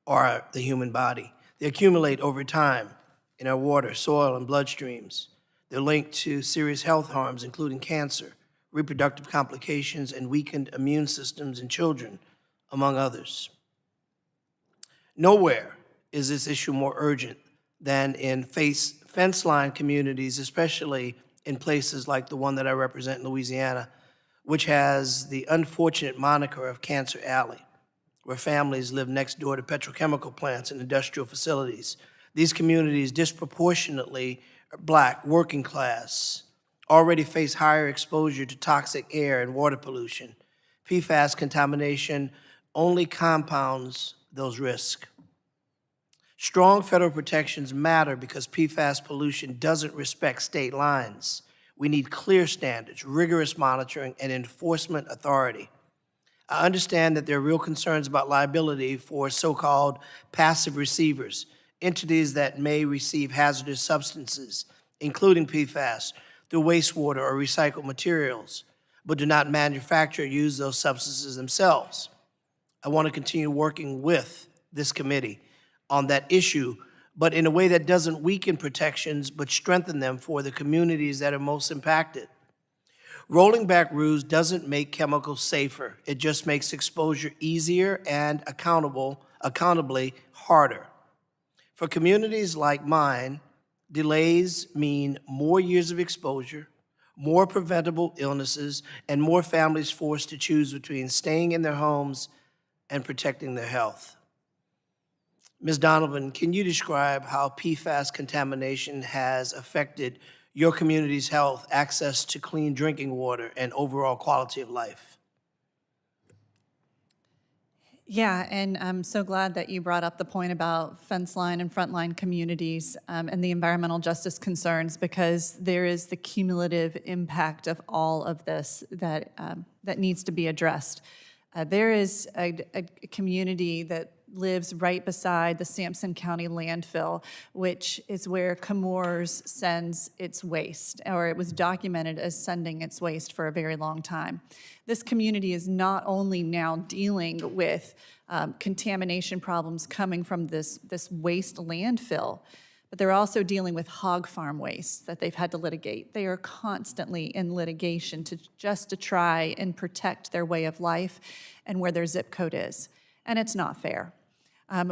or the human body. They accumulate over time in our water, soil, and bloodstreams. They're linked to serious health harms, including cancer, reproductive complications, and weakened immune systems in children, among others. Nowhere is this issue more urgent than in fence-line communities, especially in places like the one that I represent in Louisiana, which has the unfortunate moniker of Cancer Alley, where families live next door to petrochemical plants and industrial facilities. These communities, disproportionately Black, working class, already face higher exposure to toxic air and water pollution. PFAS contamination only compounds those risks. Strong federal protections matter because PFAS pollution doesn't respect state lines. We need clear standards, rigorous monitoring, and enforcement authority. I understand that there are real concerns about liability for so-called passive receivers, entities that may receive hazardous substances, including PFAS, through wastewater or recycled materials, but do not manufacture or use those substances themselves. I want to continue working with this committee on that issue, but in a way that doesn't weaken protections, but strengthen them for the communities that are most impacted. Rolling back rules doesn't make chemicals safer. It just makes exposure easier and accountably harder. For communities like mine, delays mean more years of exposure, more preventable illnesses, and more families forced to choose between staying in their homes and protecting their health. Ms. Donovan, can you describe how PFAS contamination has affected your community's health, access to clean drinking water, and overall quality of life? Yeah, and I'm so glad that you brought up the point about fence line and frontline communities and the environmental justice concerns, because there is the cumulative impact of all of this that needs to be addressed. There is a community that lives right beside the Sampson County landfill, which is where Chemours sends its waste, or it was documented as sending its waste for a very long time. This community is not only now dealing with contamination problems coming from this waste landfill, but they're also dealing with hog farm waste that they've had to litigate. They are constantly in litigation to try and protect their way of life and where their zip code is, and it's not fair.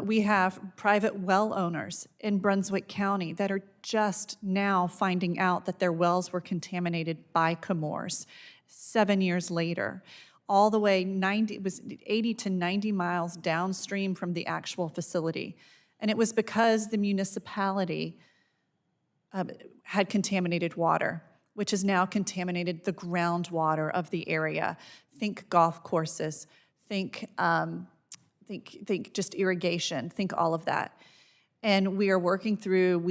We have private well owners in Brunswick County that are just now finding out that their wells were contaminated by Chemours 7 years later, all the way 80 to 90 miles downstream from the actual facility. And it was because the municipality had contaminated water, which has now contaminated the groundwater of the area. Think golf courses, think just irrigation, think all of that. And we are working through,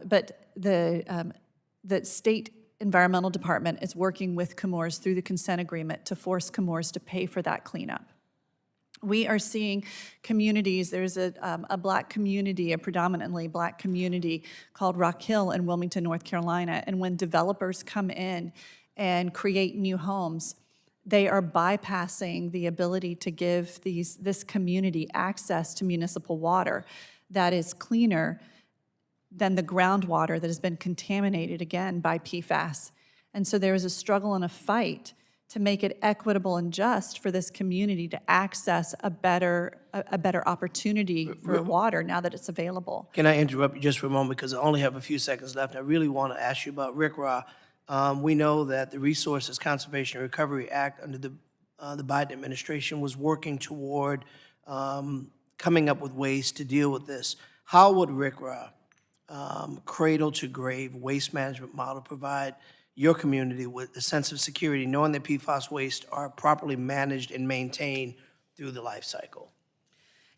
but the state environmental department is working with Chemours through the consent agreement to force Chemours to pay for that cleanup. We are seeing communities, there's a black community, a predominantly black community called Rock Hill in Wilmington, North Carolina, and when developers come in and create new homes, they are bypassing the ability to give this community access to municipal water that is cleaner than the groundwater that has been contaminated, again, by PFAS. And so there is a struggle and a fight to make it equitable and just for this community to access a better opportunity for water now that it's available. Can I interrupt you just for a moment, because I only have a few seconds left. I really want to ask you about RCRA. We know that the Resources Conservation and Recovery Act under the Biden administration was working toward coming up with ways to deal with this. How would RCRA, cradle-to-grave waste management model, provide your community with a sense of security, knowing that PFAS waste are properly managed and maintained through the life cycle?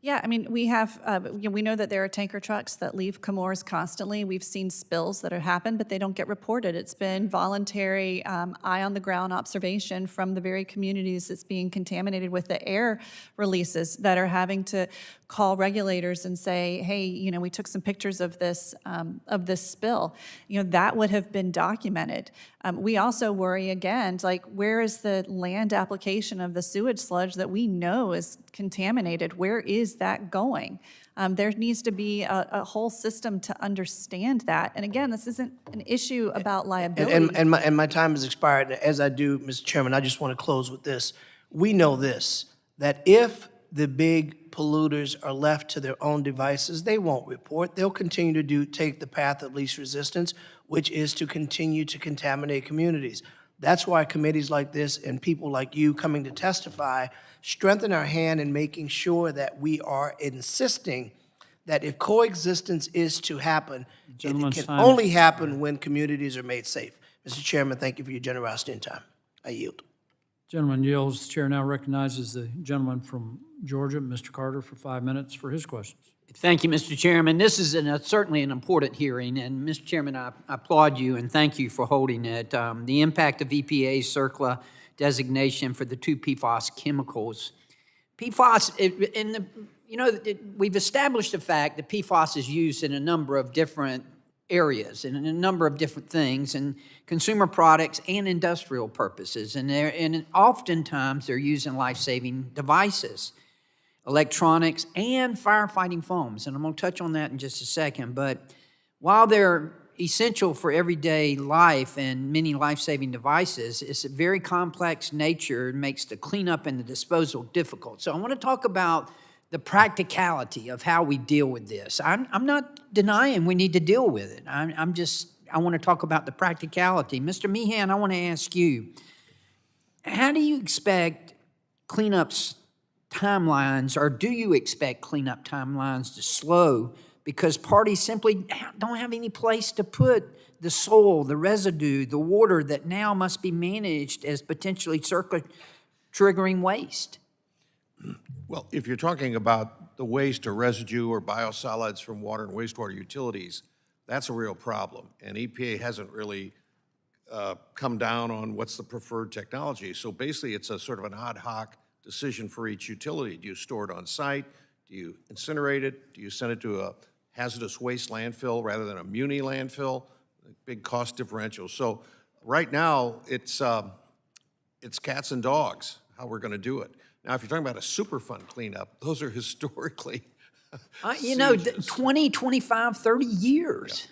Yeah, I mean, we have, we know that there are tanker trucks that leave Chemours constantly. We've seen spills that have happened, but they don't get reported. It's been voluntary, eye-on-the-ground observation from the very communities that's being contaminated with the air releases that are having to call regulators and say, hey, you know, we took some pictures of this spill. You know, that would have been documented. We also worry, again, like, where is the land application of the sewage sludge that we know is contaminated? Where is that going? There needs to be a whole system to understand that. And again, this isn't an issue about liability. And my time has expired. As I do, Mr. Chairman, I just want to close with this. We know this, that if the big polluters are left to their own devices, they won't report. They'll continue to take the path of least resistance, which is to continue to contaminate communities. That's why committees like this and people like you coming to testify strengthen our hand in making sure that we are insisting that if coexistence is to happen, it can only happen when communities are made safe. Mr. Chairman, thank you for your generosity and time. I yield. Gentleman yields. Chair now recognizes the gentleman from Georgia, Mr. Carter, for 5 minutes for his questions. Thank you, Mr. Chairman. This is certainly an important hearing, and Mr. Chairman, I applaud you and thank you for holding it. The impact of EPA's CERCLA designation for the two PFAS chemicals. PFAS, we've established the fact that PFAS is used in a number of different areas and in a number of different things, and consumer products and industrial purposes, and oftentimes they're used in life-saving devices, electronics, and firefighting foams, and I'm going to touch on that in just a second. But while they're essential for everyday life and many life-saving devices, it's a very complex nature and makes the cleanup and the disposal difficult. So I want to talk about the practicality of how we deal with this. I'm not denying we need to deal with it. I want to talk about the practicality. Mr. Mehan, I want to ask you, how do you expect cleanups timelines, or do you expect cleanup timelines to slow because parties simply don't have any place to put the soil, the residue, the water that now must be managed as potentially CERCLA triggering waste? Well, if you're talking about the waste or residue or biosolids from water and wastewater utilities, that's a real problem. And EPA hasn't really come down on what's the preferred technology. So basically, it's a sort of an ad hoc decision for each utility. Do you store it on site? Do you incinerate it? Do you send it to a hazardous waste landfill rather than a muni landfill? Big cost differential. So right now, it's cats and dogs, how we're going to do it. Now, if you're talking about a Superfund cleanup, those are historically You know, 20, 25, 30 years.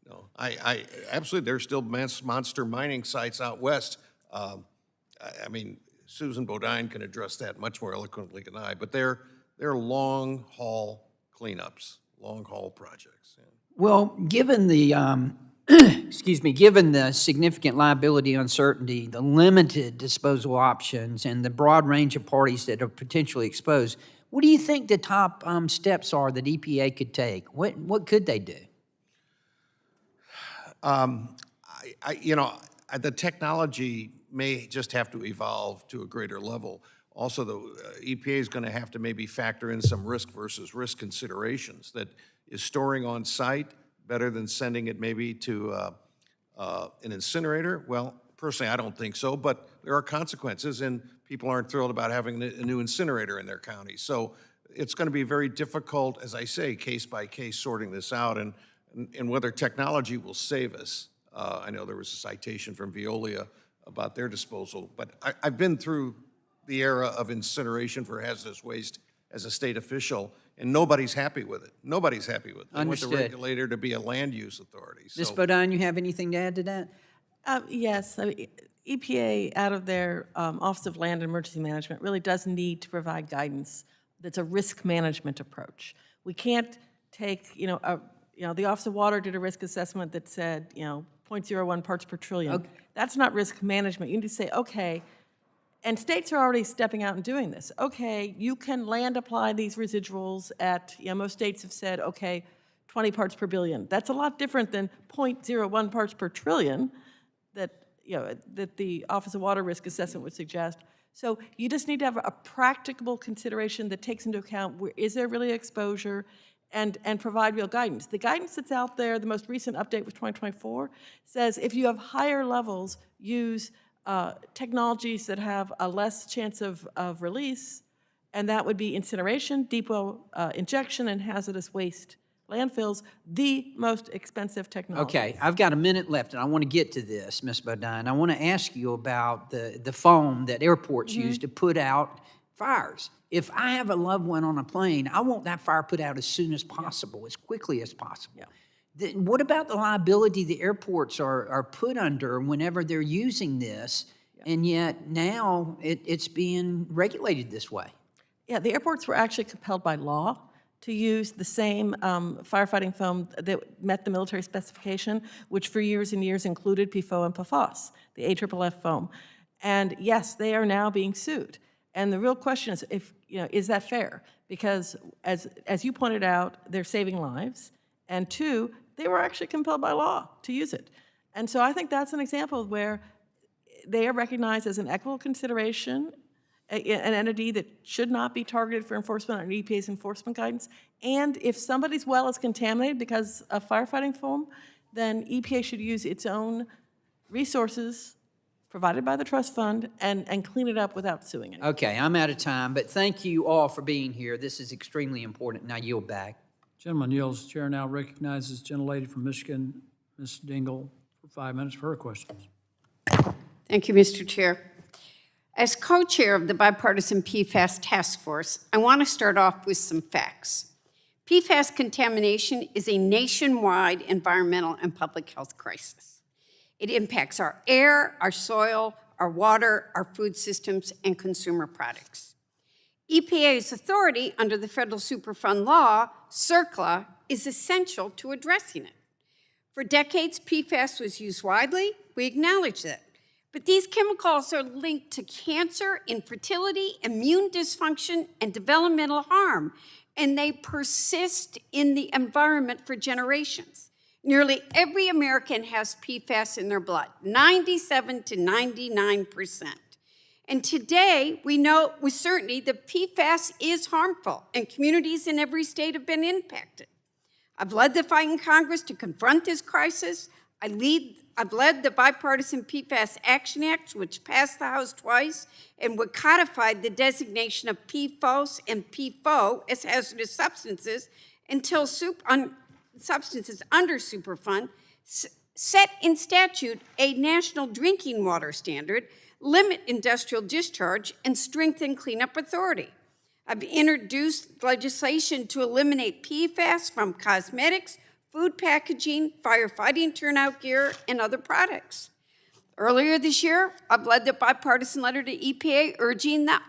No, I absolutely, there's still monster mining sites out west. I mean, Susan Bodine can address that much more eloquently than I, but they're long-haul cleanups, long-haul projects. Well, given the, excuse me, given the significant liability uncertainty, the limited disposal options, and the broad range of parties that are potentially exposed, what do you think the top steps are that EPA could take? What could they do? The technology may just have to evolve to a greater level. Also, the EPA is going to have to maybe factor in some risk versus risk considerations. That is storing on site better than sending it maybe to an incinerator? Well, personally, I don't think so, but there are consequences, and people aren't thrilled about having a new incinerator in their county. So it's going to be very difficult, as I say, case by case sorting this out, and whether technology will save us. I know there was a citation from Veolia about their disposal, but I've been through the era of incineration for hazardous waste as a state official, and nobody's happy with it. Nobody's happy with it. They want the regulator to be a land use authority. Ms. Bodine, you have anything to add to that? Yes. I mean, EPA, out of their Office of Land and Emergency Management, really does need to provide guidance that's a risk management approach. We can't take, the Office of Water did a risk assessment that said, 0.01 parts per trillion. Okay. That's not risk management. You need to say, okay, and states are already stepping out and doing this. Okay, you can land apply these residuals at, most states have said, okay, 20 parts per billion. That's a lot different than 0.01 parts per trillion that, that the Office of Water Risk Assessment would suggest. So you just need to have a practicable consideration that takes into account is there really exposure, and provide real guidance. The guidance that's out there, the most recent update was 2024, says if you have higher levels, use technologies that have a less chance of release, and that would be incineration, deep well injection, and hazardous waste landfills, the most expensive technology. Okay, I've got a minute left, and I want to get to this, Ms. Bodine. I want to ask you about the foam that airports use to put out fires. If I have a loved one on a plane, I want that fire put out as soon as possible, as quickly as possible. What about the liability the airports are put under whenever they're using this, and yet now it's being regulated this way? Yeah, the airports were actually compelled by law to use the same firefighting foam that met the military specification, which for years and years included PFOA and PFAS, the AFFF foam. And yes, they are now being sued. And the real question is, is that fair? Because as you pointed out, they're saving lives, and two, they were actually compelled by law to use it. And so I think that's an example of where they are recognized as an equitable consideration, an entity that should not be targeted for enforcement under EPA's enforcement guidance. And if somebody's well is contaminated because of firefighting foam, then EPA should use its own resources provided by the trust fund and clean it up without suing it. Okay, I'm out of time, but thank you all for being here. This is extremely important, and I yield back. Gentleman yields. Chair now recognizes gentlelady from Michigan, Ms. Dingell, for 5 minutes for her questions. Thank you, Mr. Chair. As co-chair of the Bipartisan PFAS Task Force, I want to start off with some facts. PFAS contamination is a nationwide environmental and public health crisis. It impacts our air, our soil, our water, our food systems, and consumer products. EPA's authority under the federal Superfund law, CERCLA, is essential to addressing it. For decades, PFAS was used widely. We acknowledge that. But these chemicals are linked to cancer, infertility, immune dysfunction, and developmental harm, and they persist in the environment for generations. Nearly every American has PFAS in their blood, 97 to 99%. And today, we know with certainty that PFAS is harmful, and communities in every state have been impacted. I've led the fight in Congress to confront this crisis. I've led the Bipartisan PFAS Action Act, which passed the House twice, and which codified the designation of PFOS and PFO as hazardous substances until substances under Superfund, set in statute a national drinking water standard, limit industrial discharge, and strengthen cleanup authority. I've introduced legislation to eliminate PFAS from cosmetics, food packaging, firefighting turnout gear, and other products. Earlier this year, I've led the bipartisan letter to EPA urging the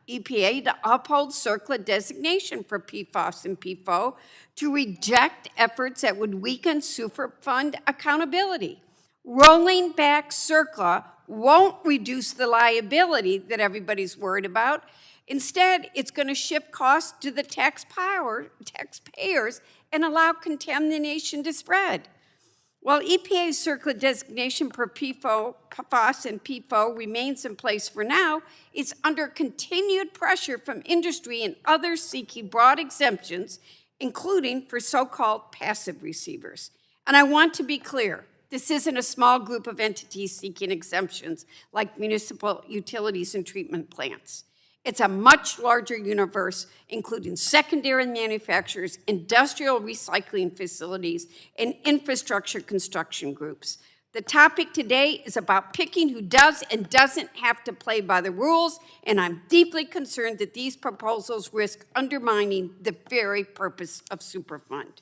EPA to uphold CERCLA designation for PFAS and PFOA, to reject efforts that would weaken Superfund accountability. Rolling back CERCLA won't reduce the liability that everybody's worried about. Instead, it's going to shift costs to the taxpayers and allow contamination to spread. While EPA's CERCLA designation for PFAS and PFOA remains in place for now, it's under continued pressure from industry and others seeking broad exemptions, including for so-called passive receivers. And I want to be clear, this isn't a small group of entities seeking exemptions like municipal utilities and treatment plants. It's a much larger universe, including secondary manufacturers, industrial recycling facilities, and infrastructure construction groups. The topic today is about picking who does and doesn't have to play by the rules, and I'm deeply concerned that these proposals risk undermining the very purpose of Superfund.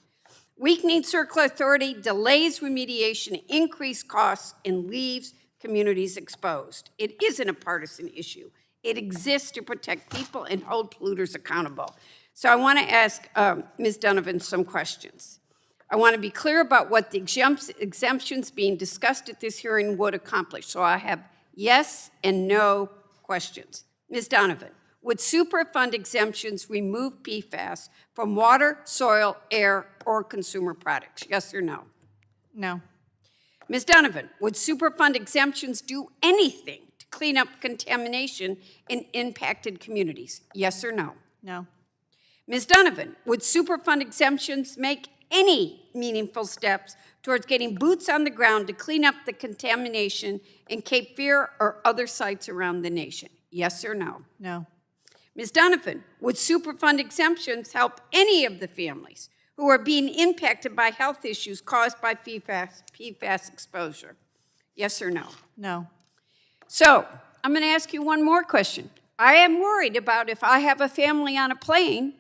Weakening CERCLA authority delays remediation, increased costs, and leaves communities exposed. It isn't a partisan issue. It exists to protect people and hold polluters accountable. So I want to ask Ms. Donovan some questions. I want to be clear about what the exemptions being discussed at this hearing would accomplish. So I have yes and no questions. Ms. Donovan, would Superfund exemptions remove PFAS from water, soil, air, or consumer products? Yes or no? No. Ms. Donovan, would Superfund exemptions do anything clean up contamination in impacted communities? Yes or no? No. Ms. Donovan, would Superfund exemptions make any meaningful steps towards getting boots on the ground to clean up the contamination in Cape Fear or other sites around the nation? Yes or no? No. Ms. Donovan, would Superfund exemptions help any of the families who are being impacted by health issues caused by PFAS exposure? Yes or no? No. So I'm going to ask you one more question. I am worried about if I have a family on a plane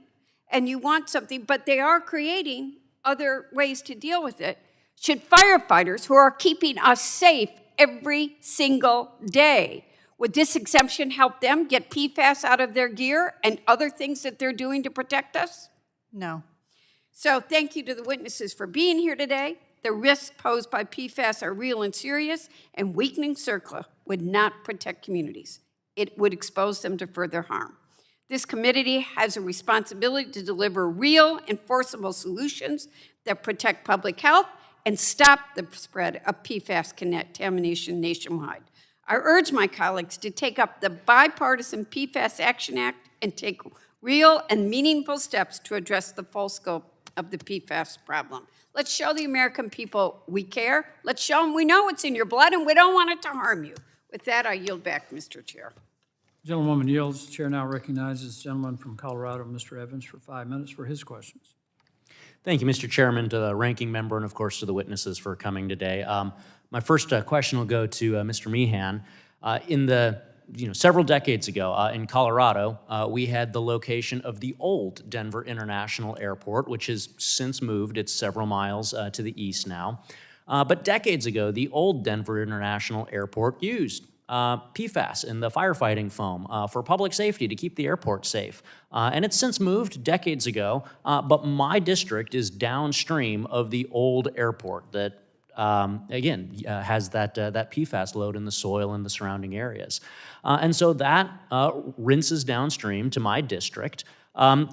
and you want something, but they are creating other ways to deal with it. Should firefighters who are keeping us safe every single day, would this exemption help them get PFAS out of their gear and other things that they're doing to protect us? No. So thank you to the witnesses for being here today. The risks posed by PFAS are real and serious, and weakening CERCLA would not protect communities. It would expose them to further harm. This committee has a responsibility to deliver real, enforceable solutions that protect public health and stop the spread of PFAS contamination nationwide. I urge my colleagues to take up the bipartisan PFAS Action Act and take real and meaningful steps to address the full scope of the PFAS problem. Let's show the American people we care. Let's show them we know it's in your blood and we don't want it to harm you. With that, I yield back, Mr. Chair. Gentlewoman yields. Chair now recognizes the gentleman from Colorado, Mr. Evans, for 5 minutes for his questions. Thank you, Mr. Chairman, to the ranking member, and of course to the witnesses for coming today. My first question will go to Mr. Mehan. In the several decades ago in Colorado, we had the location of the old Denver International Airport, which has since moved. It's several miles to the east now. But decades ago, the old Denver International Airport used PFAS in the firefighting foam for public safety to keep the airport safe. And it's since moved decades ago, but my district is downstream of the old airport that has that PFAS load in the soil in the surrounding areas. And so that rinses downstream to my district,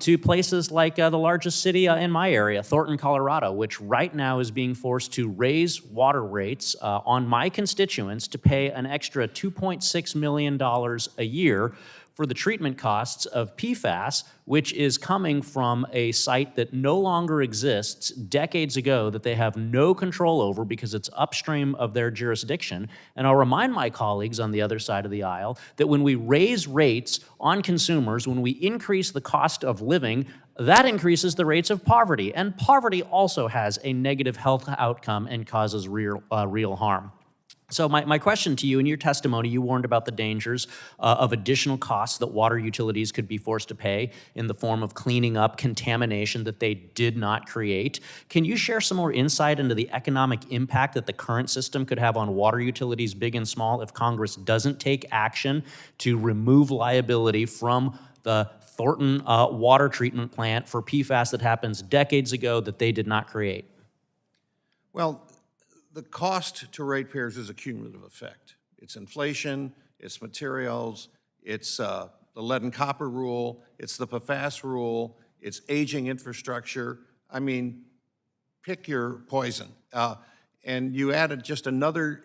to places like the largest city in my area, Thornton, Colorado, which right now is being forced to raise water rates on my constituents to pay an extra $2.6 million a year for the treatment costs of PFAS, which is coming from a site that no longer exists decades ago that they have no control over because it's upstream of their jurisdiction. And I'll remind my colleagues on the other side of the aisle that when we raise rates on consumers, when we increase the cost of living, that increases the rates of poverty. And poverty also has a negative health outcome and causes real harm. So my question to you, in your testimony, you warned about the dangers of additional costs that water utilities could be forced to pay in the form of cleaning up contamination that they did not create. Can you share some more insight into the economic impact that the current system could have on water utilities, big and small, if Congress doesn't take action to remove liability from the Thornton water treatment plant for PFAS that happens decades ago that they did not create? Well, the cost to ratepayers is a cumulative effect. It's inflation, it's materials, it's the lead and copper rule, it's the PFAS rule, it's aging infrastructure. I mean, pick your poison. And you added just another,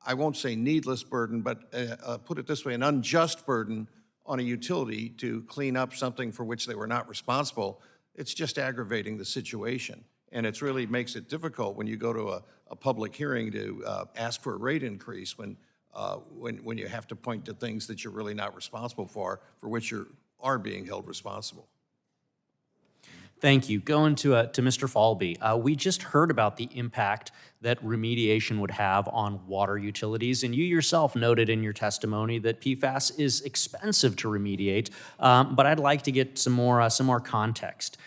I won't say needless burden, but put it this way, an unjust burden on a utility to clean up something for which they were not responsible. It's just aggravating the situation. And it really makes it difficult when you go to a public hearing to ask for a rate increase when you have to point to things that you're really not responsible for which you are being held responsible. Thank you. Going to Mr. Falbe, we just heard about the impact that remediation would have on water utilities, and you yourself noted in your testimony that PFAS is expensive to remediate, but I'd like to get some more context.